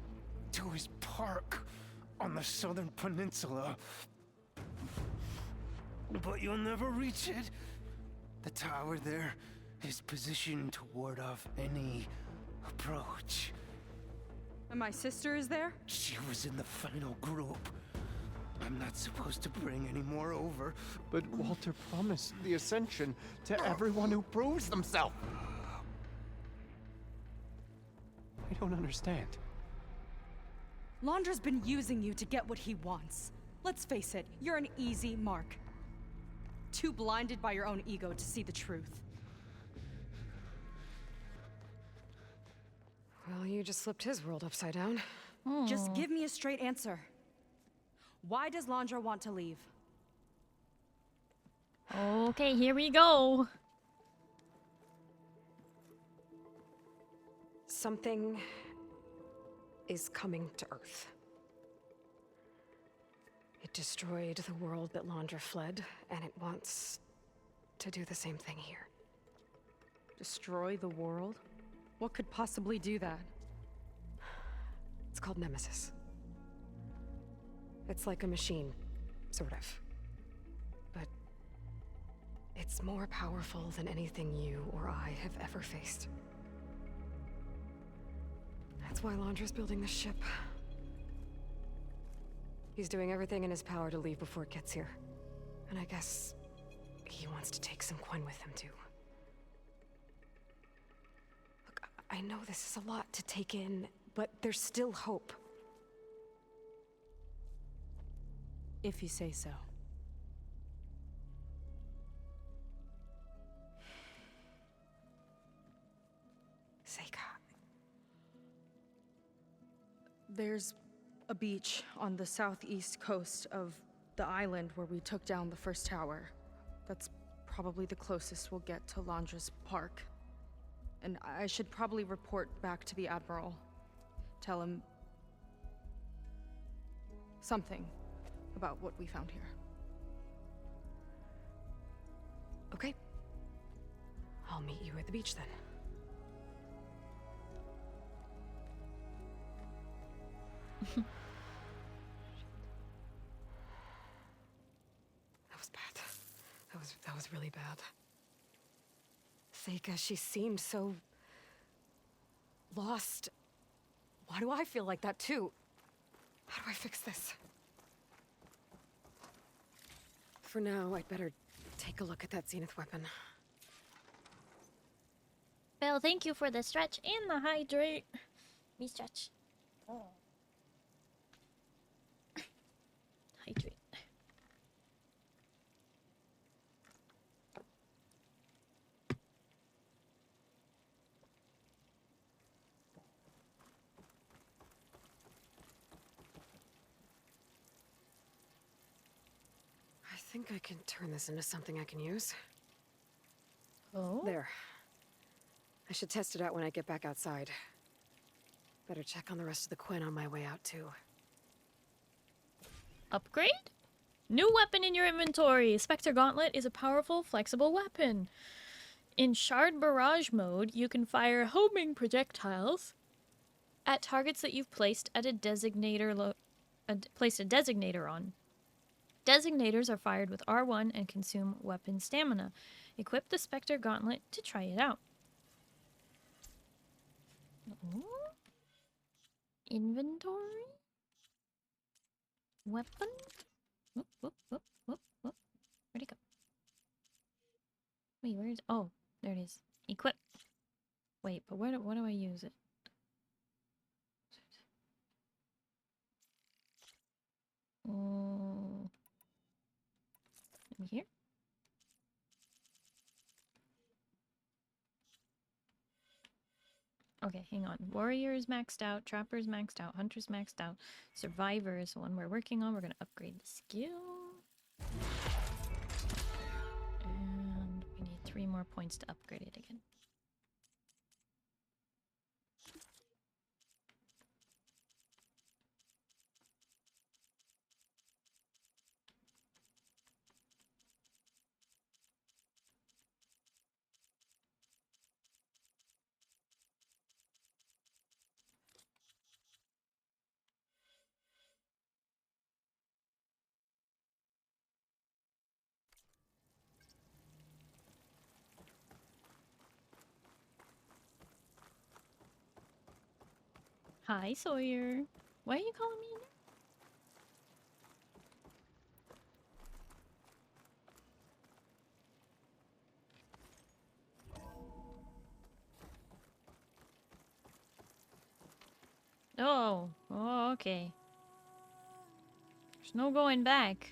to his park on the southern peninsula. But you'll never reach it. The tower there is positioned to ward off any approach. And my sister is there? She was in the final group. I'm not supposed to bring any more over. But Walter promised the Ascension to everyone who proves themselves. I don't understand. Londra's been using you to get what he wants. Let's face it, you're an easy mark. Too blinded by your own ego to see the truth. Well, you just flipped his world upside down. Just give me a straight answer. Why does Londra want to leave? Okay, here we go. Something is coming to Earth. It destroyed the world that Londra fled, and it wants to do the same thing here. Destroy the world? What could possibly do that? It's called Nemesis. It's like a machine, sort of. But it's more powerful than anything you or I have ever faced. That's why Londra's building this ship. He's doing everything in his power to leave before it gets here. And I guess he wants to take some Quen with him, too. Look, I know this is a lot to take in, but there's still hope. If you say so. Seika. There's a beach on the southeast coast of the island where we took down the first tower. That's probably the closest we'll get to Londra's park. And I should probably report back to the Admiral. Tell him something about what we found here. Okay. I'll meet you at the beach then. That was bad. That was really bad. Seika, she seemed so lost. Why do I feel like that too? How do I fix this? For now, I'd better take a look at that Zenith weapon. Belle, thank you for the stretch and the hydrate. Me stretch. Oh. Hydrate. I think I can turn this into something I can use. Oh? There. I should test it out when I get back outside. Better check on the rest of the Quen on my way out, too. Upgrade? New weapon in your inventory! Spectre Gauntlet is a powerful, flexible weapon. In Shard Barrage mode, you can fire homing projectiles at targets that you've placed at a designator placed a designator on. Designators are fired with R1 and consume weapon stamina. Equip the Spectre Gauntlet to try it out. Ooh. Inventory? Weapon? Whoop, whoop, whoop, whoop, whoop. Where'd it go? Wait, where is... Oh, there it is. Equip. Wait, but what do I use it? In here? Okay, hang on. Warriors maxed out, Trappers maxed out, Hunters maxed out, Survivor is the one we're working on. We're going to upgrade the skill. And we need 3 more points to upgrade it again. Hi, Sawyer. Why are you calling me? Oh, okay. There's no going back.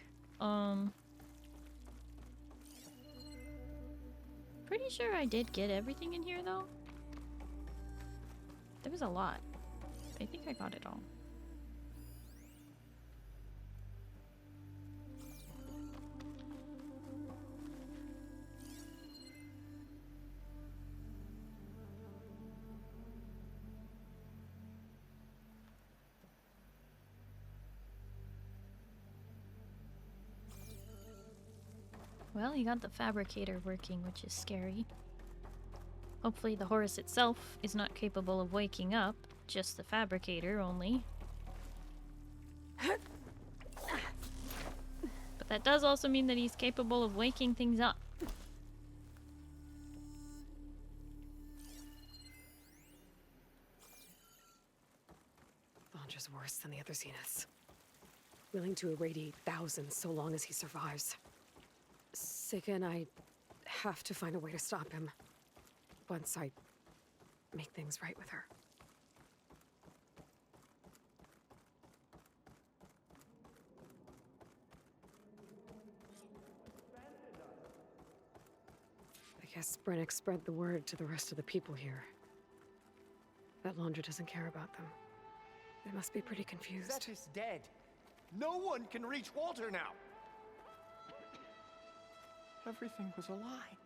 Pretty sure I did get everything in here though. There was a lot. I think I got it all. Well, you got the fabricator working, which is scary. Hopefully the horse itself is not capable of waking up, just the fabricator only. But that does also mean that he's capable of waking things up. Vandra's worse than the other Zeniths. Willing to irradiate thousands so long as he survives. Seika and I have to find a way to stop him. Once I make things right with her. I guess Brennick spread the word to the rest of the people here. That Laundra doesn't care about them. They must be pretty confused. Seth is dead. No one can reach Walter now. Everything was a lie.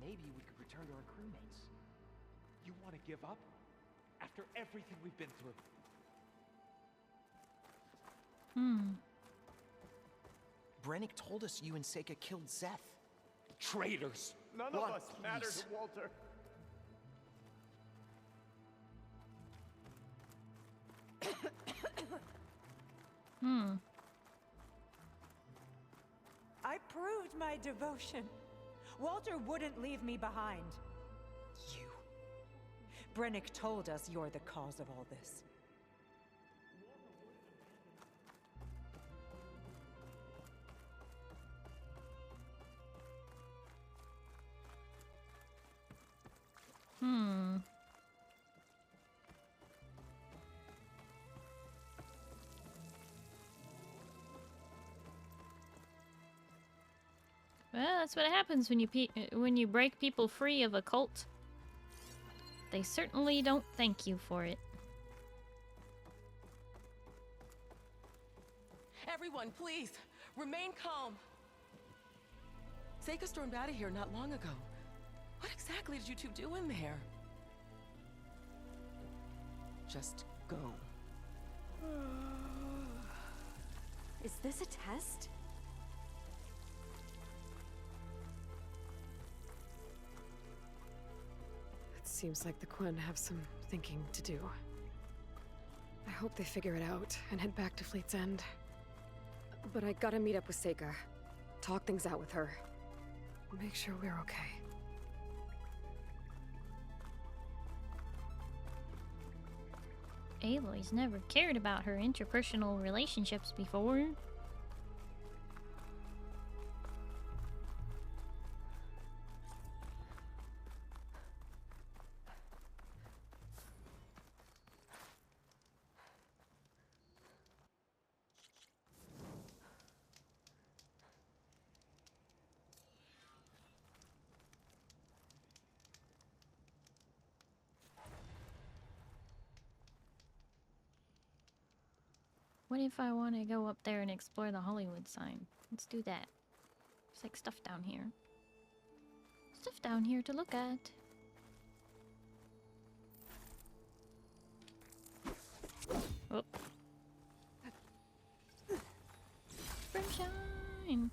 Maybe we could return to our crewmates. You want to give up? After everything we've been through? Brennick told us you and Seika killed Seth. Traitors! None of us matter to Walter. I proved my devotion. Walter wouldn't leave me behind. You. Brennick told us you're the cause of all this. Well, that's what happens when you break people free of a cult. They certainly don't thank you for it. Everyone, please, remain calm. Seika stormed out of here not long ago. What exactly did you two do in there? Just go. Is this a test? It seems like the Quen have some thinking to do. I hope they figure it out and head back to Fleet's End. But I gotta meet up with Seika. Talk things out with her. Make sure we're okay. Aloy's never cared about her interpersonal relationships before. What if I want to go up there and explore the Hollywood sign? Let's do that. There's like stuff down here. Stuff down here to look at. Oh. Sunshine!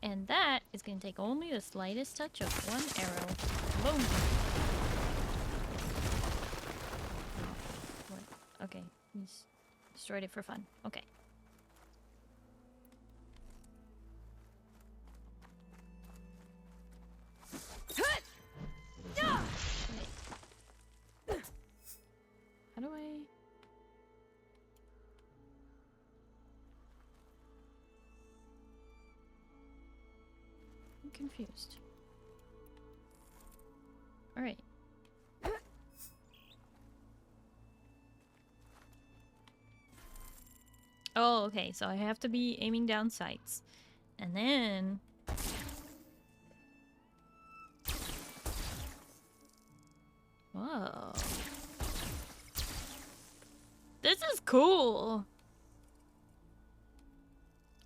And that is going to take only the slightest touch of one arrow. Boom! Oh, what? Okay. He's destroyed it for fun. Okay. confused. Alright. Oh, okay, so I have to be aiming down sights. And then... Whoa. This is cool!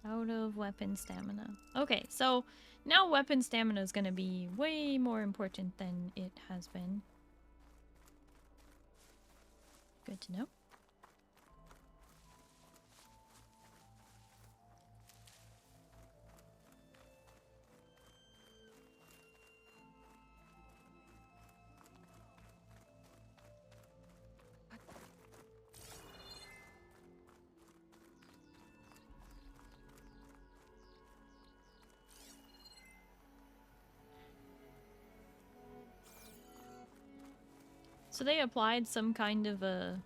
Out of weapon stamina. Okay, so now weapon stamina is gonna be way more important than it has been. Good to know. So they applied some kind of a...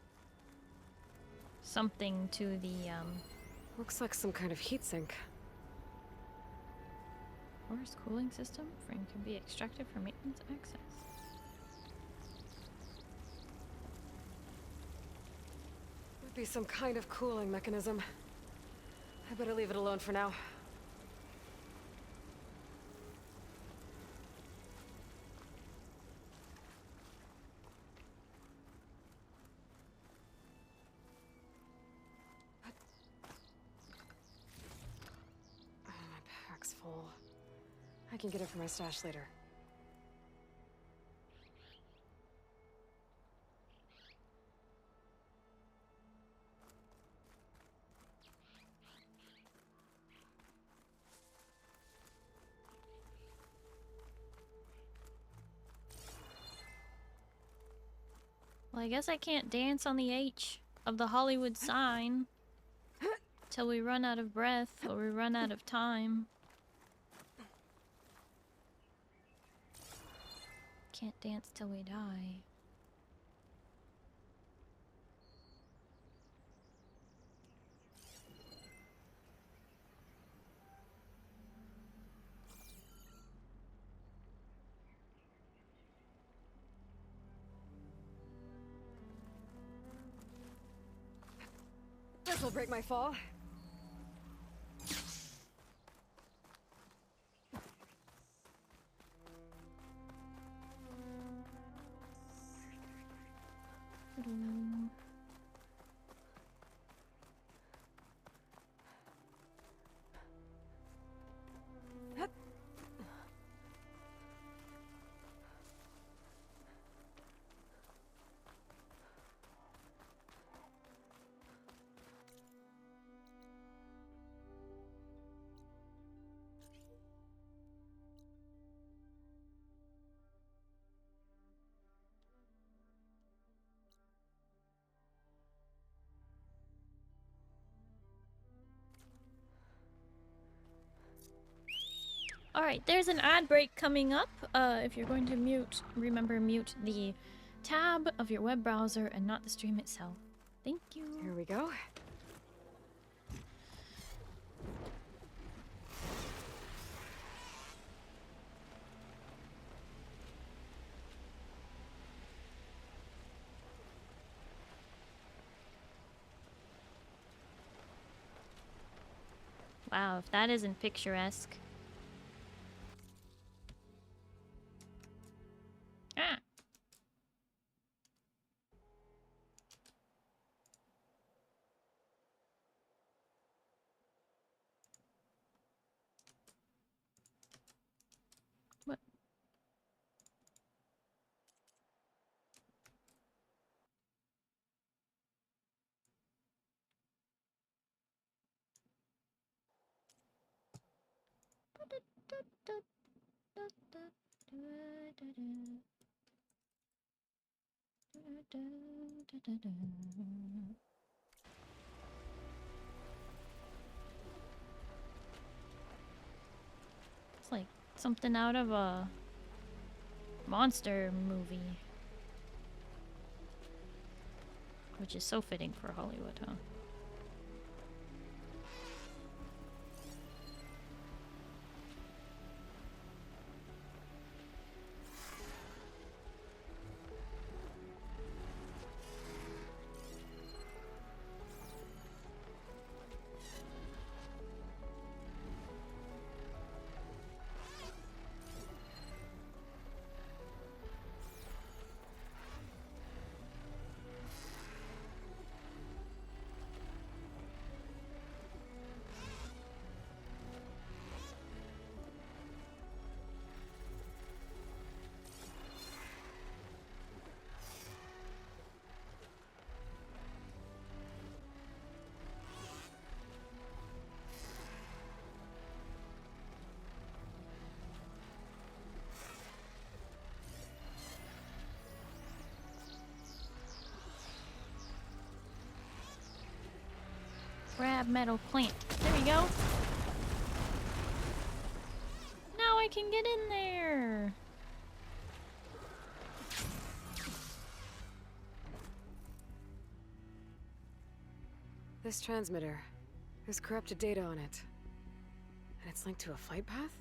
something to the, Looks like some kind of heatsink. forest cooling system. Frame can be extracted for maintenance access. Would be some kind of cooling mechanism. I better leave it alone for now. My pack's full. I can get it from my stash later. Well, I guess I can't dance on the H of the Hollywood sign till we run out of breath or we run out of time. Can't dance till we die. This'll break my fall. Alright, there's an ad break coming up. If you're going to mute, remember mute the tab of your web browser and not the stream itself. Thank you. Here we go. Wow, if that isn't picturesque. Ah. What? It's like something out of a monster movie. Which is so fitting for Hollywood, huh? Grab metal plant. There we go. Now I can get in there. This transmitter. There's corrupted data on it. And it's linked to a flight path?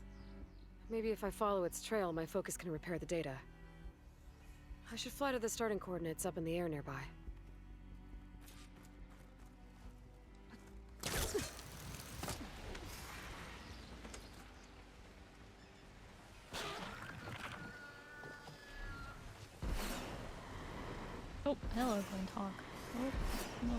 Maybe if I follow its trail, my focus can repair the data. I should fly to the starting coordinates up in the air nearby. Oh, hello, Glinthawk. Oh, no.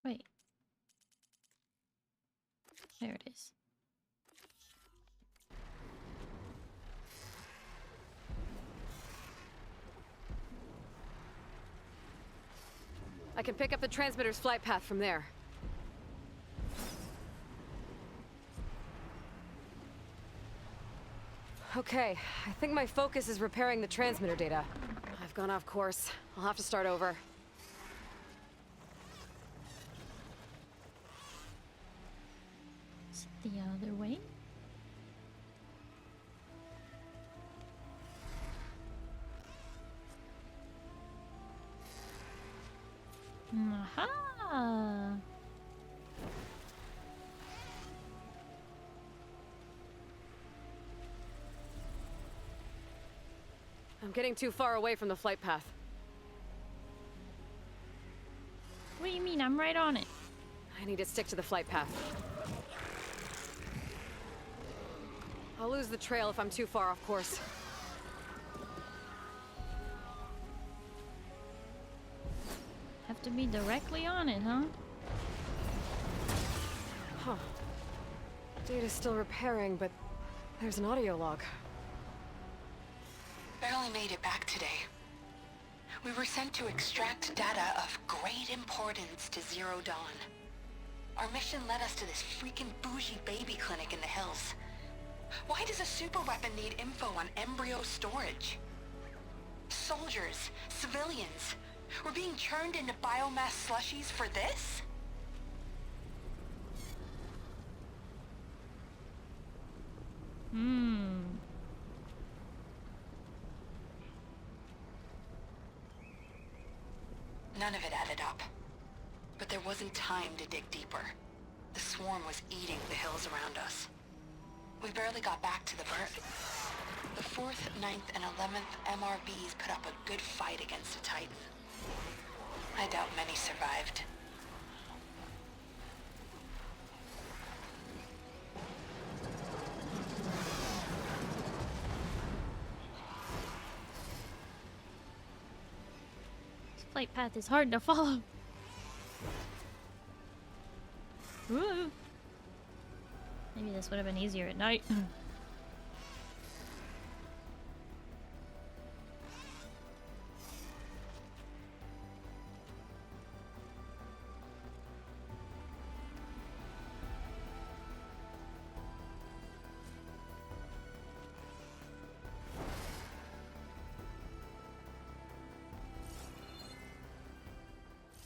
Wait. There it is. I can pick up the transmitter's flight path from there. Okay, I think my focus is repairing the transmitter data. I've gone off course. I'll have to start over. Is it the other way? Aha! I'm getting too far away from the flight path. What do you mean? I'm right on it. I need to stick to the flight path. I'll lose the trail if I'm too far off course. Have to be directly on it, huh? Huh. Data's still repairing, but there's an audio log. Barely made it back today. We were sent to extract data of great importance to Zero Dawn. Our mission led us to this freaking bougie baby clinic in the hills. Why does a superweapon need info on embryo storage? Soldiers, civilians, we're being churned into biomass slushies for this? None of it added up. But there wasn't time to dig deeper. The swarm was eating the hills around us. We barely got back to the bird. The 4th, 9th, and 11th MRBs put up a good fight against a Titan. I doubt many survived. This flight path is hard to follow. Ooh. Maybe this would have been easier at night.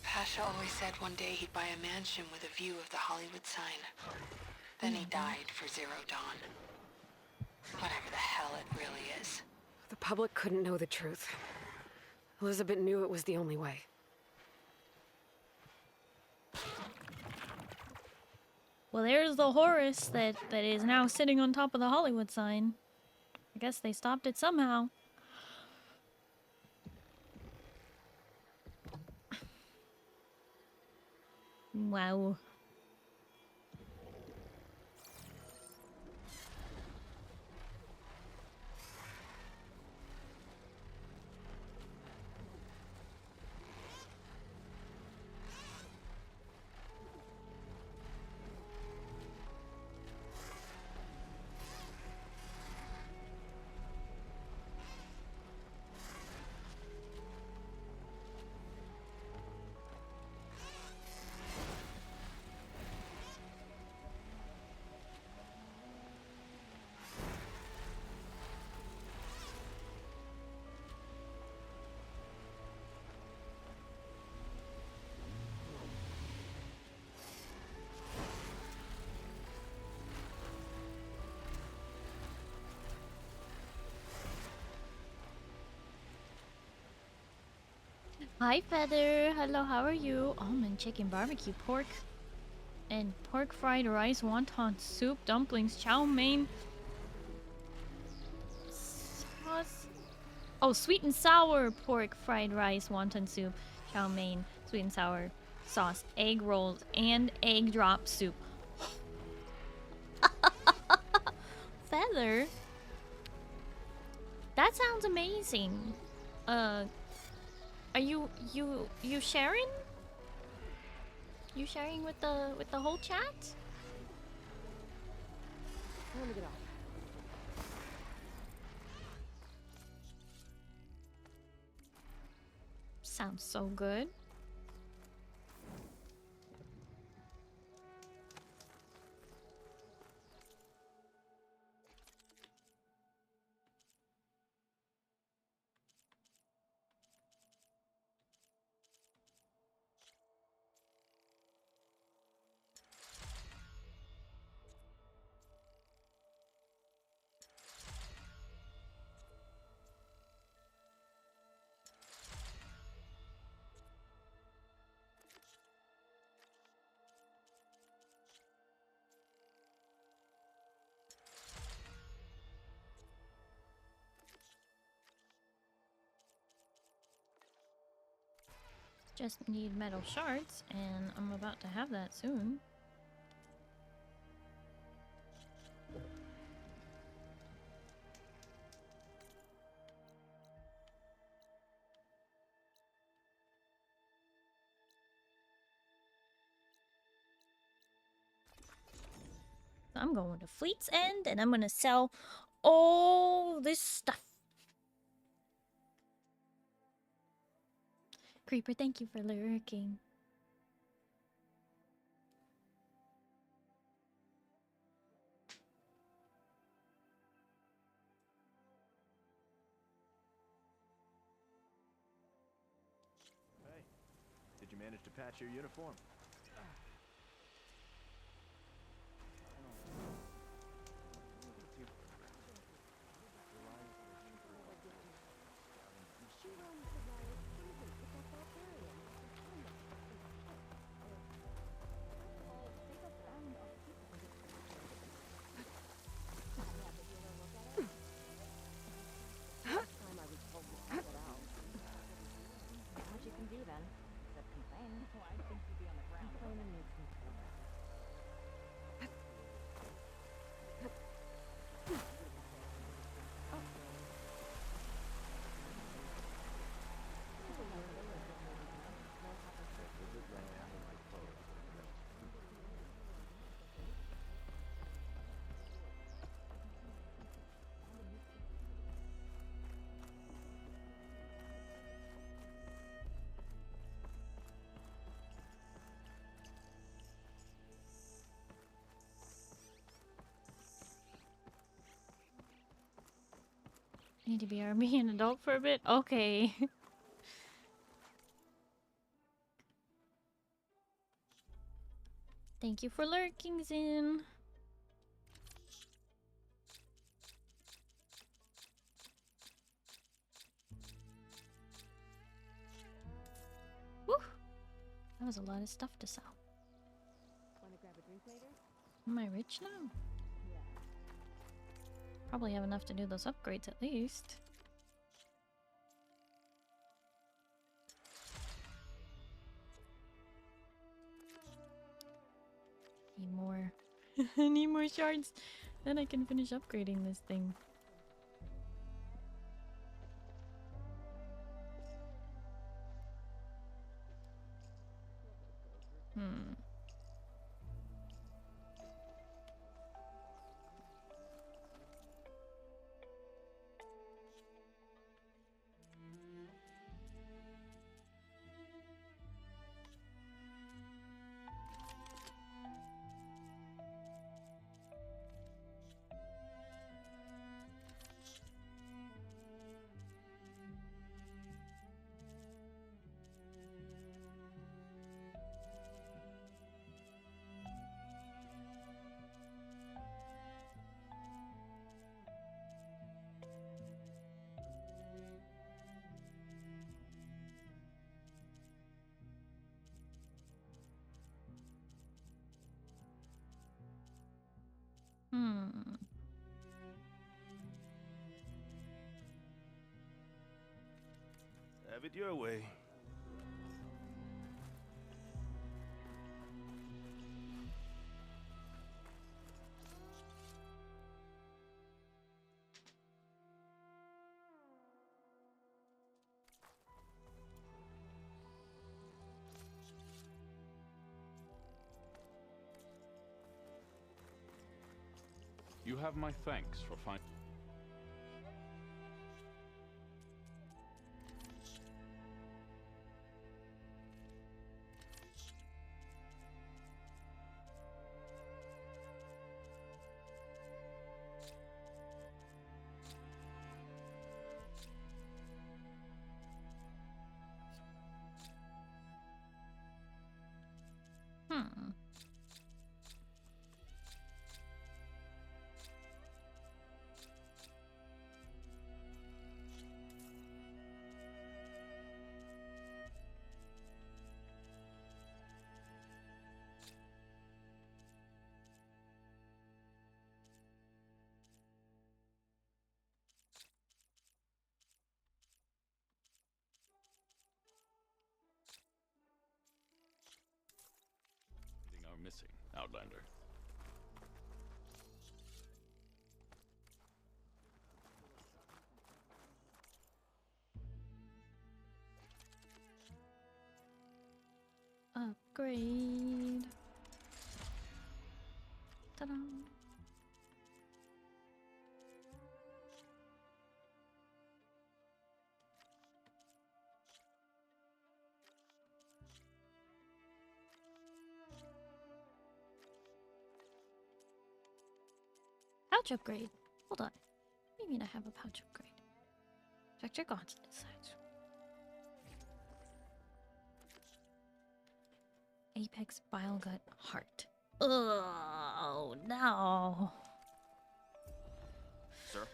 Pasha always said one day he'd buy a mansion with a view of the Hollywood sign. Then he died for Zero Dawn. Whatever the hell it really is. The public couldn't know the truth. Elizabeth knew it was the only way. Well, there's the Horus that is now sitting on top of the Hollywood sign. I guess they stopped it somehow. Wow. Hi, Feather. Hello, how are you? Almond chicken barbecue pork and pork fried rice, wonton soup, dumplings, chow mein, sauce. Oh, sweet and sour pork fried rice, wonton soup, chow mein, sweet and sour sauce, egg rolls, and egg drop soup. Feather? That sounds amazing. Are you sharing? You sharing with the whole chat? Let me get off. Sounds so good. Just need metal shards, and I'm about to have that soon. I'm going to Fleet's End, and I'm gonna sell all this stuff. Creeper, thank you for lurking. Hey, did you manage to patch your uniform? Need to be an adult for a bit? Okay. Thank you for lurking, Zin. Woo! That was a lot of stuff to sell. Wanna grab a drink later? Am I rich now? Probably have enough to do those upgrades at least. Need more. I need more shards. Then I can finish upgrading this thing. Hmm. Have it your way. You have my thanks for finding. Hmm. Are missing, Outlander. Upgrade. Ta-da. Pouch upgrade. Hold on. What do you mean I have a pouch upgrade? Check on this side. Apex Bile Gut Heart. Oh no. Sir?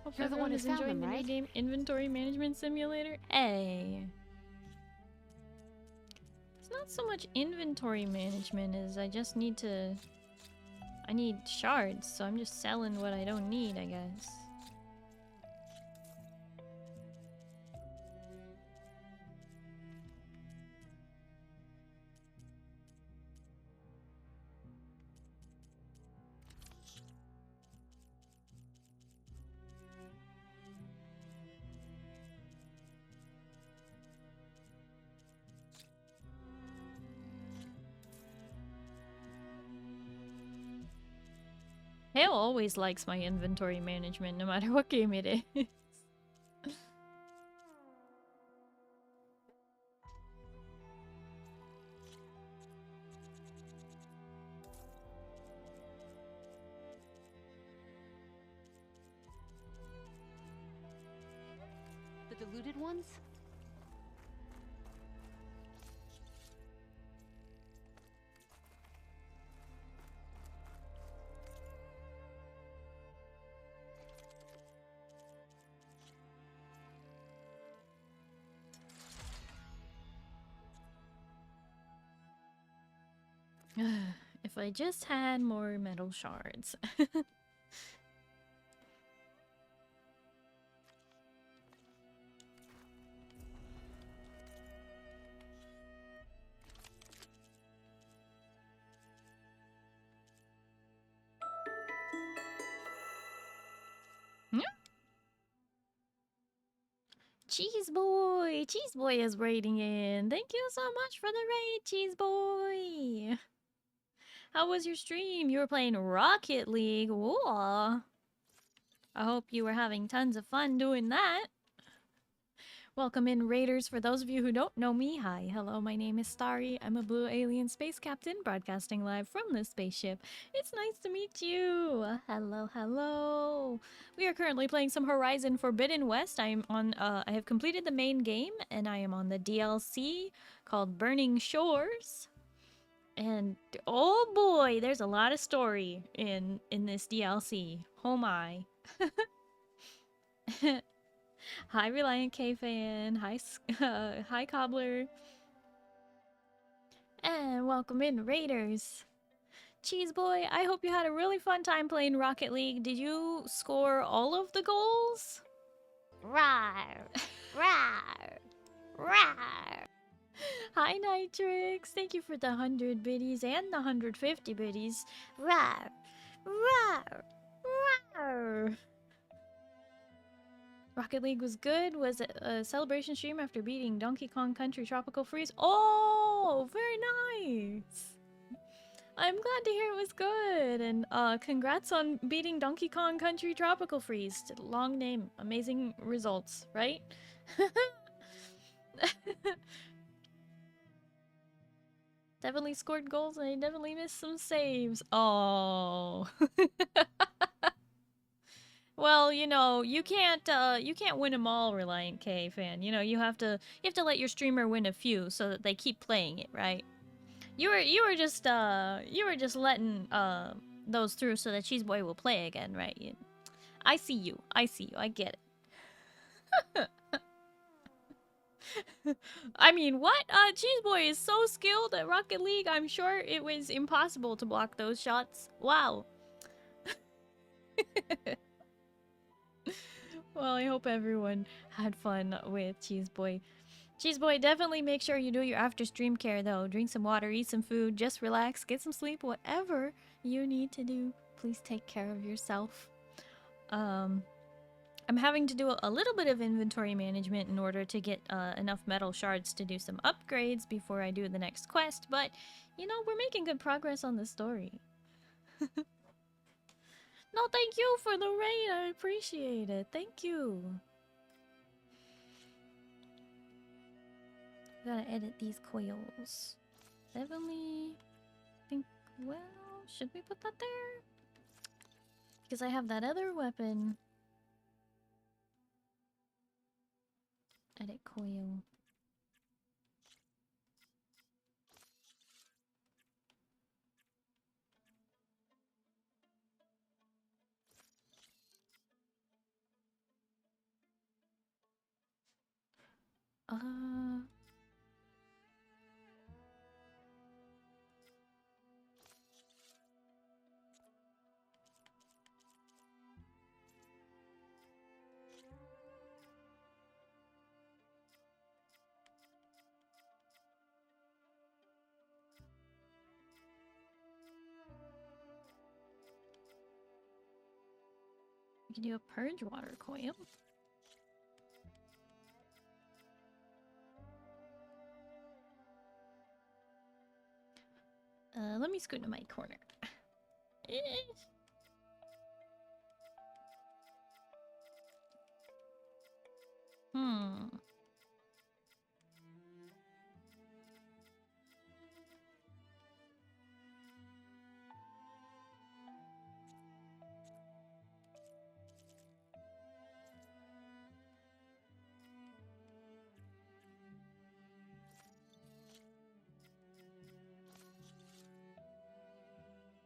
Hope You're the everyone one who is found enjoying them, the new right? game Inventory Management Simulator. Hey. It's not so much inventory management as I just need to... I need shards, so I'm just selling what I don't need, I guess. Hale always likes my inventory management, no matter what game it is. The diluted ones? If I just had more metal shards. Cheese Boy! Cheese Boy is raiding in. Thank you so much for the raid, Cheese Boy! How was your stream? You were playing Rocket League. Whoa! I hope you were having tons of fun doing that. Welcome in, Raiders. For those of you who don't know me, hi, hello, my name is Starry. I'm a blue alien space captain broadcasting live from this spaceship. It's nice to meet you. Hello, hello. We are currently playing some Horizon Forbidden West. I have completed the main game, and I am on the DLC called Burning Shores. And oh boy, there's a lot of story in this DLC. Oh my. Hi, Reliant K fan. Hi, hi, Cobbler. And welcome in, Raiders. Cheese Boy, I hope you had a really fun time playing Rocket League. Did you score all of the goals? Rawr! Rawr! Rawr! Hi, Nitrix. Thank you for the 100 biddies and the 150 biddies. Rawr! Rawr! Rawr! Rocket League was good. Was it a celebration stream after beating Donkey Kong Country Tropical Freeze? Oh, very nice. I'm glad to hear it was good. And congrats on beating Donkey Kong Country Tropical Freeze. Long name. Amazing results, right? Definitely scored goals and I definitely missed some saves. Oh. Well, you know, you can't win them all, Reliant K fan. You know, you have to let your streamer win a few so that they keep playing it, right? You were just letting those through so that Cheese Boy will play again, right? I see you. I see you. I get it. I mean, what? Cheese Boy is so skilled at Rocket League. I'm sure it was impossible to block those shots. Wow. Well, I hope everyone had fun with Cheese Boy. Cheese Boy, definitely make sure you do your after stream care though. Drink some water, eat some food, just relax, get some sleep, whatever you need to do. Please take care of yourself. I'm having to do a little bit of inventory management in order to get enough metal shards to do some upgrades before I do the next quest, but you know, we're making good progress on the story. No, thank you for the raid. I appreciate it. Thank you. Gotta edit these coils. Definitely think, well, should we put that there? Because I have that other weapon. Edit coil. We can do a purge water coil. Let me scoot to my corner. Hmm.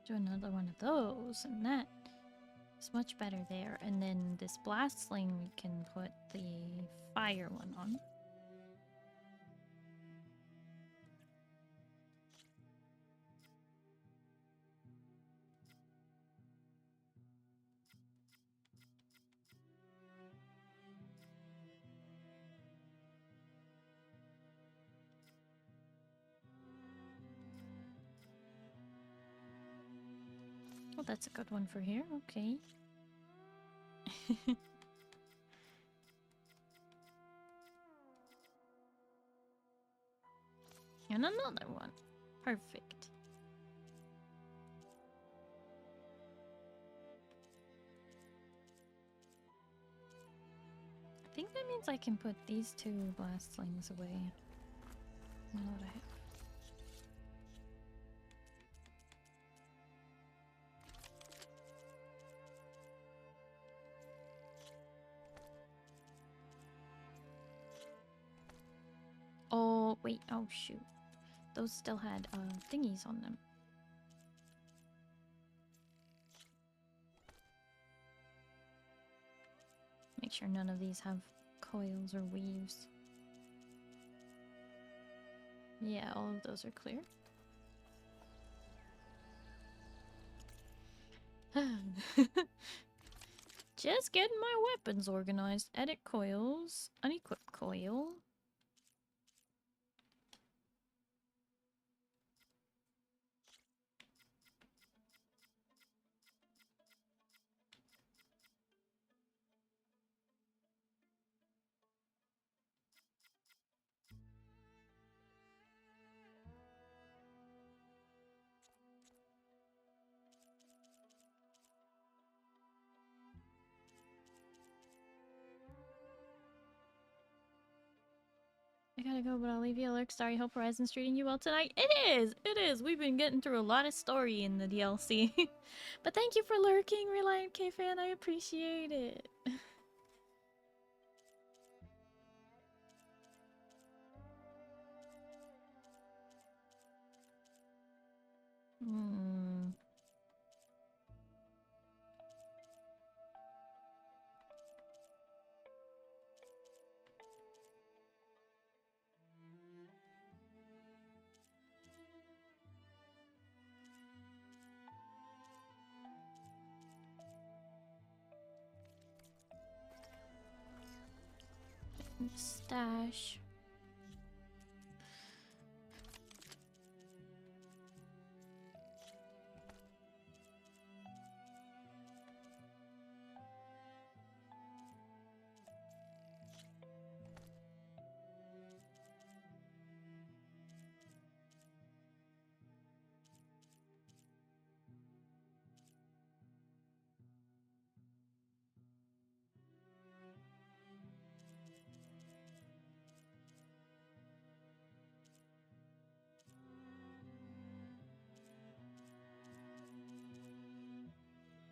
Do another one of those, and that is much better there. And then this blast sling, we can put the fire one on. Oh, that's a good one for here. Okay. And another one. Perfect. I think that means I can put these two blast slings away. Now that I have. Oh, wait. Oh, shoot. Those still had thingies on them. Make sure none of these have coils or weaves. Yeah, all of those are clear. Just getting my weapons organized. Edit coils. Unequip coil. I gotta go, but I'll leave you a lurk. Starry, hope Horizon's treating you well tonight. It is! It is! We've been getting through a lot of story in the DLC. But thank you for lurking, Reliant K-Fan. I appreciate it. Hmm. Stash.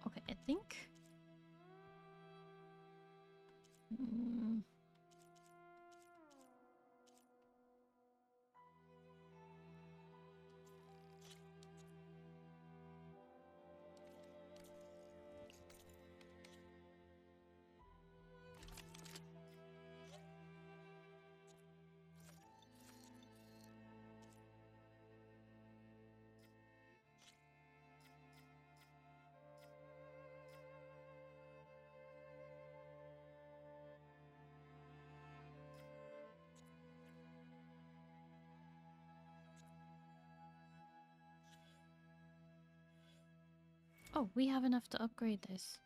Okay, I think. Hmm. Oh, we have enough to upgrade this.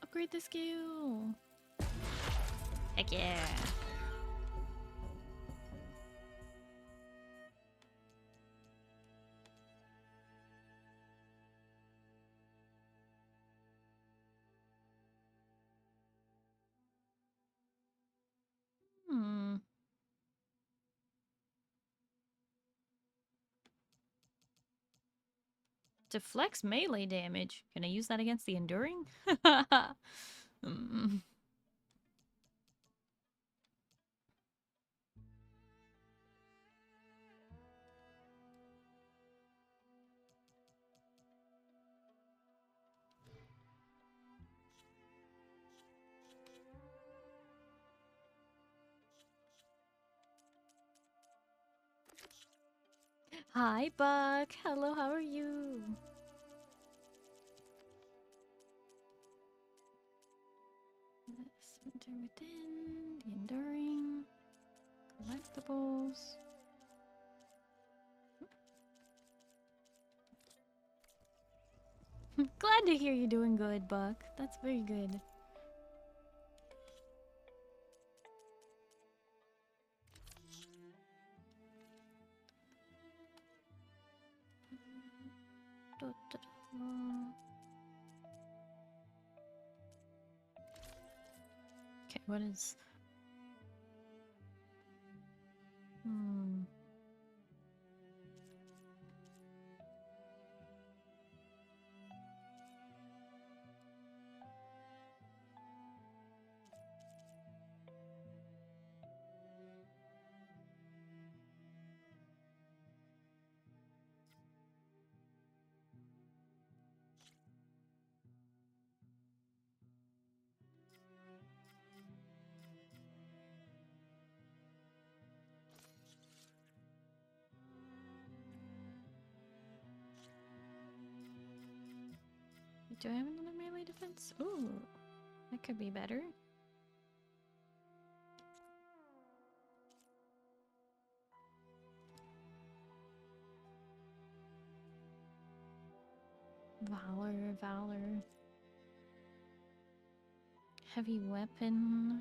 Upgrade the skill! Heck yeah! Hmm. Deflects melee damage. Can I use that against the enduring? Hmm. Hi, Buck. Hello, how are you? Center within, the enduring, collectibles. Glad to hear you're doing good, Buck. That's very good. Okay, what is... Hmm... Do I have another melee defense? Ooh, that could be better. Valor, valor. Heavy weapon.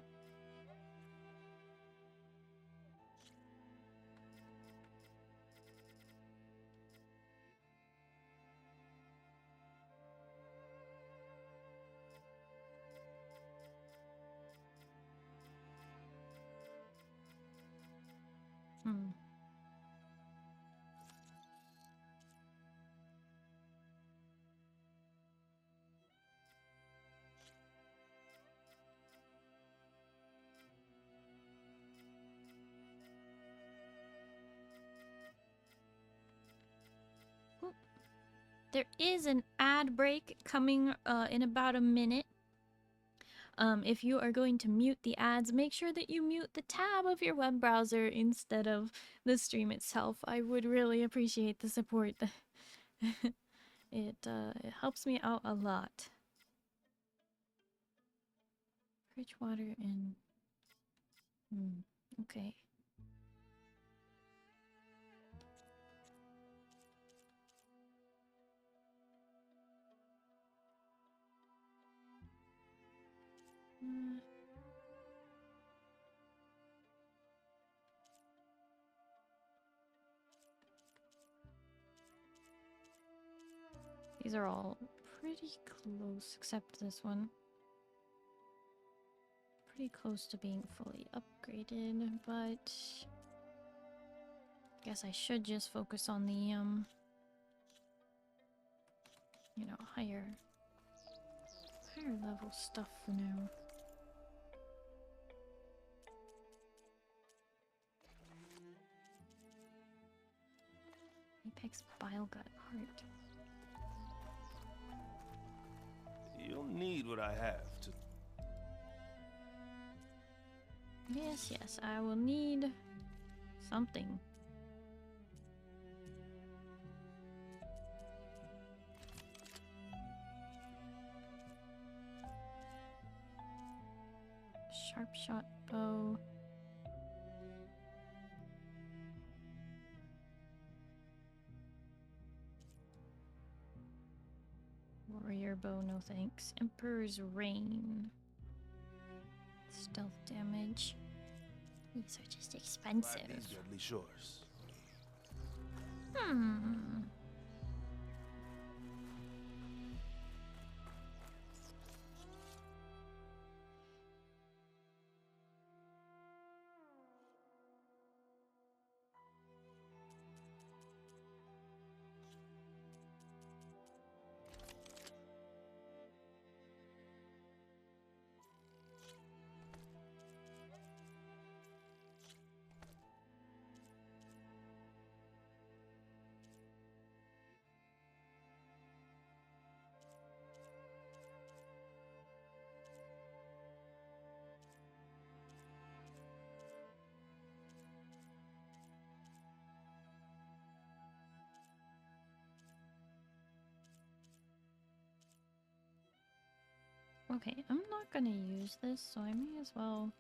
Hmm. Oop. There is an ad break coming in about a minute. If you are going to mute the ads, make sure that you mute the tab of your web browser instead of the stream itself. I would really appreciate the support. It helps me out a lot. Fridge water and... okay. These are all pretty close, except this one. Pretty close to being fully upgraded, but... guess I should just focus on the, you know, higher level stuff for now. Apex Bilegut Heart. You'll need what I have to... Yes, yes, I will need something. Sharp shot bow. Warrior bow, no thanks. Emperor's Reign. Stealth damage. These are just expensive. These deadly shores. Okay, I'm not gonna use this, so I may as well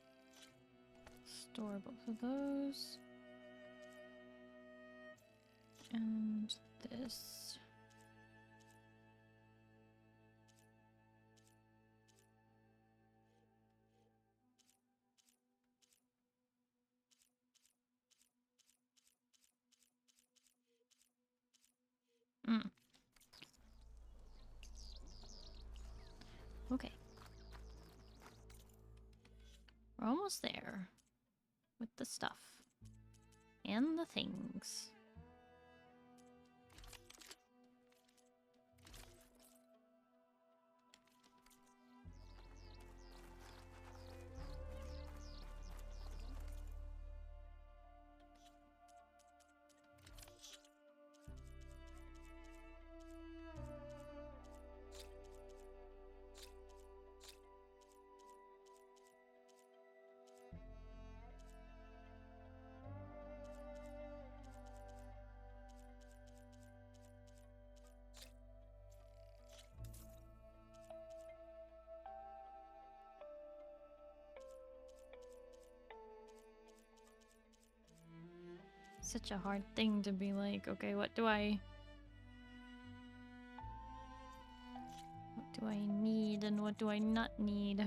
store both of those. And this. Okay. We're almost there with the stuff and the things. Such a hard thing to be like, okay, what do I need and what do I not need?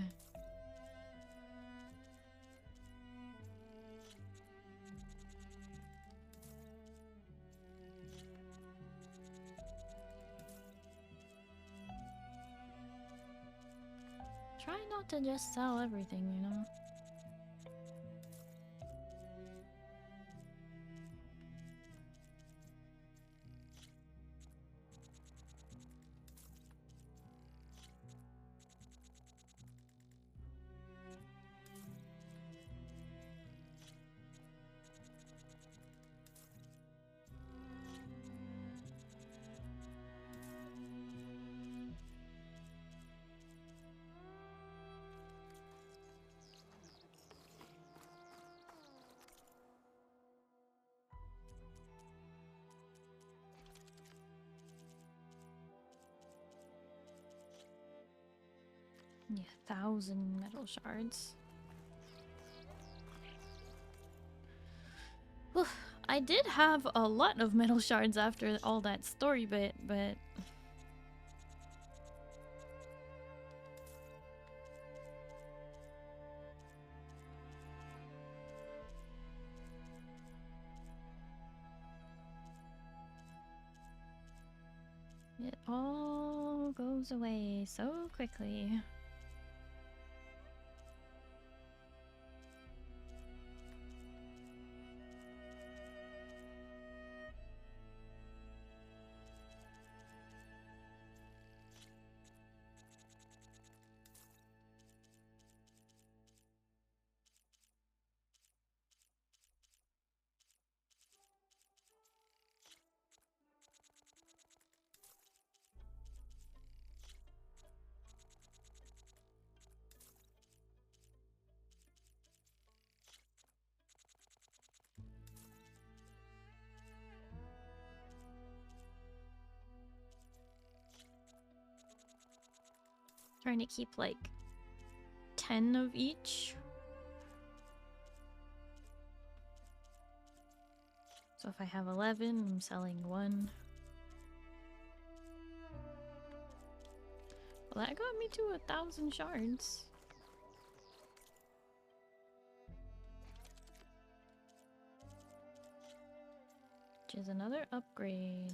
Try not to just sell everything, you know? Yeah, 1,000 metal shards. Whew, I did have a lot of metal shards after all that story bit, but... it all goes away so quickly. Trying to keep like 10 of each. So if I have 11, I'm selling 1. Well, that got me to 1,000 shards. Which is another upgrade.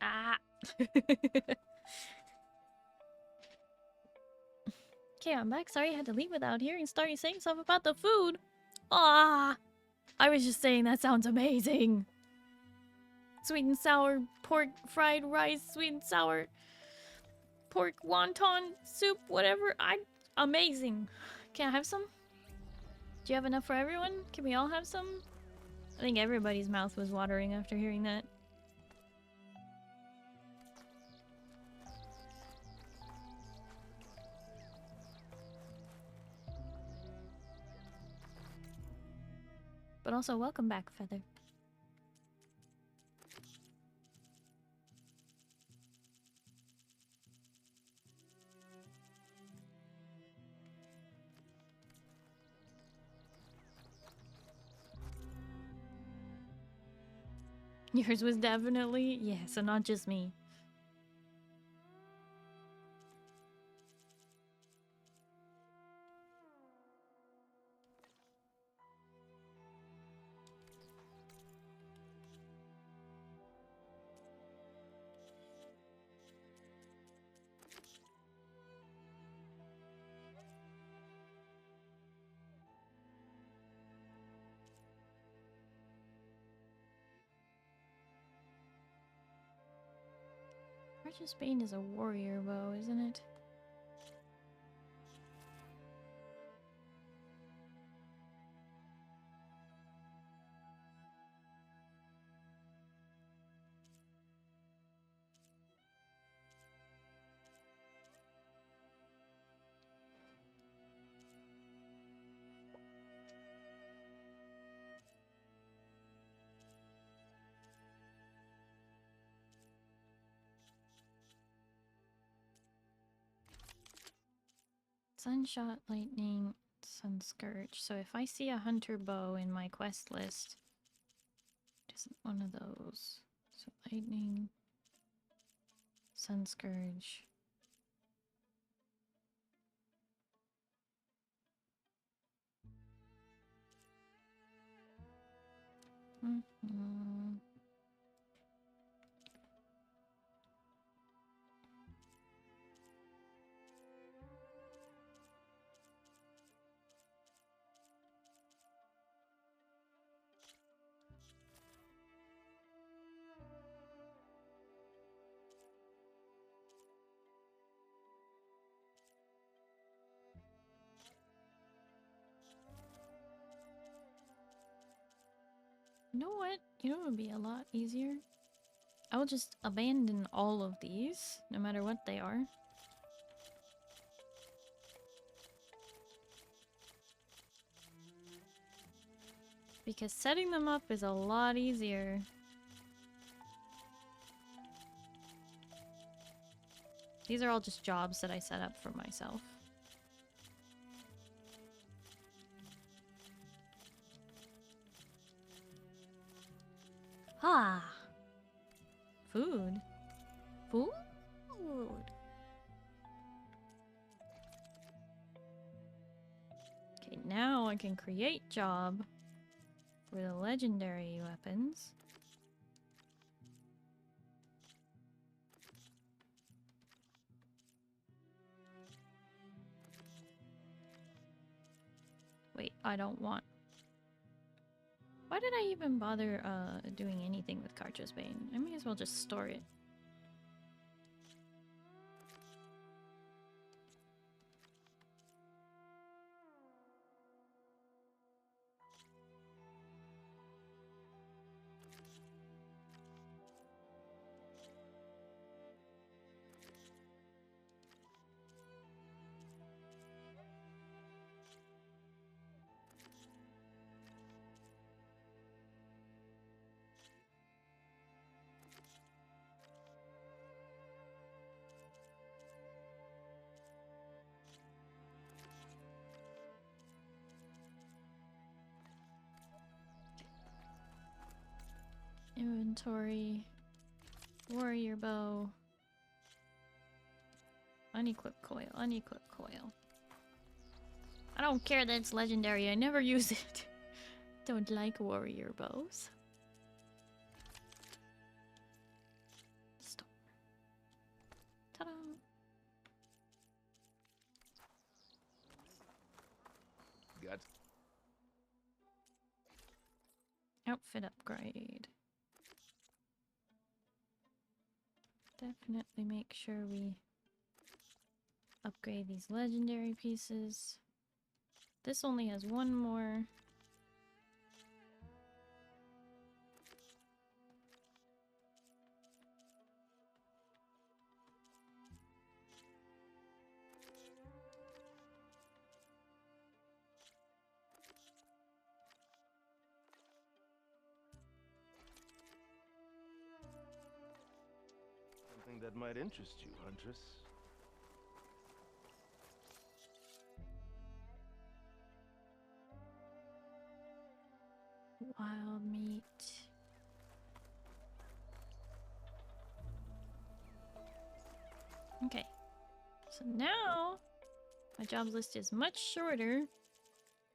Ah! Okay, I'm back. Sorry I had to leave without hearing Starry saying stuff about the food. Ah! I was just saying that sounds amazing. Sweet and sour pork fried rice, sweet and sour pork wonton soup, whatever. Amazing. Can I have some? Do you have enough for everyone? Can we all have some? I think everybody's mouth was watering after hearing that. But also, welcome back, Feather. Yours was definitely... yeah, so not just me. Precious Bane is a warrior bow, isn't it? Sunshot, lightning, Sun Scourge. So if I see a hunter bow in my quest list, it isn't one of those. So lightning, Sun Scourge. Mm-hmm. You know what? You know what would be a lot easier? I will just abandon all of these, no matter what they are. Because setting them up is a lot easier. These are all just jobs that I set up for myself. Ah! Food. Food? Okay, now I can create job for the legendary weapons. Wait, I don't want... Why did I even bother doing anything with Karcha's Bane? I may as well just store it. Inventory, warrior bow, unequip coil, unequip coil. I don't care that it's legendary, I never use it. Don't like warrior bows. Stop. Ta-da! Got Outfit upgrade. Definitely make sure we upgrade these legendary pieces. This only has one more. something that might interest you, Huntress. Wild meat. Okay. So now my jobs list is much shorter,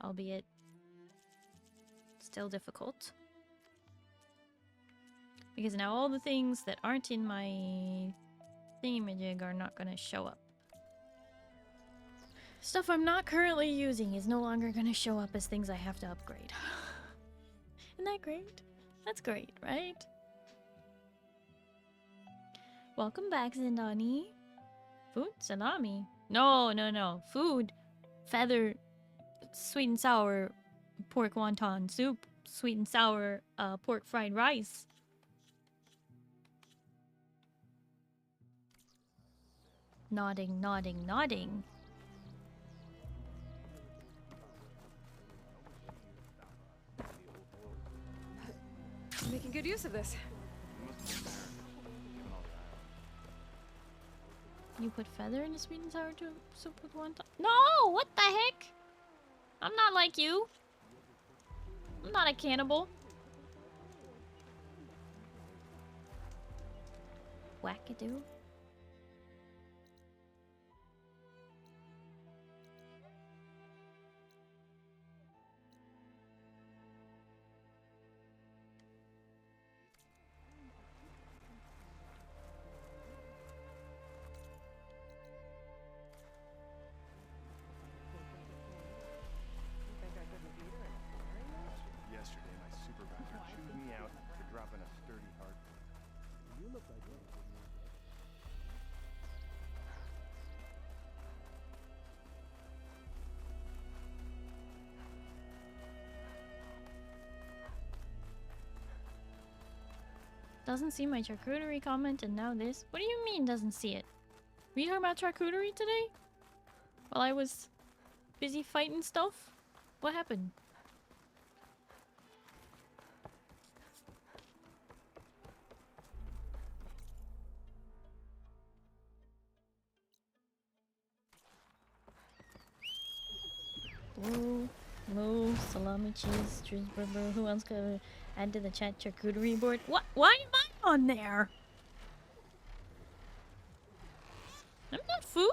albeit still difficult. Because now all the things that aren't in my thingamajig are not going to show up. Stuff I'm not currently using is no longer going to show up as things I have to upgrade. Isn't that great? That's great, right? Welcome back, Zindani. Food? Salami? No, no, no. Food. Feather. Sweet and sour pork wonton soup. Sweet and sour pork fried rice. Nodding, nodding, nodding. Making good use of this. You put feather in the sweet and sour soup with wonton? No! What the heck? I'm not like you. I'm not a cannibal. Wackadoo. Yesterday, my supervisor chewed me out for dropping a sturdy heart. You look like one. Doesn't see my charcuterie comment and now this. What do you mean doesn't see it? Were you talking about charcuterie today? While I was busy fighting stuff? What happened? Blue, salami, cheese, cheeseburger. Who else could add to the chat charcuterie board? What? Why am I on there? I'm not food.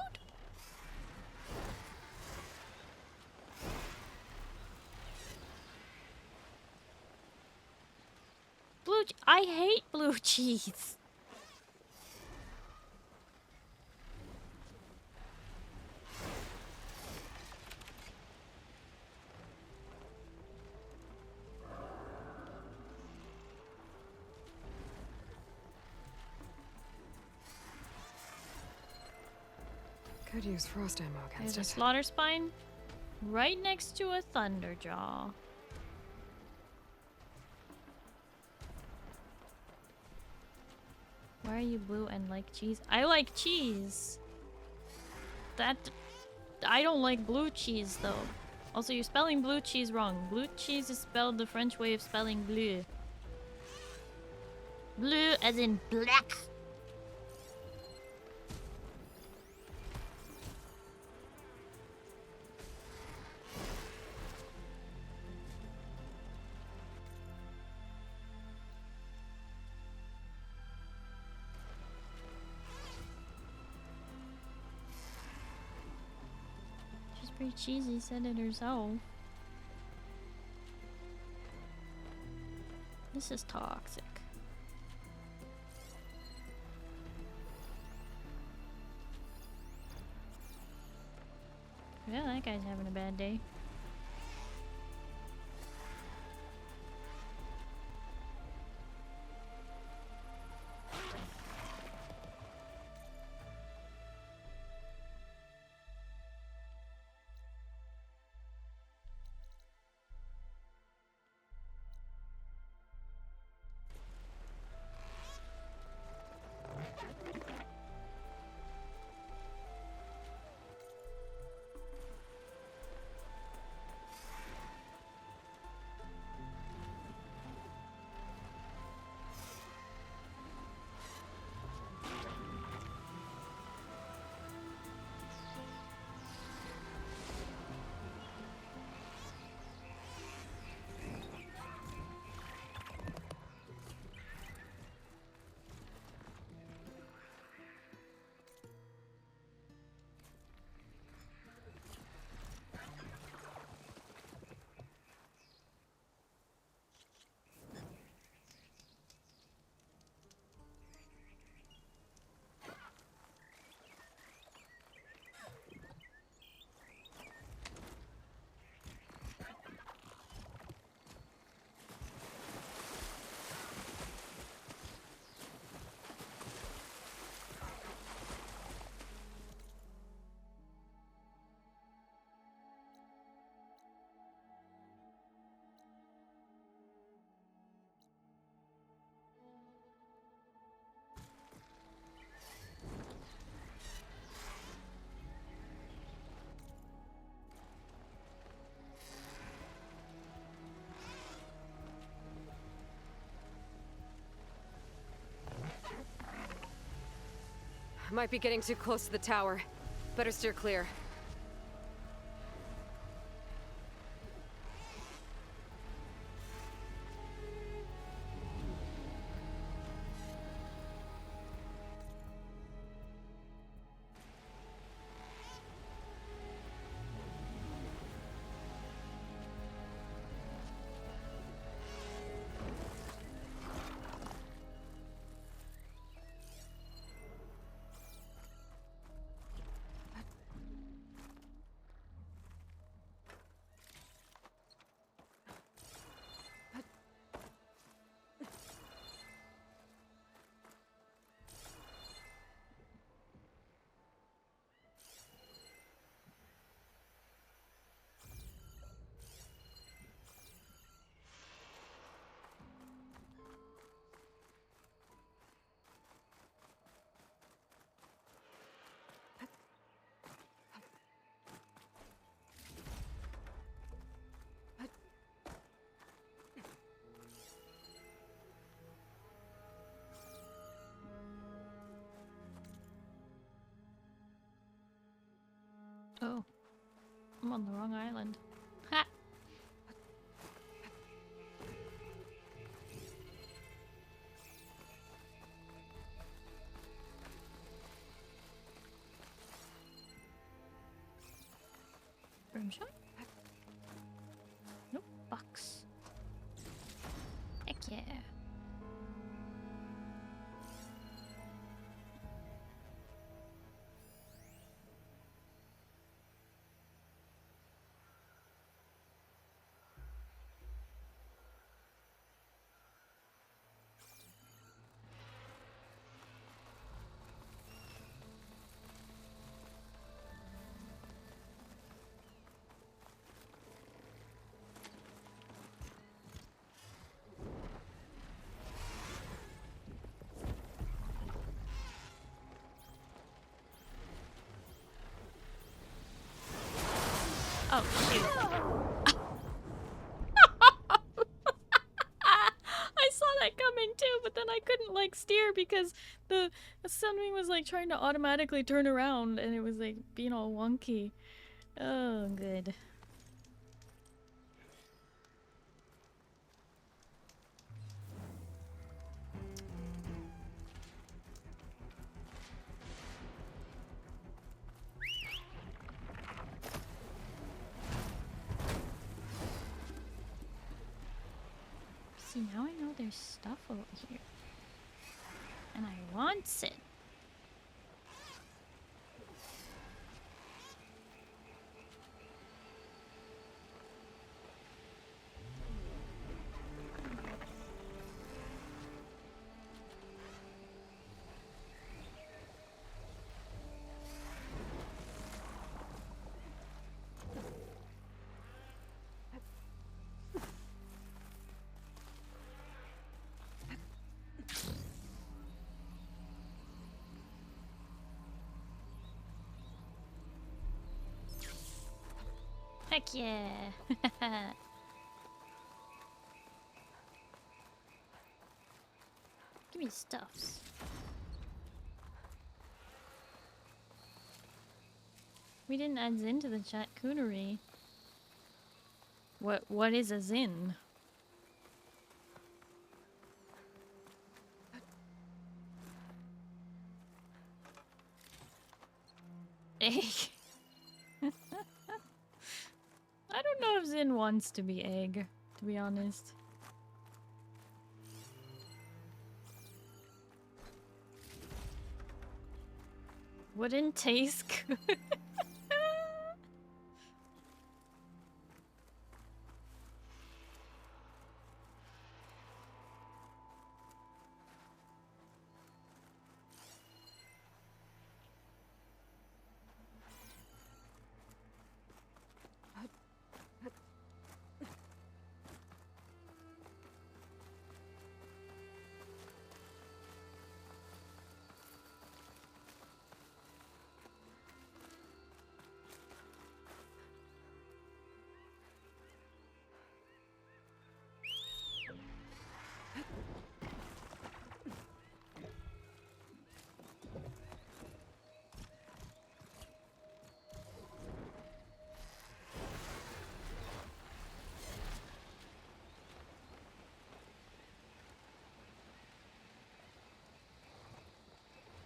I hate blue cheese. Could use frost ammo against There's a it. slaughter spine right next to a thunderjaw. Why are you blue and like cheese? I like cheese. I don't like blue cheese though. Also, you're spelling blue cheese wrong. Blue cheese is spelled the French way of spelling bleu. Bleu as in black. Pretty cheesy, said it herself. This is toxic. Yeah, that guy's having a bad day. Might be getting too close to the tower. Better steer clear. on the wrong island. Ha! Room shot? Nope. Box. Heck yeah. Oh, shoot. I saw that coming too, but then I couldn't like steer because the something was like trying to automatically turn around and it was like being all wonky. Oh, good. See, now I know there's stuff over here. And I want it. Heck yeah! Give me stuffs. We didn't add Zin to the chat coonery. What is a Zin? Egg. I don't know if Zin wants to be egg, to be honest. Wouldn't taste good.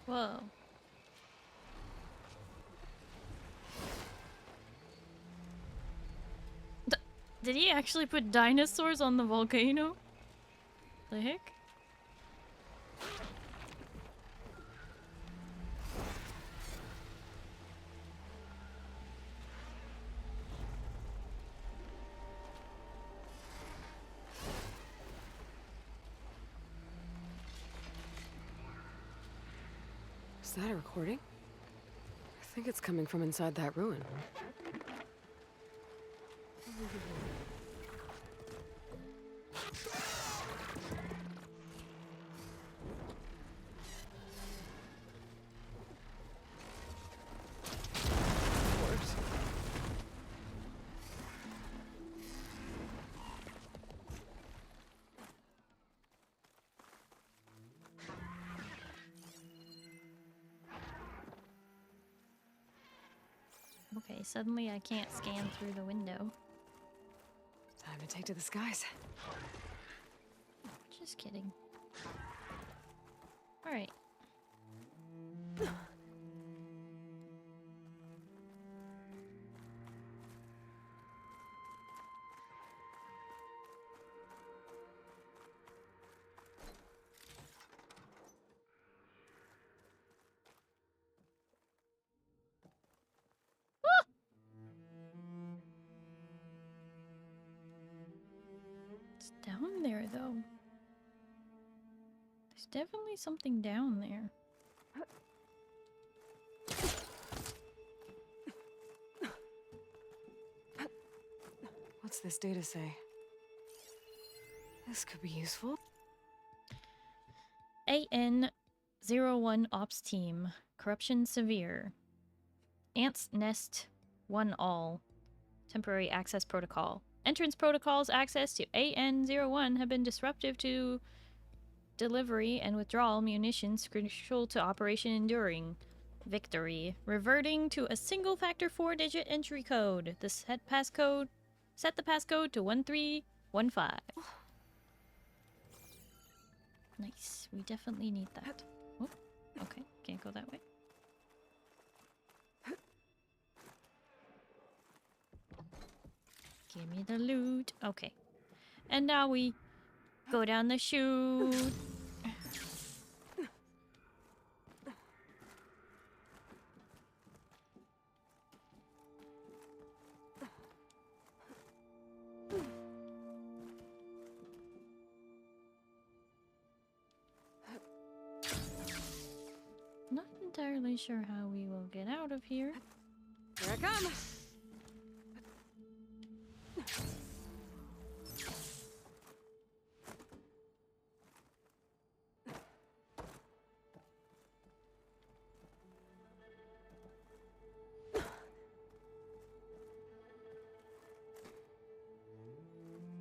Whoa. Did he actually put dinosaurs on the volcano? The heck? Is that a recording? I think it's coming from inside that ruin. Okay, suddenly I can't scan through the window. Time to take to the skies. Just kidding. Alright. It's down there, though. There's definitely something down there. What's this data say? This could be useful. AN-01 Ops Team. Corruption severe. Ants Nest 1 all. Temporary access protocol. Entrance protocols access to AN-01 have been disruptive to delivery and withdrawal munitions crucial to Operation Enduring Victory. Reverting to a single factor 4-digit entry code. Set the passcode to 1315. Nice. We definitely need that. Oh, okay. Can't go that way. Give me the loot. Okay. And now we go down the chute. Not entirely sure how we will get out of here. Here I come!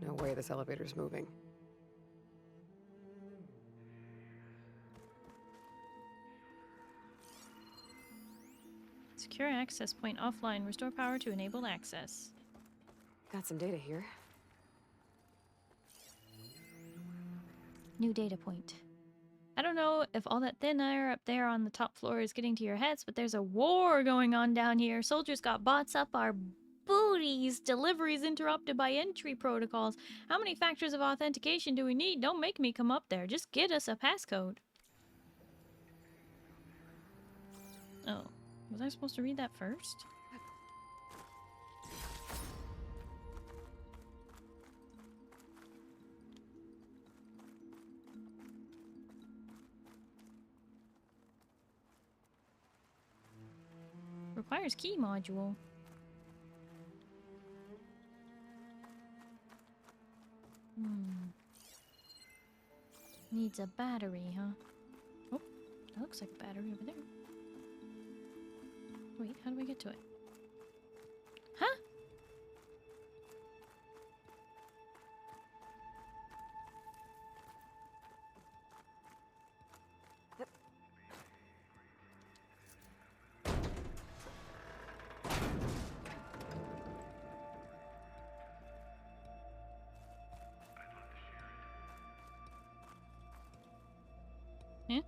No way this elevator's moving. Secure access point offline. Restore power to enable access. Got some data here. New data point. I don't know if all that thin air up there on the top floor is getting to your heads, but there's a war going on down here. Soldiers got bots up our booties. Deliveries interrupted by entry protocols. How many factors of authentication do we need? Don't make me come up there. Just get us a passcode. Oh. Was I supposed to read that first? Requires key module. Needs a battery, huh? Oh, that looks like a battery over there. Wait, how do we get to it? Huh? Yeah?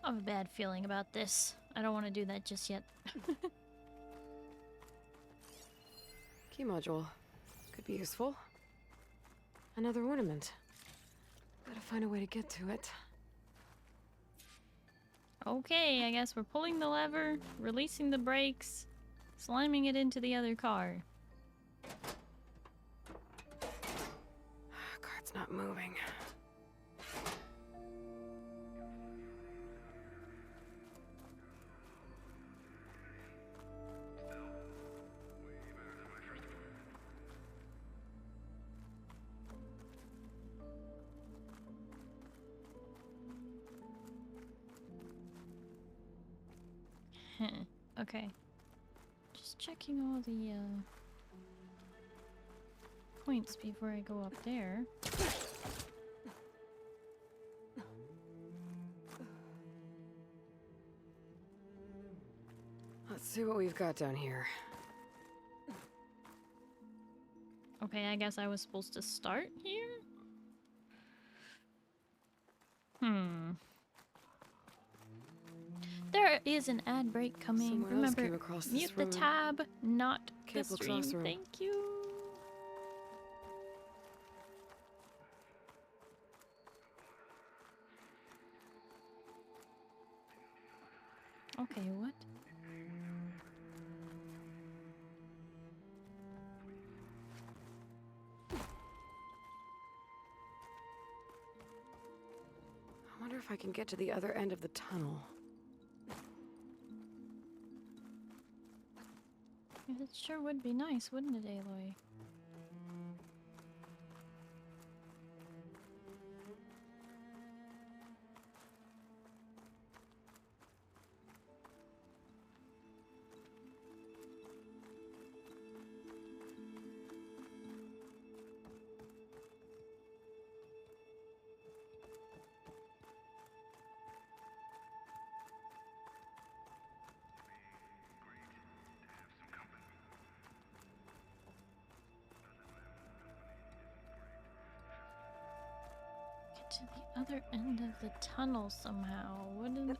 I have a bad feeling about this. I don't want to do that just yet. Key module. Could be useful. Another ornament. Gotta find a way to get to it. Okay, I guess we're pulling the lever, releasing the brakes, slamming it into the other car. Car's not moving. Okay. Just checking all the points before I go up there. see what we've got down here. Okay, I guess I was supposed to start here? There is an ad break coming. Someone else Remember, came across this mute the road. tab, not the Cable stream. classroom. Thank you. Okay, what? I wonder if I can get to the other end of the tunnel. It sure would be nice, wouldn't it, Aloy? To the other end of the tunnel somehow. Wouldn't...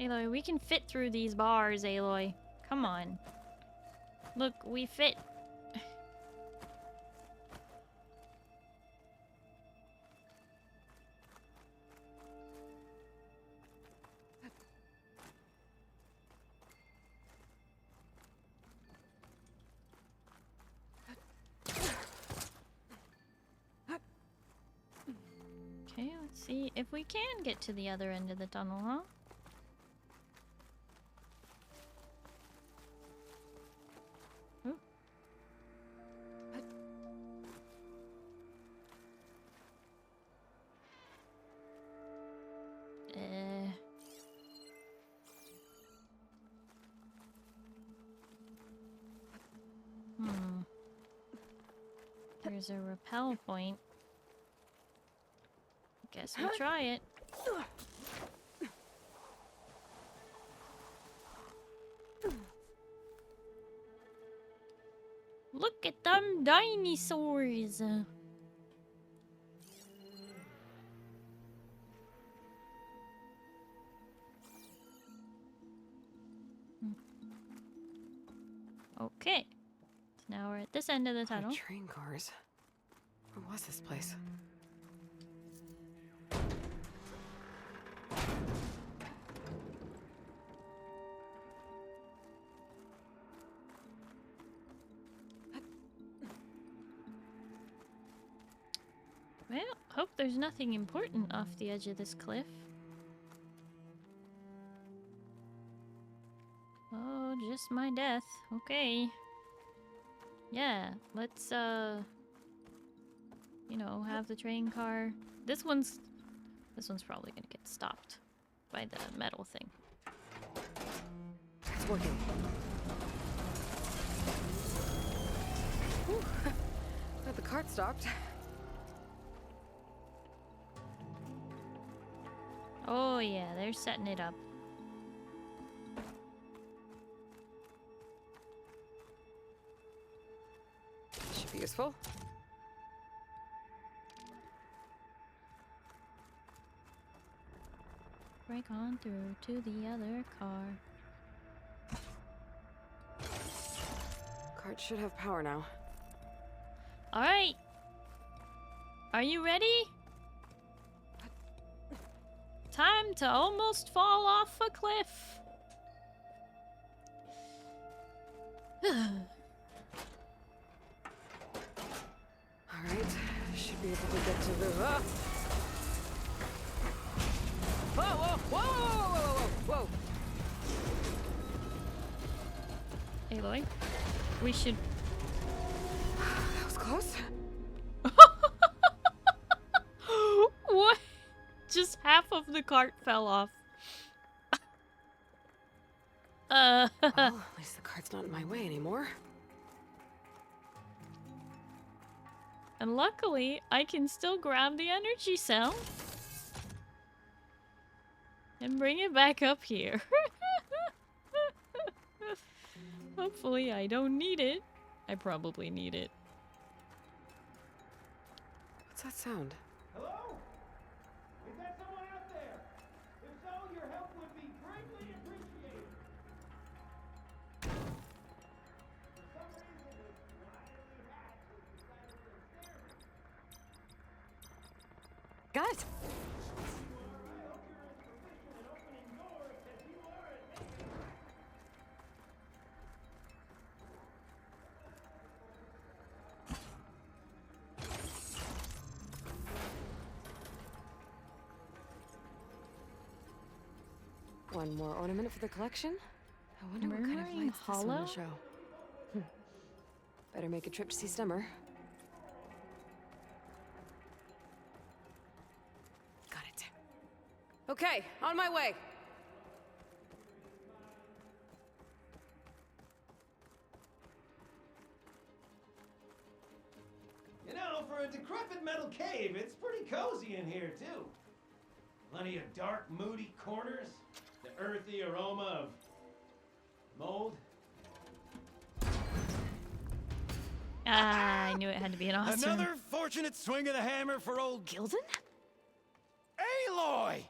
Aloy, we can fit through these bars, Aloy. Come on. Look, we fit. Okay, let's see if we can get to the other end of the tunnel, huh? Ooh. There's a rappel point. Guess we'll try it. Look at them dinosaurs. Okay. So now we're at this end of the tunnel. Train cars. What was this place? Well, hope there's nothing important off the edge of this cliff. Oh, just my death. Okay. Yeah, let's, you know, have the train car. This one's probably gonna get stopped by the metal thing. It's working. Whew. Glad the cart stopped. Oh yeah, they're setting it up. Should be useful. Break on through to the other car. Cart should have power now. Alright. Are you ready? Time to almost fall off a cliff. Alright, should be able to get to the... Whoa, whoa, whoa, whoa, whoa, whoa, whoa! Aloy, we should... That was close. What? Just half of the cart fell off. Well, at least the cart's not in my way anymore. And luckily, I can still grab the energy cell. And bring it back up here. Hopefully I don't need it. I probably need it. What's that sound? Hello? Is that someone out there? If so, your help would be greatly appreciated. For some reason, this wily hatch has decided to stare at me. Guys! One more ornament for the collection? I wonder what kind of Murmuring lights this one will Hollow? show. Better make a trip to see Summer. Got it. Okay, on my way. You know, for a decrepit metal cave, it's pretty cozy in here, too. Plenty of dark, moody corners, the earthy aroma of mold. Ah, I knew it had to be an awesome. Another fortunate swing of the hammer for old Gildan? Aloy!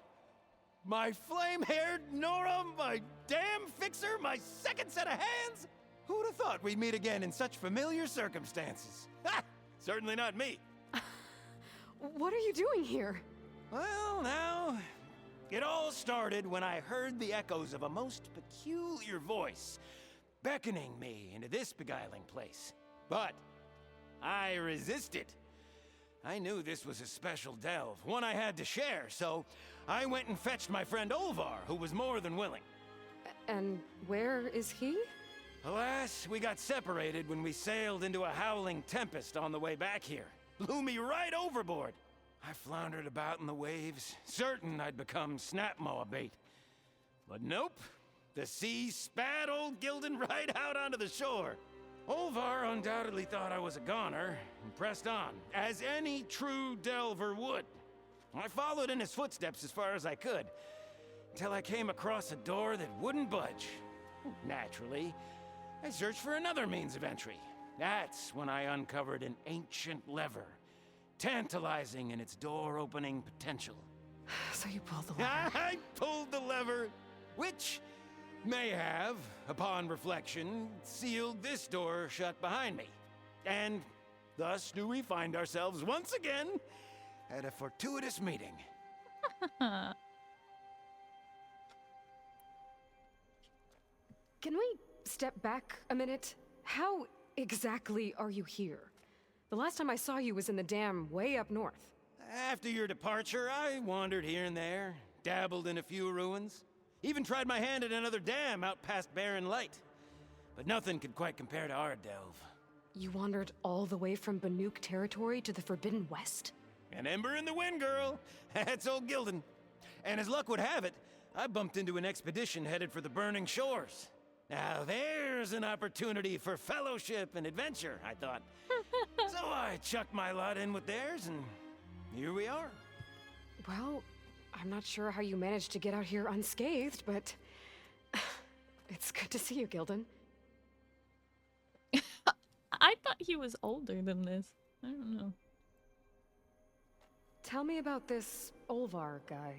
My flame-haired Nora, my damn fixer, my second set of hands! Who'd have thought we'd meet again in such familiar circumstances? Ha! Certainly not me. What are you doing here? Well, now, it all started when I heard the echoes of a most peculiar voice beckoning me into this beguiling place. But I resisted. I knew this was a special delve, one I had to share, so I went and fetched my friend Olvar, who was more than willing. And where is he? Alas, we got separated when we sailed into a howling tempest on the way back here. Blew me right overboard. I floundered about in the waves, certain I'd become snapmaw bait. But nope, the sea spat old Gildan right out onto the shore. Olvar undoubtedly thought I was a goner, and pressed on, as any true delver would. I followed in his footsteps as far as I could, until I came across a door that wouldn't budge. Naturally, I searched for another means of entry. That's when I uncovered an ancient lever, tantalizing in its door-opening potential. So you pulled the lever. I pulled the lever, which may have, upon reflection, sealed this door shut behind me. And thus do we find ourselves once again at a fortuitous meeting. Can we step back a minute? How exactly are you here? The last time I saw you was in the dam way up north. After your departure, I wandered here and there, dabbled in a few ruins, even tried my hand at another dam out past Barren Light. But nothing could quite compare to our delve. You wandered all the way from Banuk territory to the Forbidden West? An ember in the wind, girl. That's old Gildan. And as luck would have it, I bumped into an expedition headed for the Burning Shores. Now there's an opportunity for fellowship and adventure, I thought. So I chucked my lot in with theirs, and here we are. Well, I'm not sure how you managed to get out here unscathed, but it's good to see you, Gildan. I thought he was older than this. I don't know. Tell me about this Olvar guy.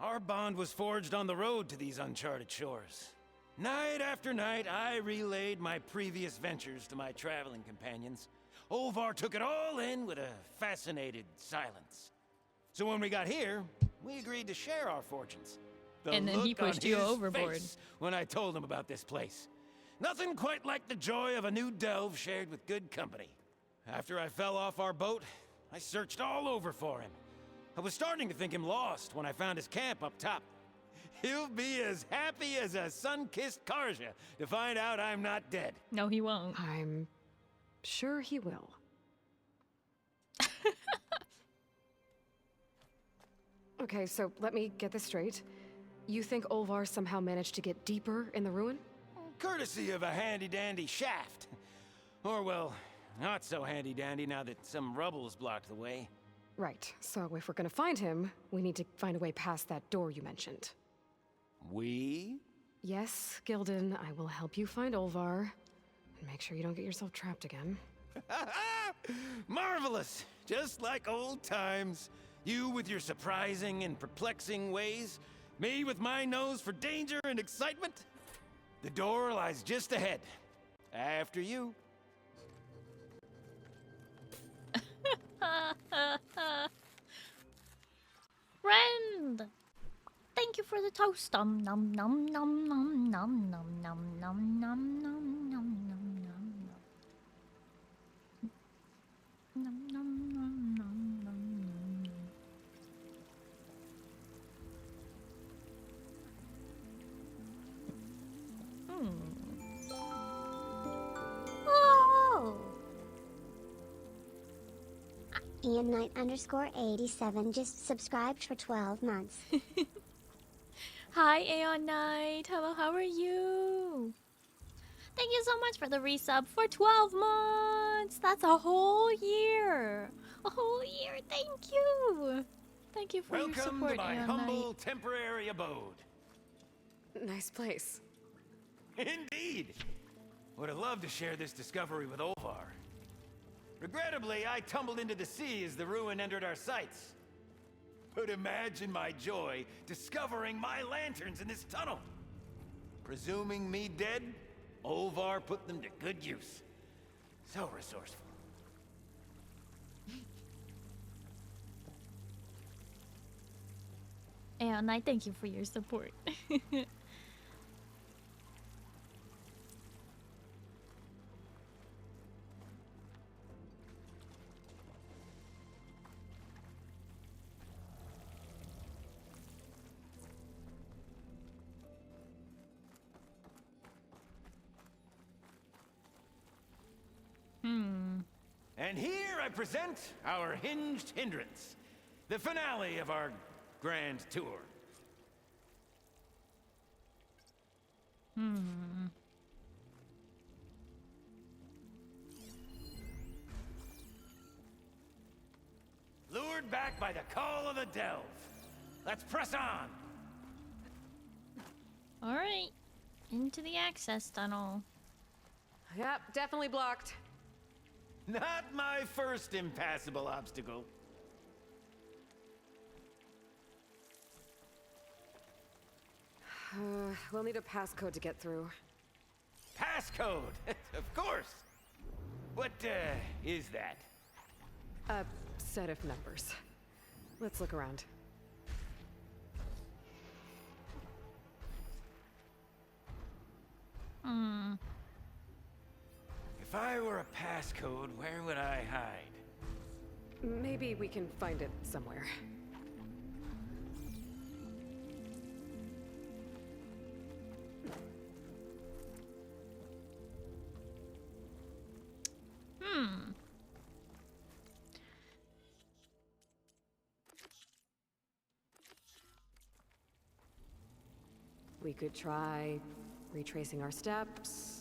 Our bond was forged on the road to these uncharted shores. Night after night, I relayed my previous ventures to my traveling companions. Olvar took it all in with a fascinated silence. So when we got here, we agreed to share our fortunes. And then he pushed you overboard. When I told him about this place. Nothing quite like the joy of a new delve shared with good company. After I fell off our boat, I searched all over for him. I was starting to think him lost when I found his camp up top. He'll be as happy as a sun-kissed Karja to find out I'm not dead. No, he won't. I'm sure he will. Okay, so let me get this straight. You think Olvar somehow managed to get deeper in the ruin? Courtesy of a handy-dandy shaft. Or, well, not so handy-dandy now that some rubble's blocked the way. Right, so if we're gonna find him, we need to find a way past that door you mentioned. We? Yes, Gildan, I will help you find Olvar. And make sure you don't get yourself trapped again. Marvelous! Just like old times. You with your surprising and perplexing ways. Me with my nose for danger and excitement. The door lies just ahead. After you. Friend! Thank you for the toast. Nom nom nom nom nom nom nom nom nom nom nom nom nom nom. Nom nom nom nom nom. Oh! Ian Knight _87 just subscribed for 12 months. Hi, Aeon Knight. Hello, how are you? Thank you so much for the resub for 12 months. That's a whole year. A whole year. Thank you. Thank you for your Welcome support, to my Aeon humble Knight. temporary abode. Nice place. Indeed. Would have loved to share this discovery with Olvar. Regrettably, I tumbled into the sea as the ruin entered our sights. But imagine my joy discovering my lanterns in this tunnel. Presuming me dead, Olvar put them to good use. So resourceful. Aeon Knight, thank you for your support. And here I present our hinged hindrance, the finale of our grand tour. Lured back by the call of the delve. Let's press on. All right, into the access tunnel. Yep, definitely blocked. Not my first impassable obstacle. We'll need a passcode to get through. Passcode, of course. What, is that? A set of numbers. Let's look around. If I were a passcode, where would I hide? Maybe we can find it somewhere. We could try retracing our steps.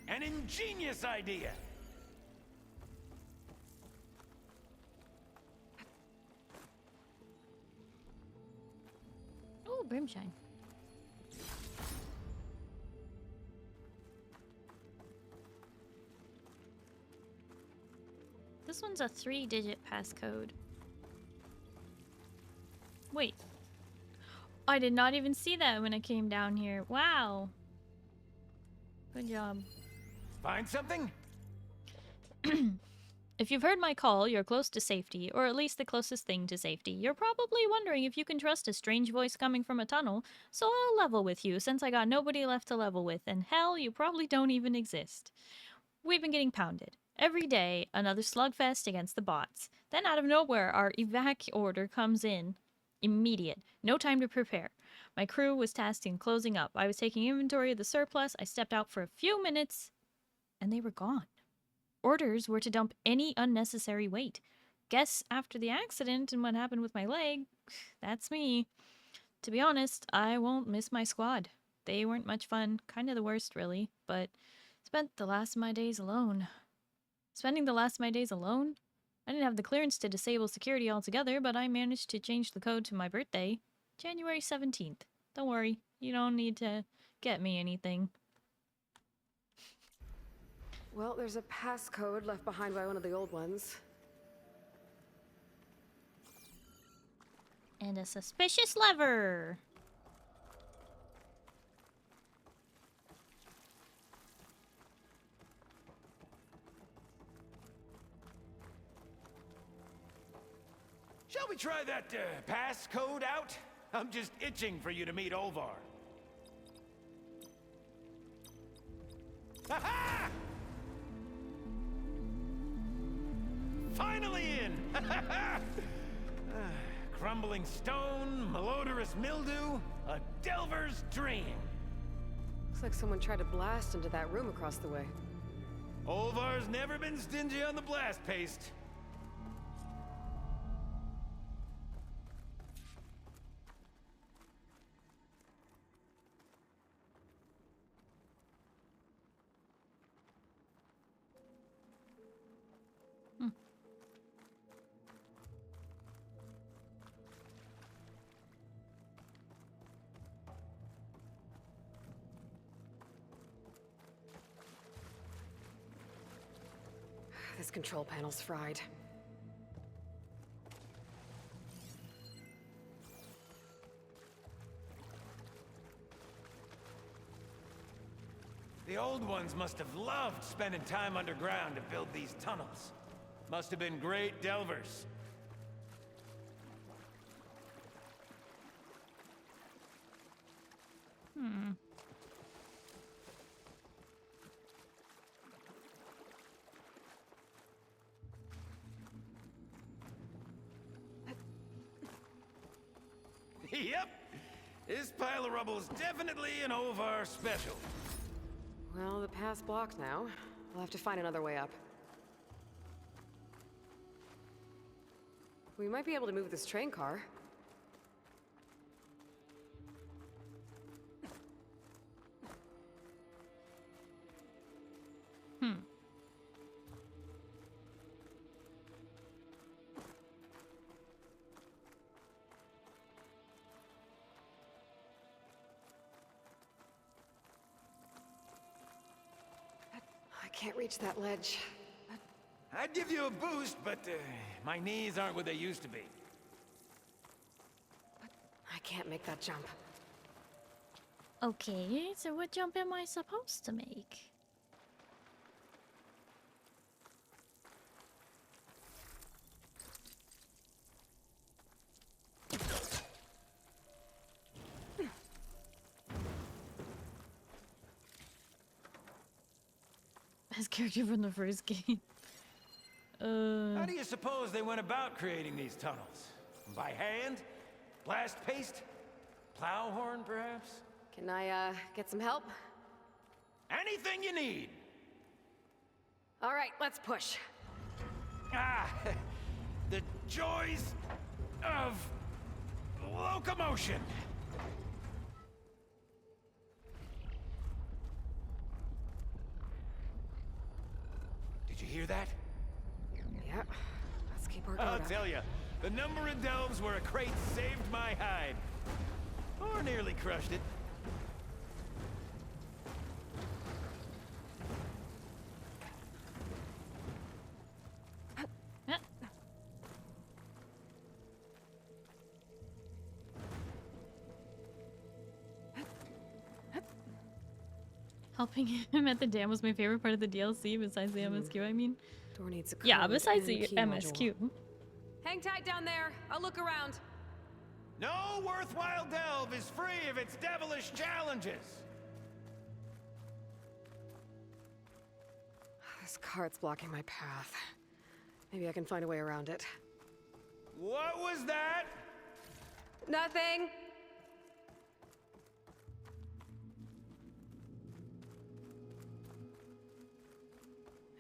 An ingenious idea! Oh, Brimshine. This one's a 3-digit passcode. Wait. I did not even see that when I came down here. Wow. Good job. Find something? If you've heard my call, you're close to safety, or at least the closest thing to safety. You're probably wondering if you can trust a strange voice coming from a tunnel, so I'll level with you since I got nobody left to level with, and hell, you probably don't even exist. We've been getting pounded. Every day, another slugfest against the bots. Then out of nowhere, our evac order comes in. Immediate. No time to prepare. My crew was tasked in closing up. I was taking inventory of the surplus. I stepped out for a few minutes, and they were gone. Orders were to dump any unnecessary weight. Guess after the accident and what happened with my leg, that's me. To be honest, I won't miss my squad. They weren't much fun. Kind of the worst, really. But spent the last of my days alone. Spending the last of my days alone? I didn't have the clearance to disable security altogether, but I managed to change the code to my birthday, January 17th. Don't worry. You don't need to get me anything. Well, there's a passcode left behind by one of the old ones. And a suspicious lever. Shall we try that passcode out? I'm just itching for you to meet Olvar. Ha-ha! Finally in! Crumbling stone, malodorous mildew, a delver's dream. Looks like someone tried to blast into that room across the way. Olvar's never been stingy on the blast paste. This control panel's fried. The old ones must have loved spending time underground to build these tunnels. Must have been great delvers. Yep. This pile of rubble is definitely an Olvar special. Well, the path's blocked now. We'll have to find another way up. We might be able to move this train car. I can't reach that ledge. I'd give you a boost, but my knees aren't what they used to be. I can't make that jump. Okay, so what jump am I supposed to make? Best character from the first game. How do you suppose they went about creating these tunnels? By hand? Blast paste? Plow horn, perhaps? Can I, get some help? Anything you need! All right, let's push. Ah! The joys of locomotion! Did you hear that? Yeah, let's keep our guard I'll up. tell you, the number of delves where a crate saved my hide. Or nearly crushed it. Helping him at the dam was my favorite part of the DLC, besides the MSQ, I mean. Door needs a yeah, code besides and the key MSQ. module. Hang tight down there. I'll look around. No worthwhile delve is free of its devilish challenges. This cart's blocking my path. Maybe I can find a way around it. What was that? Nothing.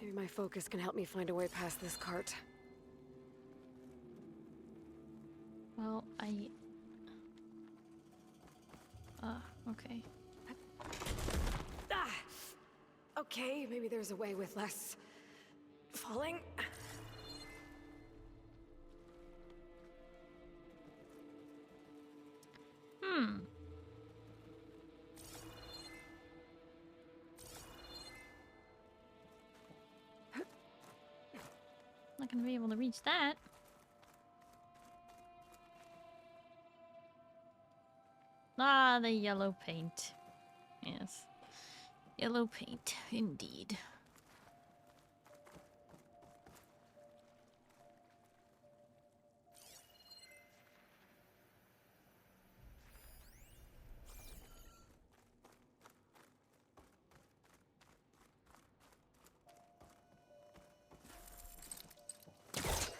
Maybe my focus can help me find a way past this cart. Well, okay. Ah! Okay, maybe there's a way with less falling. not gonna be able to reach that. Ah, the yellow paint. Yes. Yellow paint, indeed.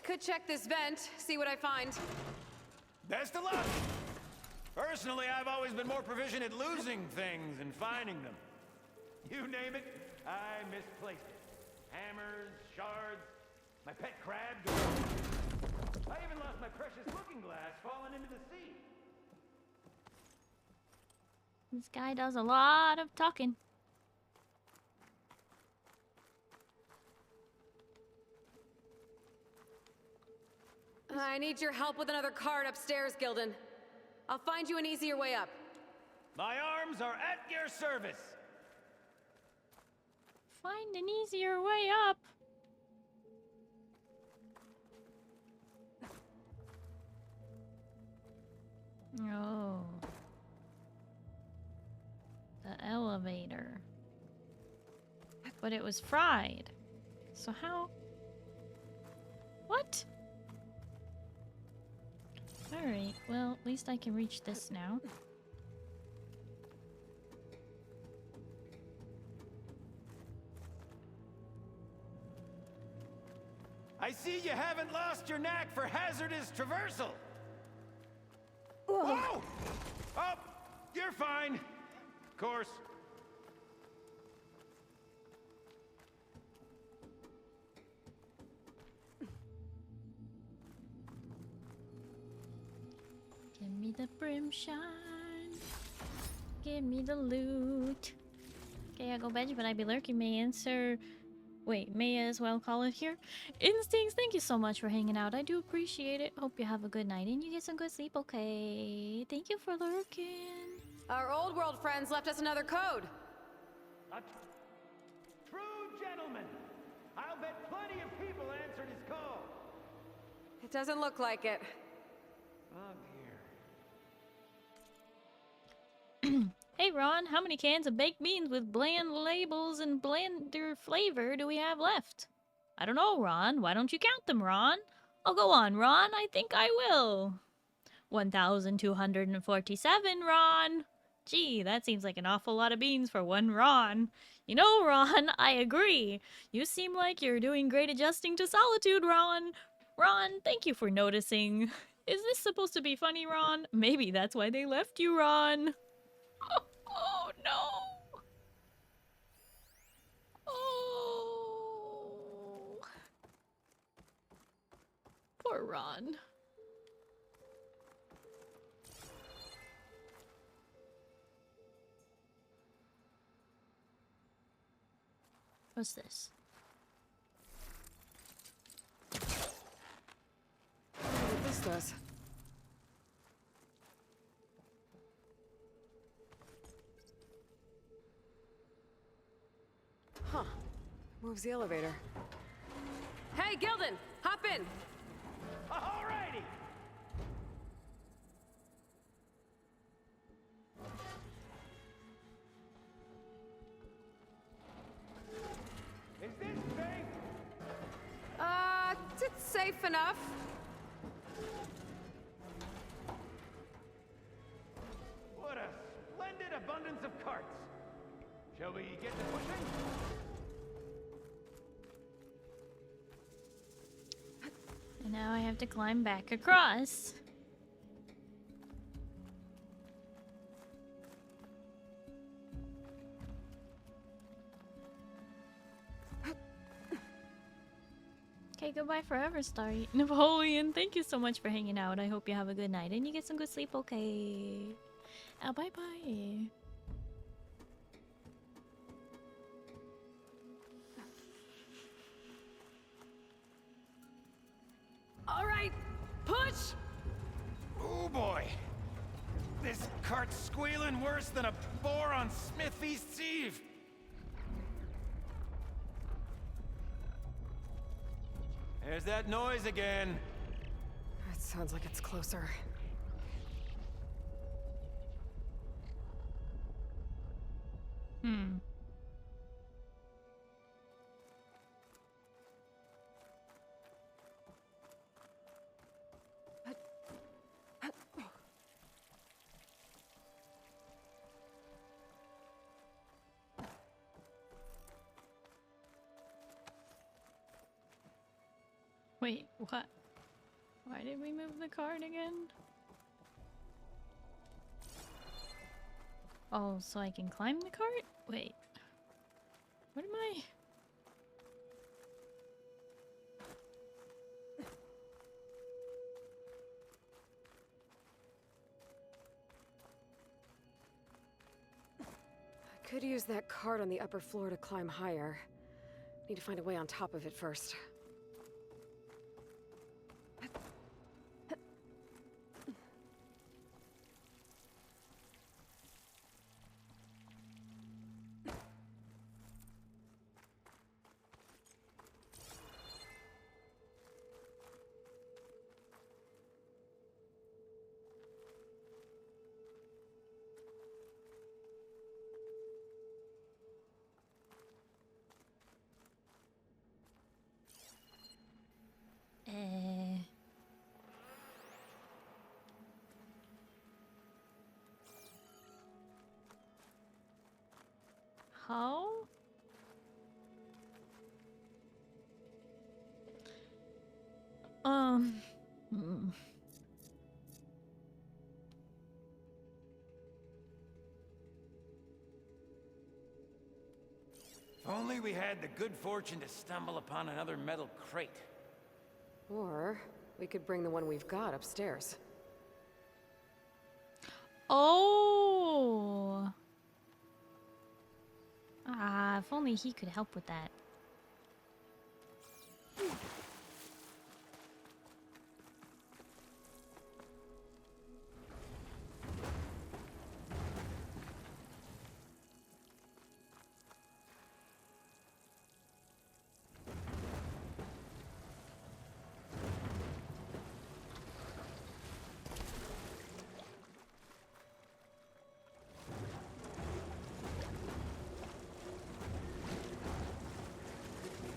Could check this vent, see what I find. Best of luck! Personally, I've always been more proficient at losing things than finding them. You name it, I misplaced it. Hammers, shards, my pet crab. I even lost my precious looking glass falling into the sea. This guy does a lot of talking. I need your help with another card upstairs, Gildan. I'll find you an easier way up. My arms are at your service. Find an easier way up. Oh. The elevator. But it was fried. So how? What? Alright, well, at least I can reach this now. I see you haven't lost your knack for hazardous traversal. Whoa! Oh, you're fine. Of course. Give me the brimshine. Give me the loot. Okay, I go veg, but I be lurking. May answer. Wait, may as well call it here. Instincts, thank you so much for hanging out. I do appreciate it. Hope you have a good night and you get some good sleep, okay? Thank you for lurking. Our old world friends left us another code. A true gentleman. I'll bet plenty of people answered his call. It doesn't look like it. Oh dear. Hey Ron, how many cans of baked beans with bland labels and blander flavor do we have left? I don't know, Ron. Why don't you count them, Ron? Oh, go on, Ron. I think I will. 1,247, Ron. Gee, that seems like an awful lot of beans for one Ron. You know, Ron, I agree. You seem like you're doing great adjusting to solitude, Ron. Ron, thank you for noticing. Is this supposed to be funny, Ron? Maybe that's why they left you, Ron. Oh, no. Oh. Poor Ron. What's this? I wonder what this does. Huh. Moves the elevator. Hey, Gildan! Hop in! Alrighty! Is this safe? It's safe enough. What a splendid abundance of carts. Shall we get to pushing? And now I have to climb back across. Okay, goodbye forever, Starry. Napoleon, thank you so much for hanging out. I hope you have a good night and you get some good sleep, okay? Bye-bye. All right, push! Oh boy! This cart's squealing worse than a boar on Smith Feast's Eve! There's that noise again. It sounds like it's closer. Hmm. Wait, what? Why did we move the card again? Oh, so I can climb the cart? Wait. What am I? I could use that cart on the upper floor to climb higher. Need to find a way on top of it first. How? Hmm. If only we had the good fortune to stumble upon another metal crate. Or we could bring the one we've got upstairs. Oh! Ah, if only he could help with that.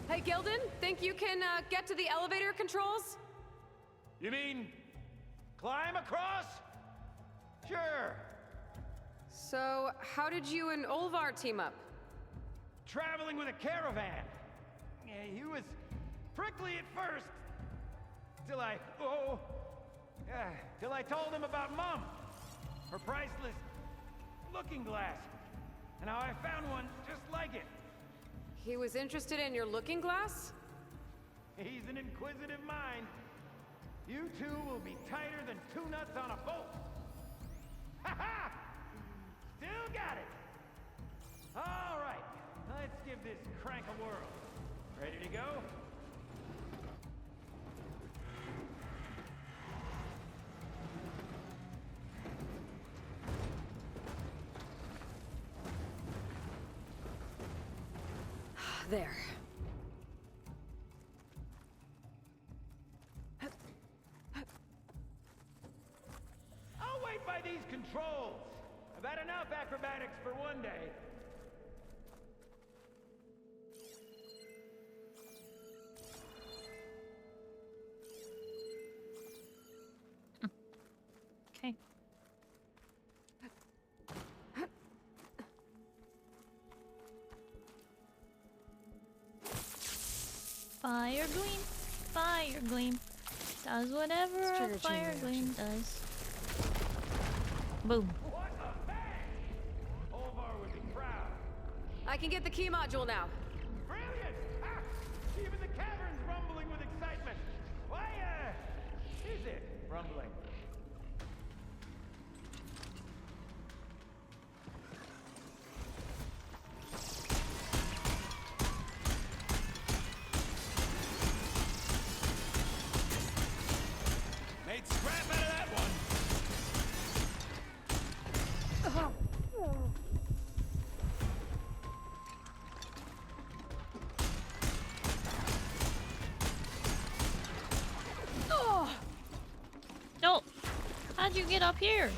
Hey, Gildan, think you can get to the elevator controls? You mean climb across? Sure. So, how did you and Olvar team up? Traveling with a caravan. Yeah, he was prickly at first. Till I told him about Mom. Her priceless looking glass. And how I found one just like it. He was interested in your looking glass? He's an inquisitive mind. You two will be tighter than two nuts on a bolt. Ha ha! Still got it. All right, let's give this crank a whirl. Ready to go? There. I'll wait by these controls. I've had enough acrobatics for one day. Okay. Fire gleam, fire gleam, does whatever a fire gleam does. Boom. What a bang! Olvar would be proud. I can get the key module now. Brilliant! Ah, even the cavern's rumbling with excitement. Why, is it rumbling? Made scrap out of that one. How'd you get up here?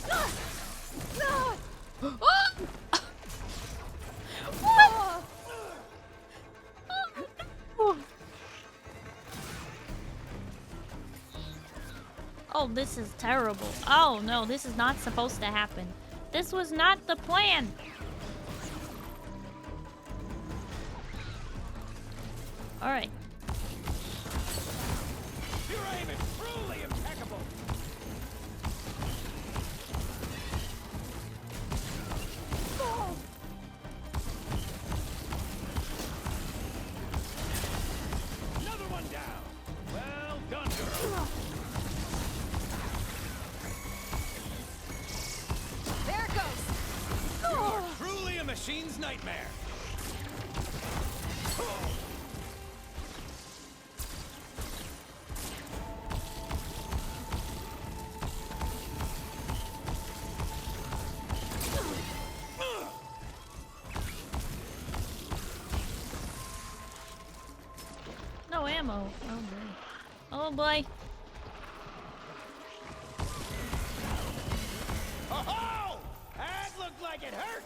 What? Oh, this is terrible. Oh no, this is not supposed to happen. This was not the plan. Alright. Your aim is truly impeccable. Another one down. Well done, girl. There it goes. You are truly a machine's nightmare. No ammo. Oh boy. Oh boy. Oh, that looked like it hurt.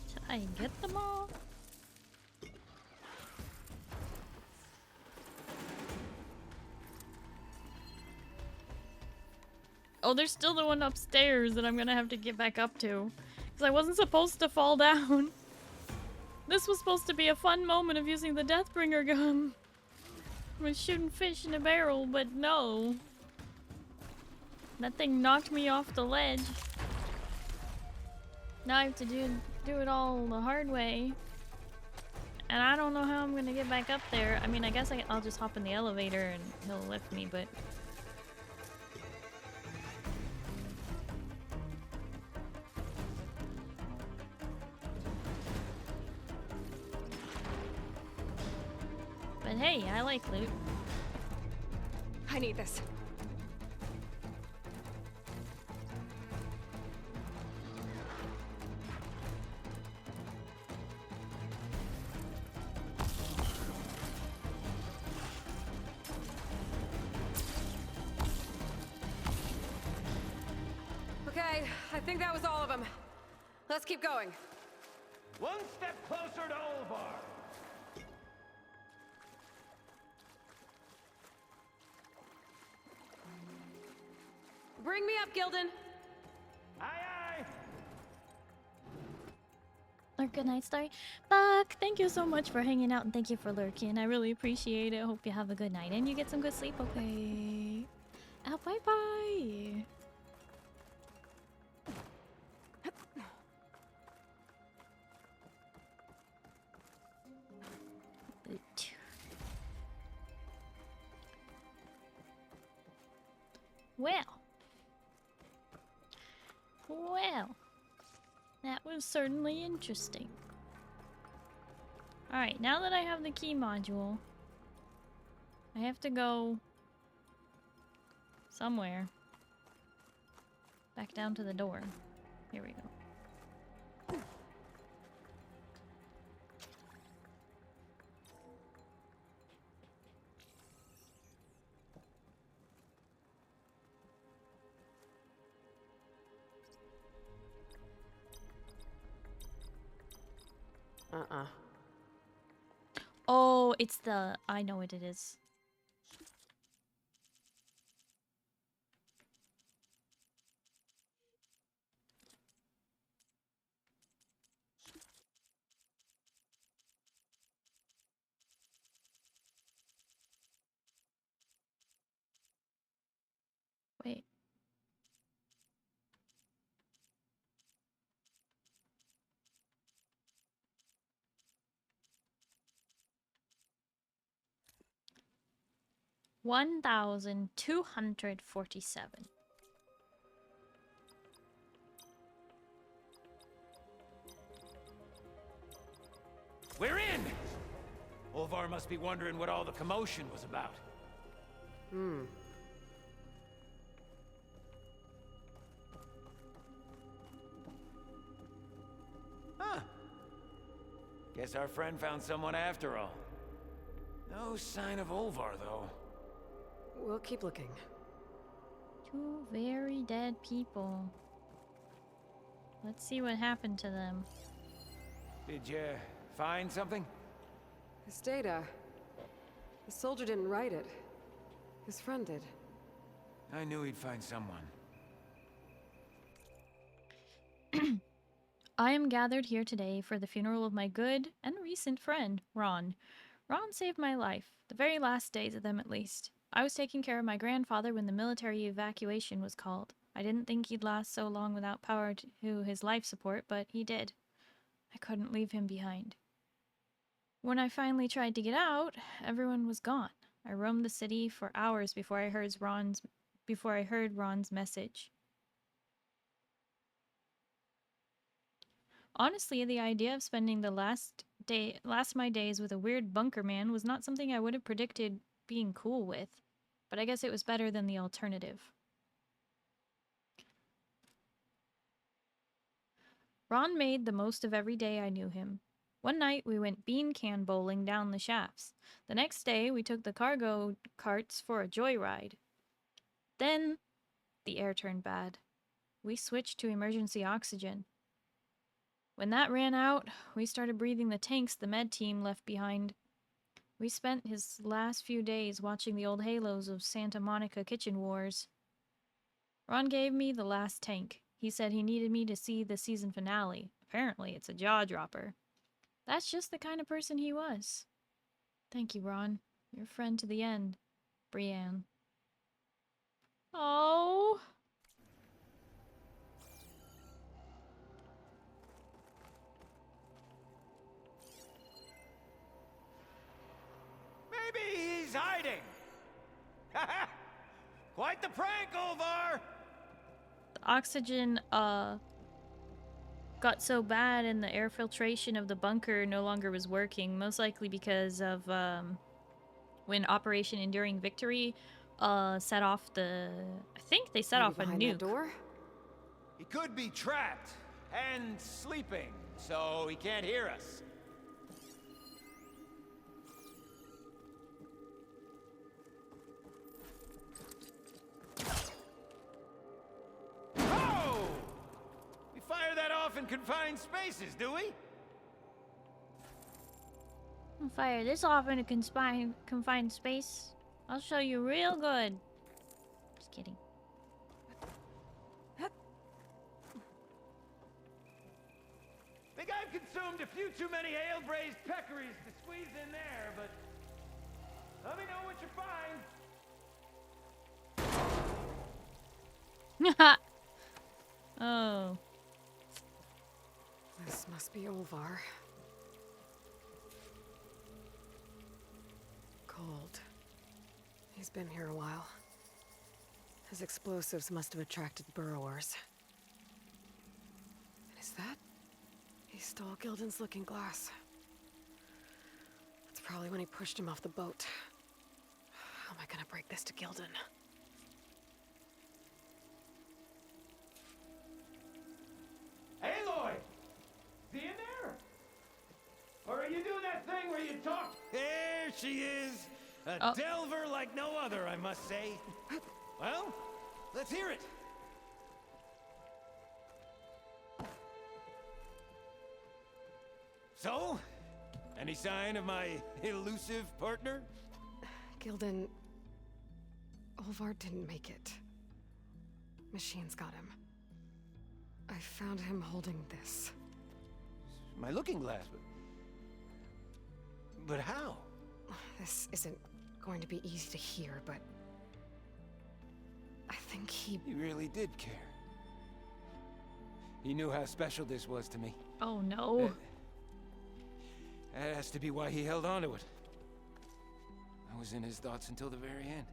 Should I get them all? Oh, there's still the one upstairs that I'm gonna have to get back up to. Because I wasn't supposed to fall down. This was supposed to be a fun moment of using the Deathbringer gun. I was shooting fish in a barrel, but no. That thing knocked me off the ledge. Now I have to do it all the hard way. And I don't know how I'm gonna get back up there. I mean, I guess I'll just hop in the elevator and he'll lift me, but... But hey, I like loot. I need this. Okay, I think that was all of them. Let's keep going. One step closer to Olvar. Bring me up, Gildan. Aye, aye. Or good night, Starry. Buck, thank you so much for hanging out and thank you for lurking. I really appreciate it. Hope you have a good night and you get some good sleep, okay? Bye-bye. Loot. Well, that was certainly interesting. Alright, now that I have the key module, I have to go somewhere. Back down to the door. Here we go. Oh, it's the... I know what it is. Wait. 1,247. We're in! Olvar must be wondering what all the commotion was about. Huh. Guess our friend found someone after all. No sign of Olvar, though. We'll keep looking. 2 very dead people. Let's see what happened to them. Did you find something? His data. The soldier didn't write it. His friend did. I knew he'd find someone. I am gathered here today for the funeral of my good and recent friend, Ron. Ron saved my life, the very last days of them at least. I was taking care of my grandfather when the military evacuation was called. I didn't think he'd last so long without power to his life support, but he did. I couldn't leave him behind. When I finally tried to get out, everyone was gone. I roamed the city for hours before I heard Ron's message. Honestly, the idea of spending the last of my days with a weird bunker man was not something I would have predicted being cool with, but I guess it was better than the alternative. Ron made the most of every day I knew him. One night we went bean can bowling down the shafts. The next day we took the cargo carts for a joyride. Then the air turned bad. We switched to emergency oxygen. When that ran out, we started breathing the tanks the med team left behind. We spent his last few days watching the old halos of Santa Monica Kitchen Wars. Ron gave me the last tank. He said he needed me to see the season finale. Apparently, it's a jaw-dropper. That's just the kind of person he was. Thank you, Ron. Your friend to the end, Brienne. Oh. Maybe he's hiding. Quite the prank, Olvar! The oxygen, got so bad and the air filtration of the bunker no longer was working, most likely because of, when Operation Enduring Victory, set off the... I think they set off a nuke. Door? He could be trapped and sleeping, so he can't hear us. Oh! We fire that off in confined spaces, do we? I'll fire this off in a confined space. I'll show you real good. Just kidding. Think I've consumed a few too many ale-braised peccaries to squeeze in there, but let me know what you find. Oh. This must be Olvar. Cold. He's been here a while. His explosives must have attracted burrowers. And is that? He stole Gildan's looking glass. That's probably when he pushed him off the boat. How am I gonna break this to Gildan? Aloy! Is he in there? Or are you doing that thing where you talk? There she is! A delver like no other, I must say. Well, let's hear it. So, any sign of my elusive partner? Gildan... Olvar didn't make it. Machines got him. I found him holding this. My looking glass, but how? This isn't going to be easy to hear, but... I think he really did care. He knew how special this was to me. Oh no. That has to be why he held on to it. I was in his thoughts until the very end.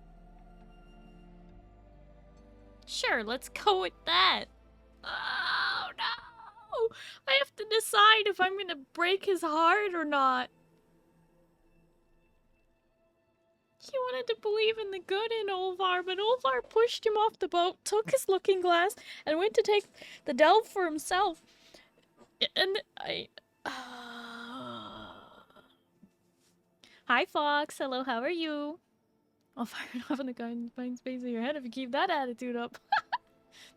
Sure, let's go with that. Oh no! I have to decide if I'm gonna break his heart or not. He wanted to believe in the good in Olvar, but Olvar pushed him off the boat, took his looking glass, and went to take the delve for himself. And I... Hi, Fox. Hello, how are you? I'll fire it off in the confined space in your head if you keep that attitude up.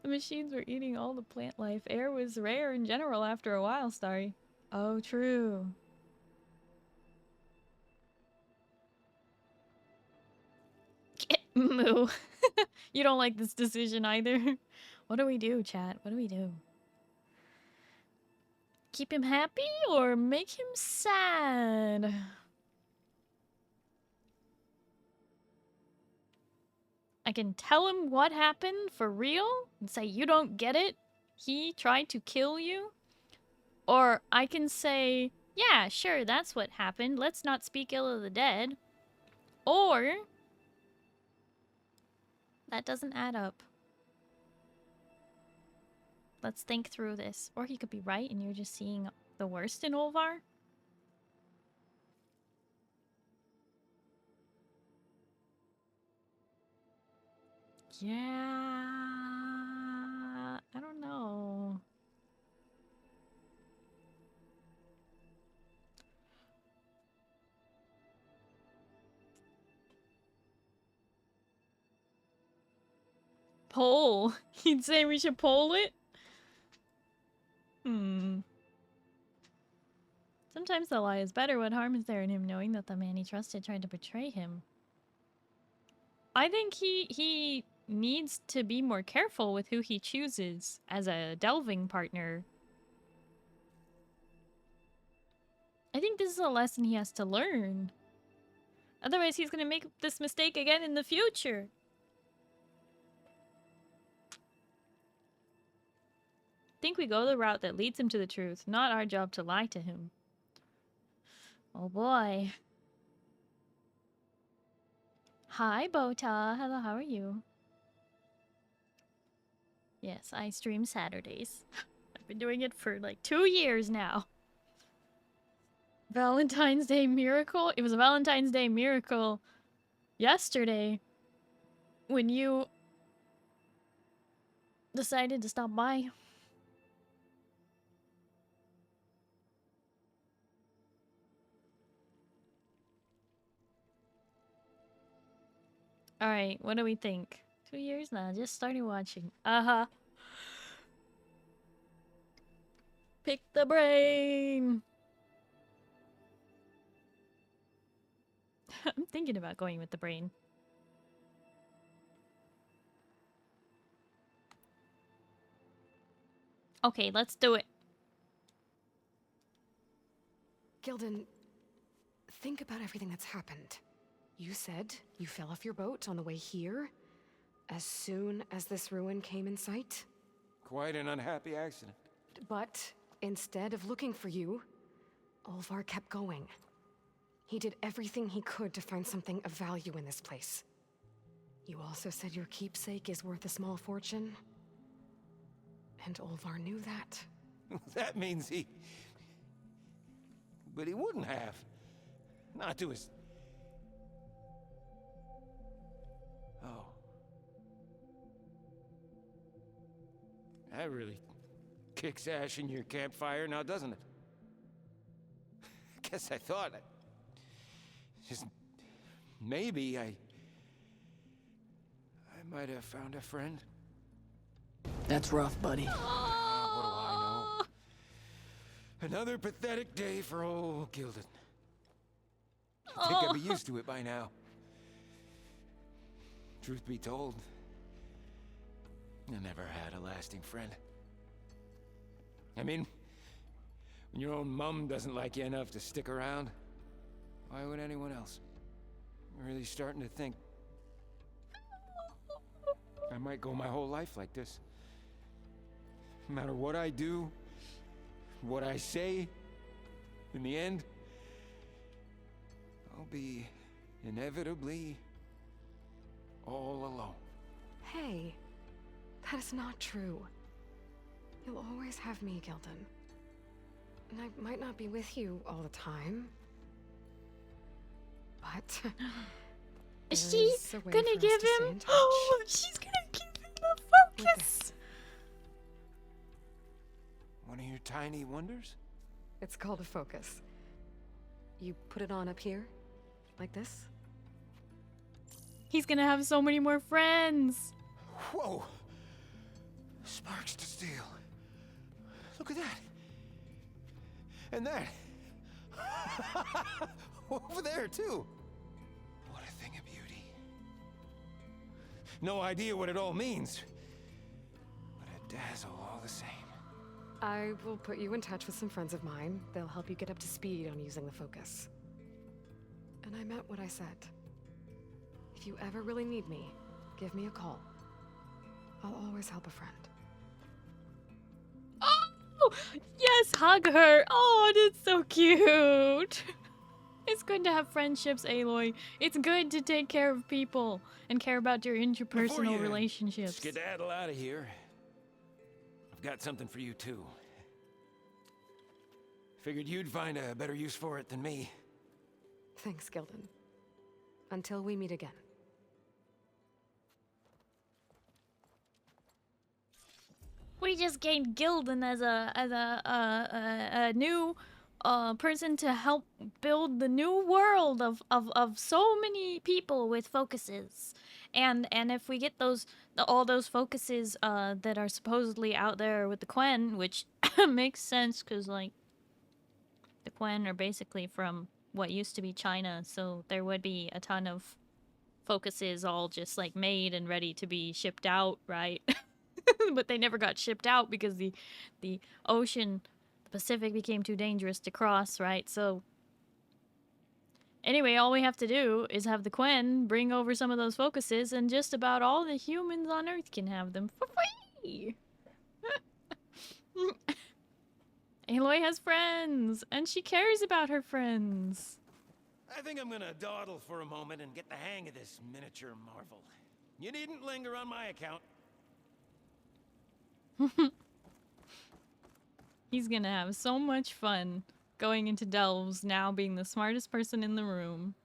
The machines were eating all the plant life. Air was rare in general after a while, Starry. Oh, true. Moo. You don't like this decision either. What do we do, chat? What do we do? Keep him happy or make him sad? I can tell him what happened for real and say you don't get it. He tried to kill you. Or I can say, yeah, sure, that's what happened. Let's not speak ill of the dead. Or that doesn't add up. Let's think through this. Or he could be right and you're just seeing the worst in Olvar. Yeah, I don't know. Poll. He'd say we should poll it? Sometimes the lie is better. What harm is there in him knowing that the man he trusted tried to betray him? I think he needs to be more careful with who he chooses as a delving partner. I think this is a lesson he has to learn. Otherwise, he's gonna make this mistake again in the future. I think we go the route that leads him to the truth. Not our job to lie to him. Oh boy. Hi, Bota. Hello, how are you? Yes, I stream Saturdays. I've been doing it for like 2 years now. Valentine's Day miracle? It was a Valentine's Day miracle yesterday when you decided to stop by. Alright, what do we think? 2 years now, just started watching. Pick the brain! I'm thinking about going with the brain. Okay, let's do it. Gildan, think about everything that's happened. You said you fell off your boat on the way here as soon as this ruin came in sight. Quite an unhappy accident. But instead of looking for you, Olvar kept going. He did everything he could to find something of value in this place. You also said your keepsake is worth a small fortune. And Olvar knew that. That means he... But he wouldn't have. Not to his... Oh. That really kicks ash in your campfire now, doesn't it? Guess I thought... Just... Maybe I might have found a friend. That's rough, buddy. What do I know? Another pathetic day for old Gildan. I think I'd be used to it by now. Truth be told, I never had a lasting friend. I mean, when your own mum doesn't like you enough to stick around, why would anyone else? I'm really starting to think I might go my whole life like this. No matter what I do, what I say, in the end, I'll be inevitably all alone. Hey, That is not true. You'll always have me, Gildan. And I might not be with you all the time. But... Is she gonna give him? Oh, she's gonna give him the focus! One of your tiny wonders? It's called a focus. You put it on up here, like this. He's gonna have so many more friends. Whoa! Sparks to steel. Look at that. And that. Over there, too. What a thing of beauty. No idea what it all means, but a dazzle all the same. I will put you in touch with some friends of mine. They'll help you get up to speed on using the focus. And I meant what I said. If you ever really need me, give me a call. I'll always help a friend. Oh! Yes, hug her! Oh, that's so cute! It's good to have friendships, Aloy. It's good to take care of people and care about your interpersonal relationships. Skedaddle out of here. I've got something for you, too. Figured you'd find a better use for it than me. Thanks, Gildan. Until we meet again. We just gained Gildan as a new person to help build the new world of so many people with focuses. And if we get all those focuses that are supposedly out there with the Quen, which makes sense because like the Quen are basically from what used to be China, so there would be a ton of focuses all just like made and ready to be shipped out, right? But they never got shipped out because the ocean, the Pacific, became too dangerous to cross, right? So anyway, all we have to do is have the Quen bring over some of those focuses, and just about all the humans on Earth can have them for free. Aloy has friends, and she cares about her friends. I think I'm gonna dawdle for a moment and get the hang of this miniature marvel. You needn't linger on my account. He's gonna have so much fun going into delves now, being the smartest person in the room.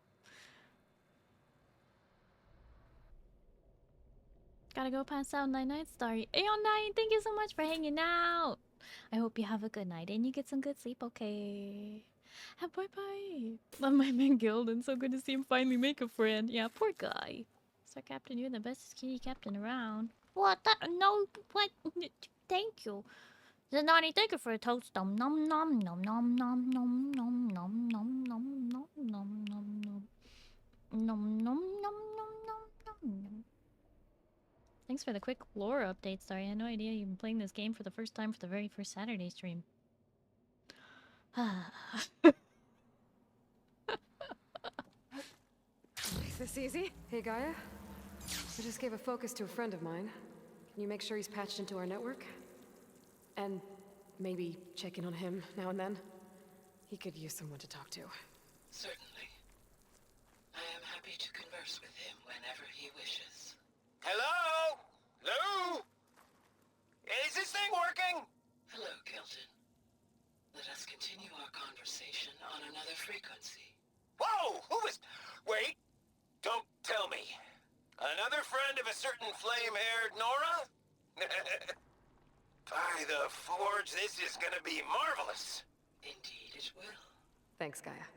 Gotta go pass out. Night, Starry. Aeon9, thank you so much for hanging out. I hope you have a good night and you get some good sleep, okay? Bye-bye. Love my man Gildan. So good to see him finally make a friend. Yeah, poor guy. Sir Captain, you're the best kitty captain around. What? No, what? Thank you. Zanani, thank you for a toast. Nom nom nom nom nom nom nom nom nom nom nom nom nom nom nom nom nom nom. Thanks for the quick lore update, Sorry. I had no idea you've been playing this game for the first time for the very first Saturday stream. Is this easy? Hey, Gaia. I just gave a focus to a friend of mine. Can you make sure he's patched into our network? And maybe check in on him now and then? He could use someone to talk to. Certainly. I am happy to converse with him whenever he wishes. Hello? Lou? Is this thing working? Hello, Gildan. Let us continue our conversation on another frequency. Whoa! Who was... Wait! Don't tell me. Another friend of a certain flame-haired Nora? By the Forge, this is gonna be marvelous. Indeed it will. Thanks, Gaia.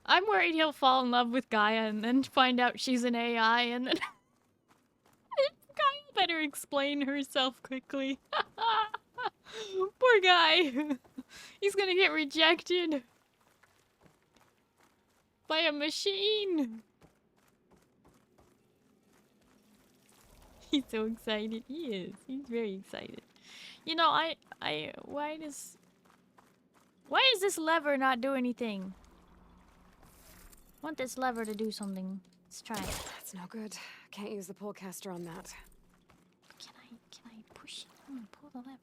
I'm worried he'll fall in love with Gaia and then find out she's an AI and then... Gaia better explain herself quickly. Poor guy. He's gonna get rejected by a machine. He's so excited. He is. He's very excited. You know, why does this lever not do anything? I want this lever to do something. Let's try it. That's no good. Can't use the pullcaster on that. Can I push it? I'm gonna pull the lever.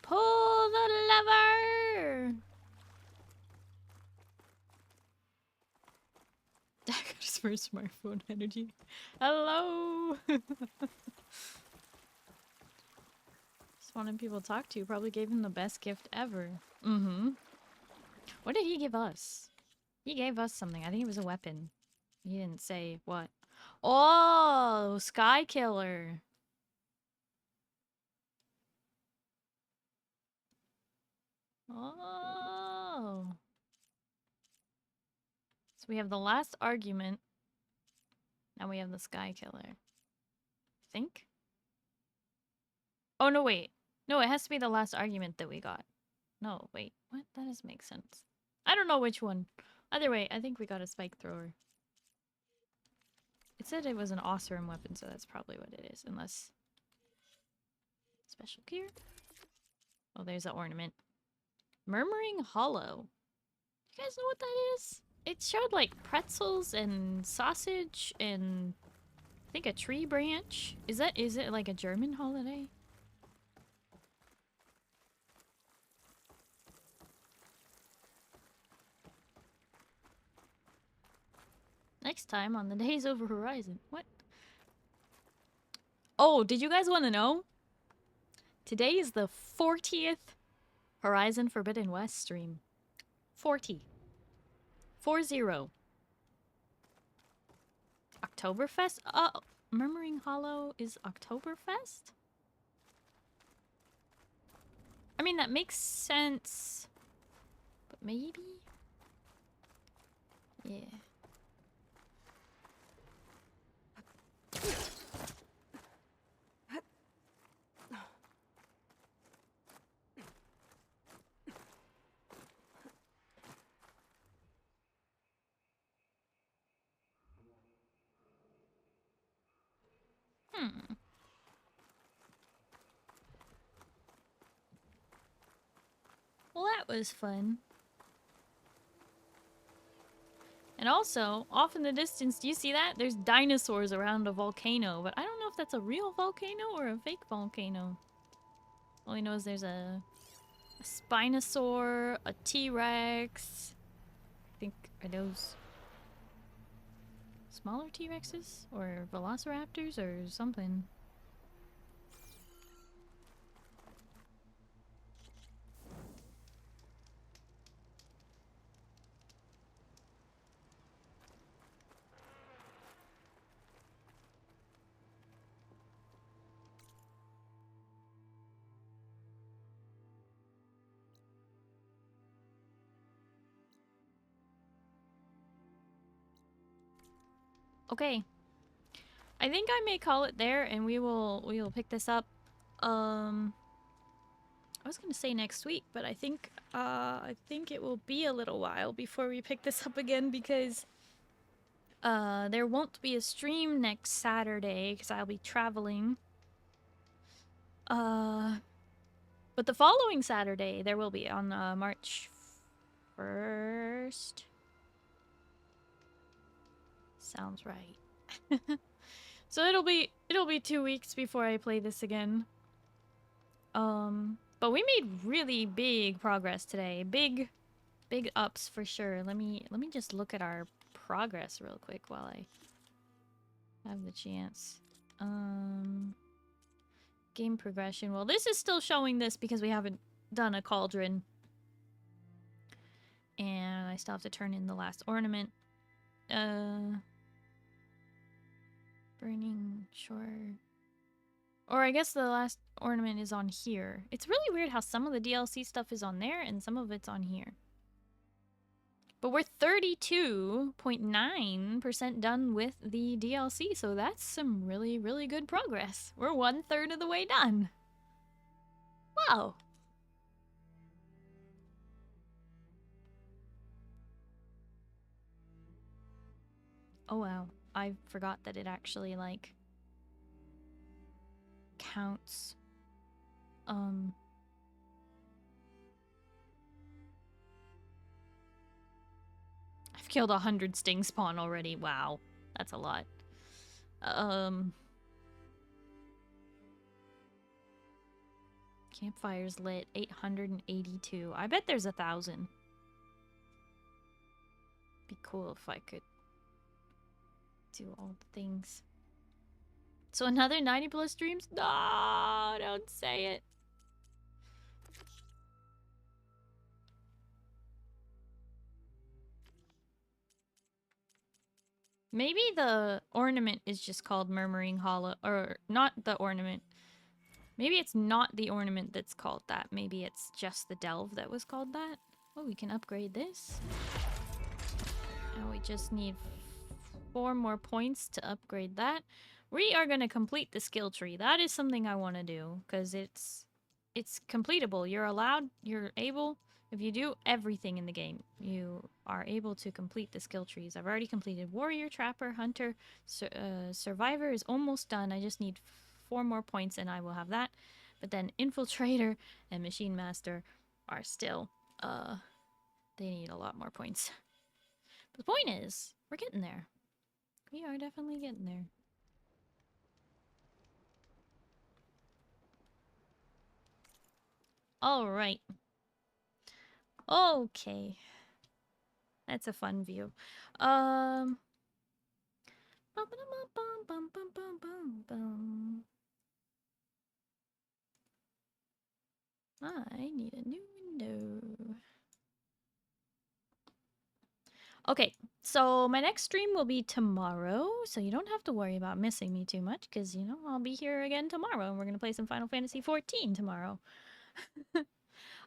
Pull the lever! I got his first smartphone energy. Hello! Just wanted people to talk to. Probably gave him the best gift ever. Mm-hmm. What did he give us? He gave us something. I think it was a weapon. He didn't say what. Oh, Sky Killer. Oh. So we have the last argument. Now we have the Sky Killer. I think? Oh, no, wait. No, it has to be the last argument that we got. No, wait. What? That doesn't make sense. I don't know which one. Either way, I think we got a spike thrower. It said it was an awesome weapon, so that's probably what it is. Unless... Special gear? Oh, there's the ornament. Murmuring Hollow. You guys know what that is? It showed like pretzels and sausage and I think a tree branch. Is it like a German holiday? Next time on the Days Over Horizon. What? Oh, did you guys want to know? Today is the 40th Horizon Forbidden West stream. 40. 40. Oktoberfest? Murmuring Hollow is Oktoberfest? I mean, that makes sense. But maybe? Yeah. Well, that was fun. And also, off in the distance, do you see that? There's dinosaurs around a volcano, but I don't know if that's a real volcano or a fake volcano. All I know is there's a Spinosaur, a T-Rex. I think, are those smaller T-Rexes? Or Velociraptors or something? Okay. I think I may call it there and we will pick this up. I was gonna say next week, but I think it will be a little while before we pick this up again because there won't be a stream next Saturday because I'll be traveling. But the following Saturday there will be on March 1st. Sounds right. So it'll be 2 weeks before I play this again. But we made really big progress today. Big ups for sure. Let me just look at our progress real quick while I have the chance. Game progression. Well, this is still showing this because we haven't done a cauldron. And I still have to turn in the last ornament. Burning Shore. Or I guess the last ornament is on here. It's really weird how some of the DLC stuff is on there and some of it's on here. But we're 32.9% done with the DLC, so that's some really, really good progress. We're 1/3 of the way done. Wow. Oh wow. I forgot that it actually, like, counts. I've killed 100 sting spawn already. Wow. That's a lot. Campfires lit 882. I bet there's 1,000. Be cool if I could do all the things. So another 90 plus streams? No, don't say it. Maybe the ornament is just called Murmuring Hollow, or not the ornament. Maybe it's not the ornament that's called that. Maybe it's just the delve that was called that. Oh, we can upgrade this. Now we just need 4 more points to upgrade that. We are going to complete the skill tree. That is something I want to do, because it's completable. You're allowed, you're able, if you do everything in the game, you are able to complete the skill trees. I've already completed Warrior, Trapper, Hunter, Survivor is almost done. I just need 4 more points and I will have that. But then Infiltrator and Machine Master are still, they need a lot more points. But the point is, we're getting there. We are definitely getting there. All right. Okay. That's a fun view. I need a new window. Okay, so my next stream will be tomorrow, so you don't have to worry about missing me too much, because, you know, I'll be here again tomorrow, and we're going to play some Final Fantasy XIV tomorrow.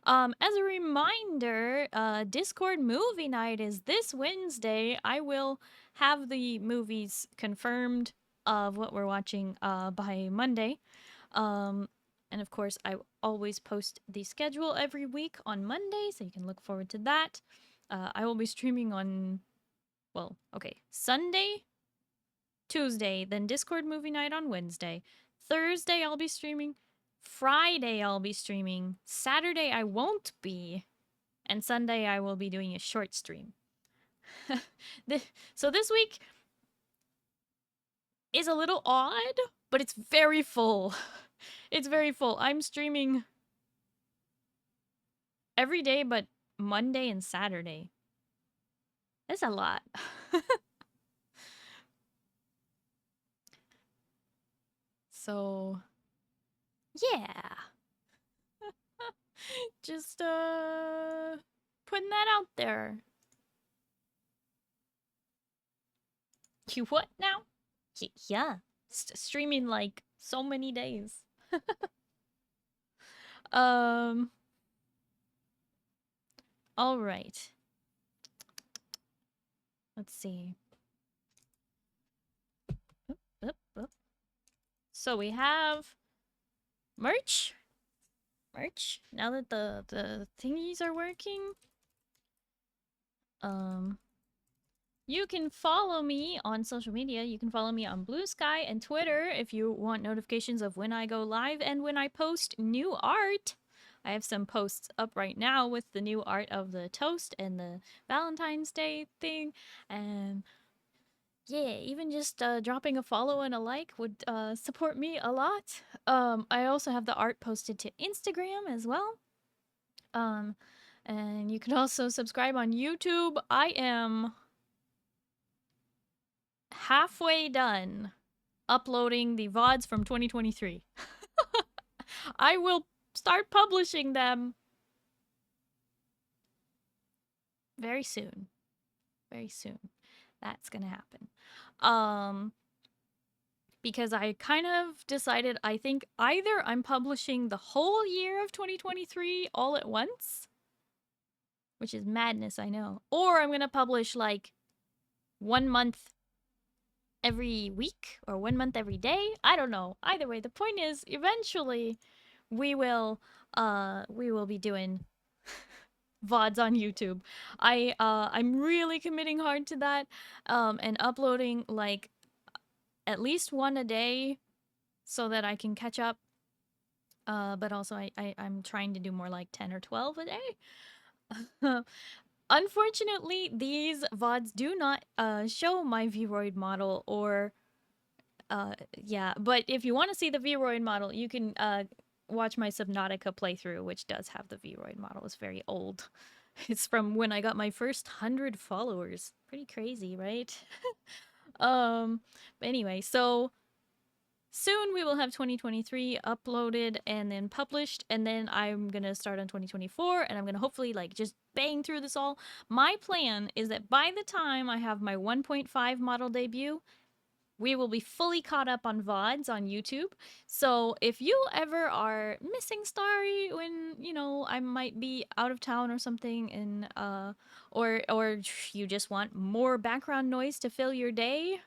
As a reminder, Discord movie night is this Wednesday. I will have the movies confirmed of what we're watching by Monday. And of course, I always post the schedule every week on Monday, so you can look forward to that. I will be streaming on, well, okay, Sunday, Tuesday, then Discord movie night on Wednesday. Thursday, I'll be streaming. Friday, I'll be streaming. Saturday, I won't be. And Sunday, I will be doing a short stream. So this week is a little odd, but it's very full. It's very full. I'm streaming every day but Monday and Saturday. That's a lot. So, yeah. Just, putting that out there. You what now? Yeah. Streaming like so many days. All right. Let's see. Oop. So we have merch. Now that the thingies are working. You can follow me on social media. You can follow me on Blue Sky and Twitter if you want notifications of when I go live and when I post new art. I have some posts up right now with the new art of the toast and the Valentine's Day thing. And yeah, even just dropping a follow and a like would support me a lot. I also have the art posted to Instagram as well. And you can also subscribe on YouTube. I am halfway done uploading the VODs from 2023. I will start publishing them very soon. Very soon. That's gonna happen. Because I kind of decided, I think either I'm publishing the whole year of 2023 all at once, which is madness, I know, or I'm gonna publish like 1 month every week or 1 month every day. I don't know. Either way, the point is eventually we will be doing VODs on YouTube. I'm really committing hard to that, and uploading like at least 1 a day so that I can catch up. But also I'm trying to do more like 10 or 12 a day. Unfortunately, these VODs do not show my Vroid model or yeah, but if you want to see the Vroid model, you can watch my Subnautica playthrough, which does have the Vroid model. It's very old. It's from when I got my first 100 followers. Pretty crazy, right? But anyway, so soon we will have 2023 uploaded and then published, and then I'm gonna start on 2024, and I'm gonna hopefully like just bang through this all. My plan is that by the time I have my 1.5 model debut, we will be fully caught up on VODs on YouTube. So if you ever are missing Starry when, you know, I might be out of town or something, and or you just want more background noise to fill your day,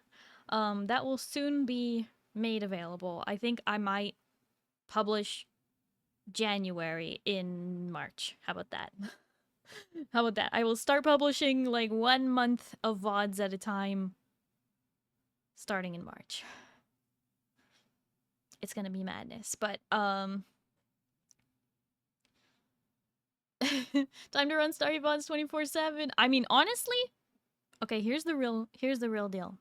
that will soon be made available. I think I might publish January in March. How about that? How about that? I will start publishing like 1 month of VODs at a time starting in March. It's gonna be madness, but time to run Starry VODs 24/7. I mean, honestly, okay, here's the real deal.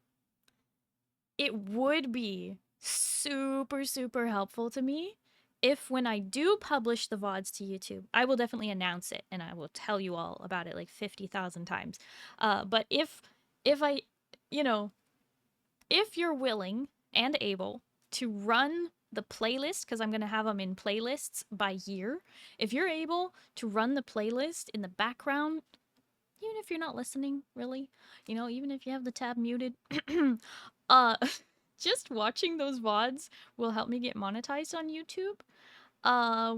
It would be super helpful to me if when I do publish the VODs to YouTube, I will definitely announce it and I will tell you all about it like 50,000 times. But if I, you know, if you're willing and able to run the playlist, because I'm going to have them in playlists by year, if you're able to run the playlist in the background, even if you're not listening, really, you know, even if you have the tab muted, just watching those VODs will help me get monetized on YouTube,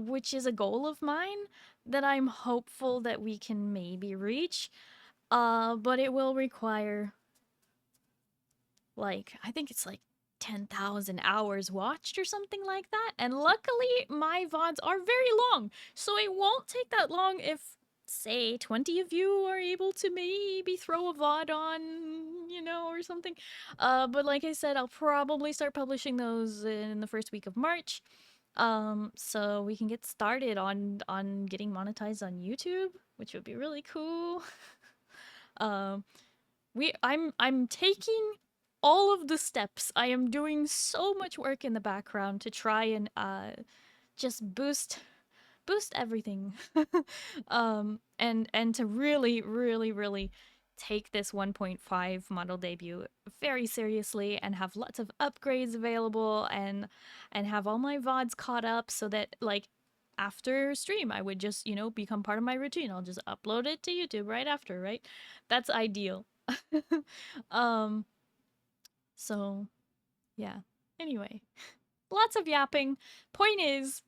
which is a goal of mine that I'm hopeful that we can maybe reach, but it will require, like, I think it's like 10,000 hours watched or something like that, and luckily my VODs are very long, so it won't take that long if, say, 20 of you are able to maybe throw a VOD on, you know, or something. But like I said, I'll probably start publishing those in the first week of March, so we can get started on getting monetized on YouTube, which would be really cool. I'm taking all of the steps. I am doing so much work in the background to try and just boost everything. And to really take this 1.5 model debut very seriously and have lots of upgrades available and have all my VODs caught up so that, like, after stream I would just, you know, become part of my routine. I'll just upload it to YouTube right after, right? That's ideal. So yeah. Anyway, lots of yapping. Point is,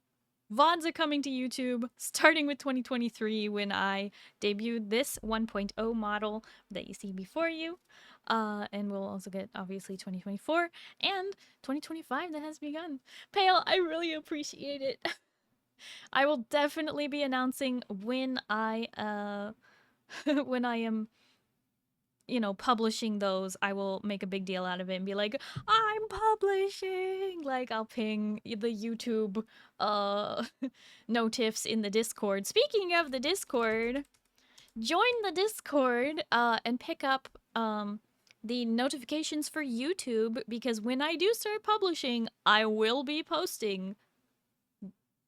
VODs are coming to YouTube starting with 2023 when I debuted this 1.0 model that you see before you. And we'll also get, obviously, 2024 and 2025 that has begun. Pale, I really appreciate it. I will definitely be announcing when I when I am, you know, publishing those. I will make a big deal out of it and be like, I'm publishing! Like, I'll ping the YouTube notifs in the Discord. Speaking of the Discord, join the Discord and pick up the notifications for YouTube, because when I do start publishing, I will be posting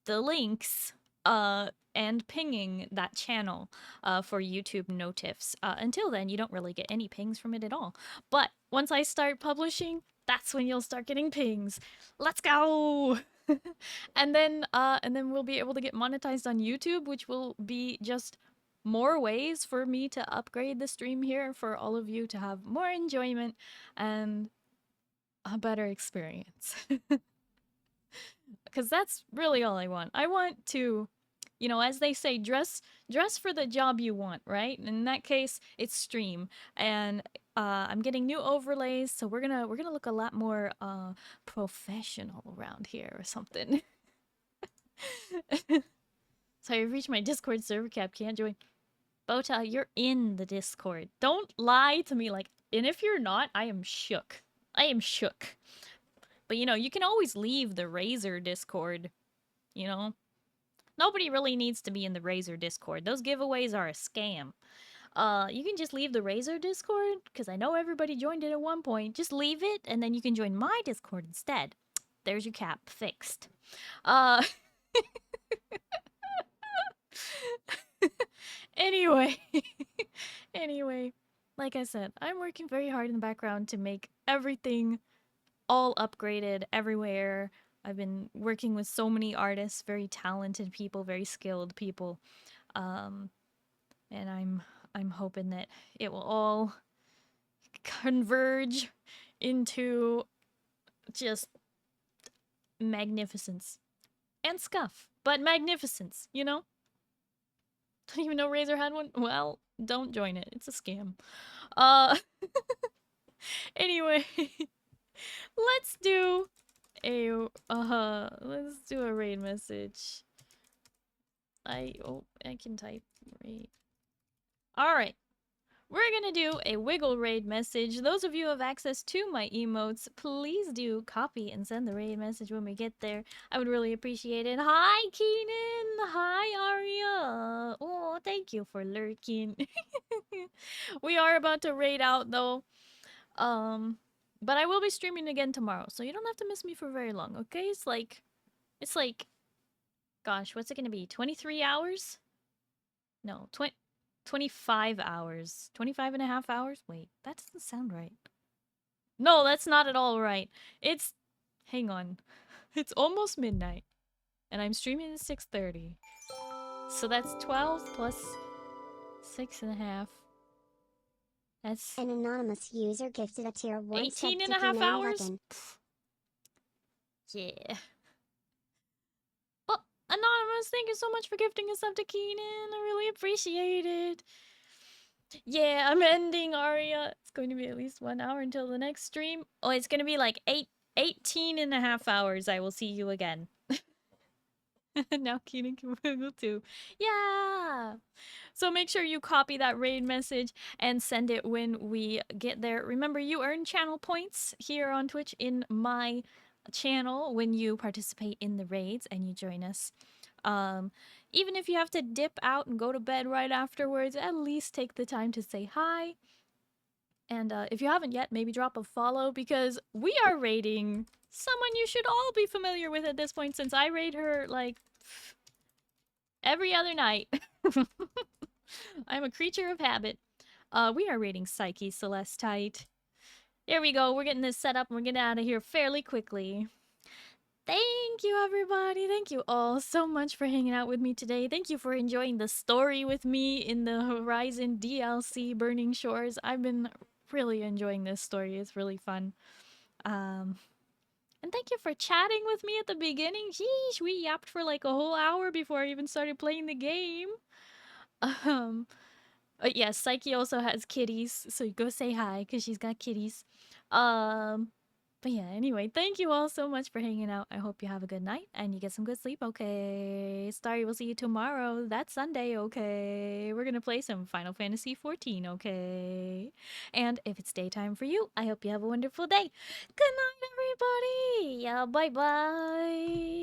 the links and pinging that channel for YouTube notifs. Until then, you don't really get any pings from it at all. But once I start publishing, that's when you'll start getting pings. Let's go! And then we'll be able to get monetized on YouTube, which will be just more ways for me to upgrade the stream here for all of you to have more enjoyment and a better experience. Because that's really all I want. I want to, you know, as they say, dress for the job you want, right? In that case, it's stream. And I'm getting new overlays, so we're gonna look a lot more professional around here or something. So I've reached my Discord server cap, can't join. Bota, you're in the Discord. Don't lie to me, like, and if you're not, I am shook. I am shook. But, you know, you can always leave the Razor Discord, you know? Nobody really needs to be in the Razor Discord. Those giveaways are a scam. You can just leave the Razor Discord, because I know everybody joined it at one point. Just leave it, and then you can join my Discord instead. There's your cap. Fixed. Anyway. Anyway. like I said, I'm working very hard in the background to make everything all upgraded everywhere. I've been working with so many artists, very talented people, very skilled people. And I'm hoping that it will all converge into just magnificence and scuff, but magnificence, you know? Don't even know Razor had one? Well, don't join it. It's a scam. Anyway, let's do a raid message. I can type raid. All right. We're gonna do a wiggle raid message. Those of you who have access to my emotes, please do copy and send the raid message when we get there. I would really appreciate it. Hi, Keenan! Hi, Aria! Oh, thank you for lurking. We are about to raid out, though. But I will be streaming again tomorrow, so you don't have to miss me for very long, okay? It's like, gosh, what's it gonna be? 23 hours? No, 25 hours. 25 and a half hours? Wait, that doesn't sound right. No, that's not at all right. It's... Hang on. It's almost midnight. And I'm streaming at 6:30. So that's 12 plus 6.5. That's... An anonymous user gifted a tier 1 18 sub and a half to hours? Yeah. Well, Anonymous, thank you so much for gifting us up to Keenan. I really appreciate it. Yeah, I'm ending, Aria. It's going to be at least 1 hour until the next stream. Oh, it's going to be like 18 and a half hours. I will see you again. Now Keenan can wiggle too. Yeah! So make sure you copy that raid message and send it when we get there. Remember, you earn channel points here on Twitch in my channel when you participate in the raids and you join us. Even if you have to dip out and go to bed right afterwards, at least take the time to say hi. And if you haven't yet, maybe drop a follow, because we are raiding someone you should all be familiar with at this point, since I raid her, like, every other night. I'm a creature of habit. We are raiding Psyche Celestite. There we go. We're getting this set up and we're getting out of here fairly quickly. Thank you, everybody. Thank you all so much for hanging out with me today. Thank you for enjoying the story with me in the Horizon DLC Burning Shores. I've been really enjoying this story. It's really fun. And thank you for chatting with me at the beginning. Sheesh, we yapped for like a whole hour before I even started playing the game. But yes, Psyche also has kitties, so go say hi, because she's got kitties. But yeah, anyway, thank you all so much for hanging out. I hope you have a good night and you get some good sleep, okay? Starry, we'll see you tomorrow. That's Sunday, okay? We're gonna play some Final Fantasy XIV, okay? And if it's daytime for you, I hope you have a wonderful day. Good night, everybody! Yeah, bye-bye!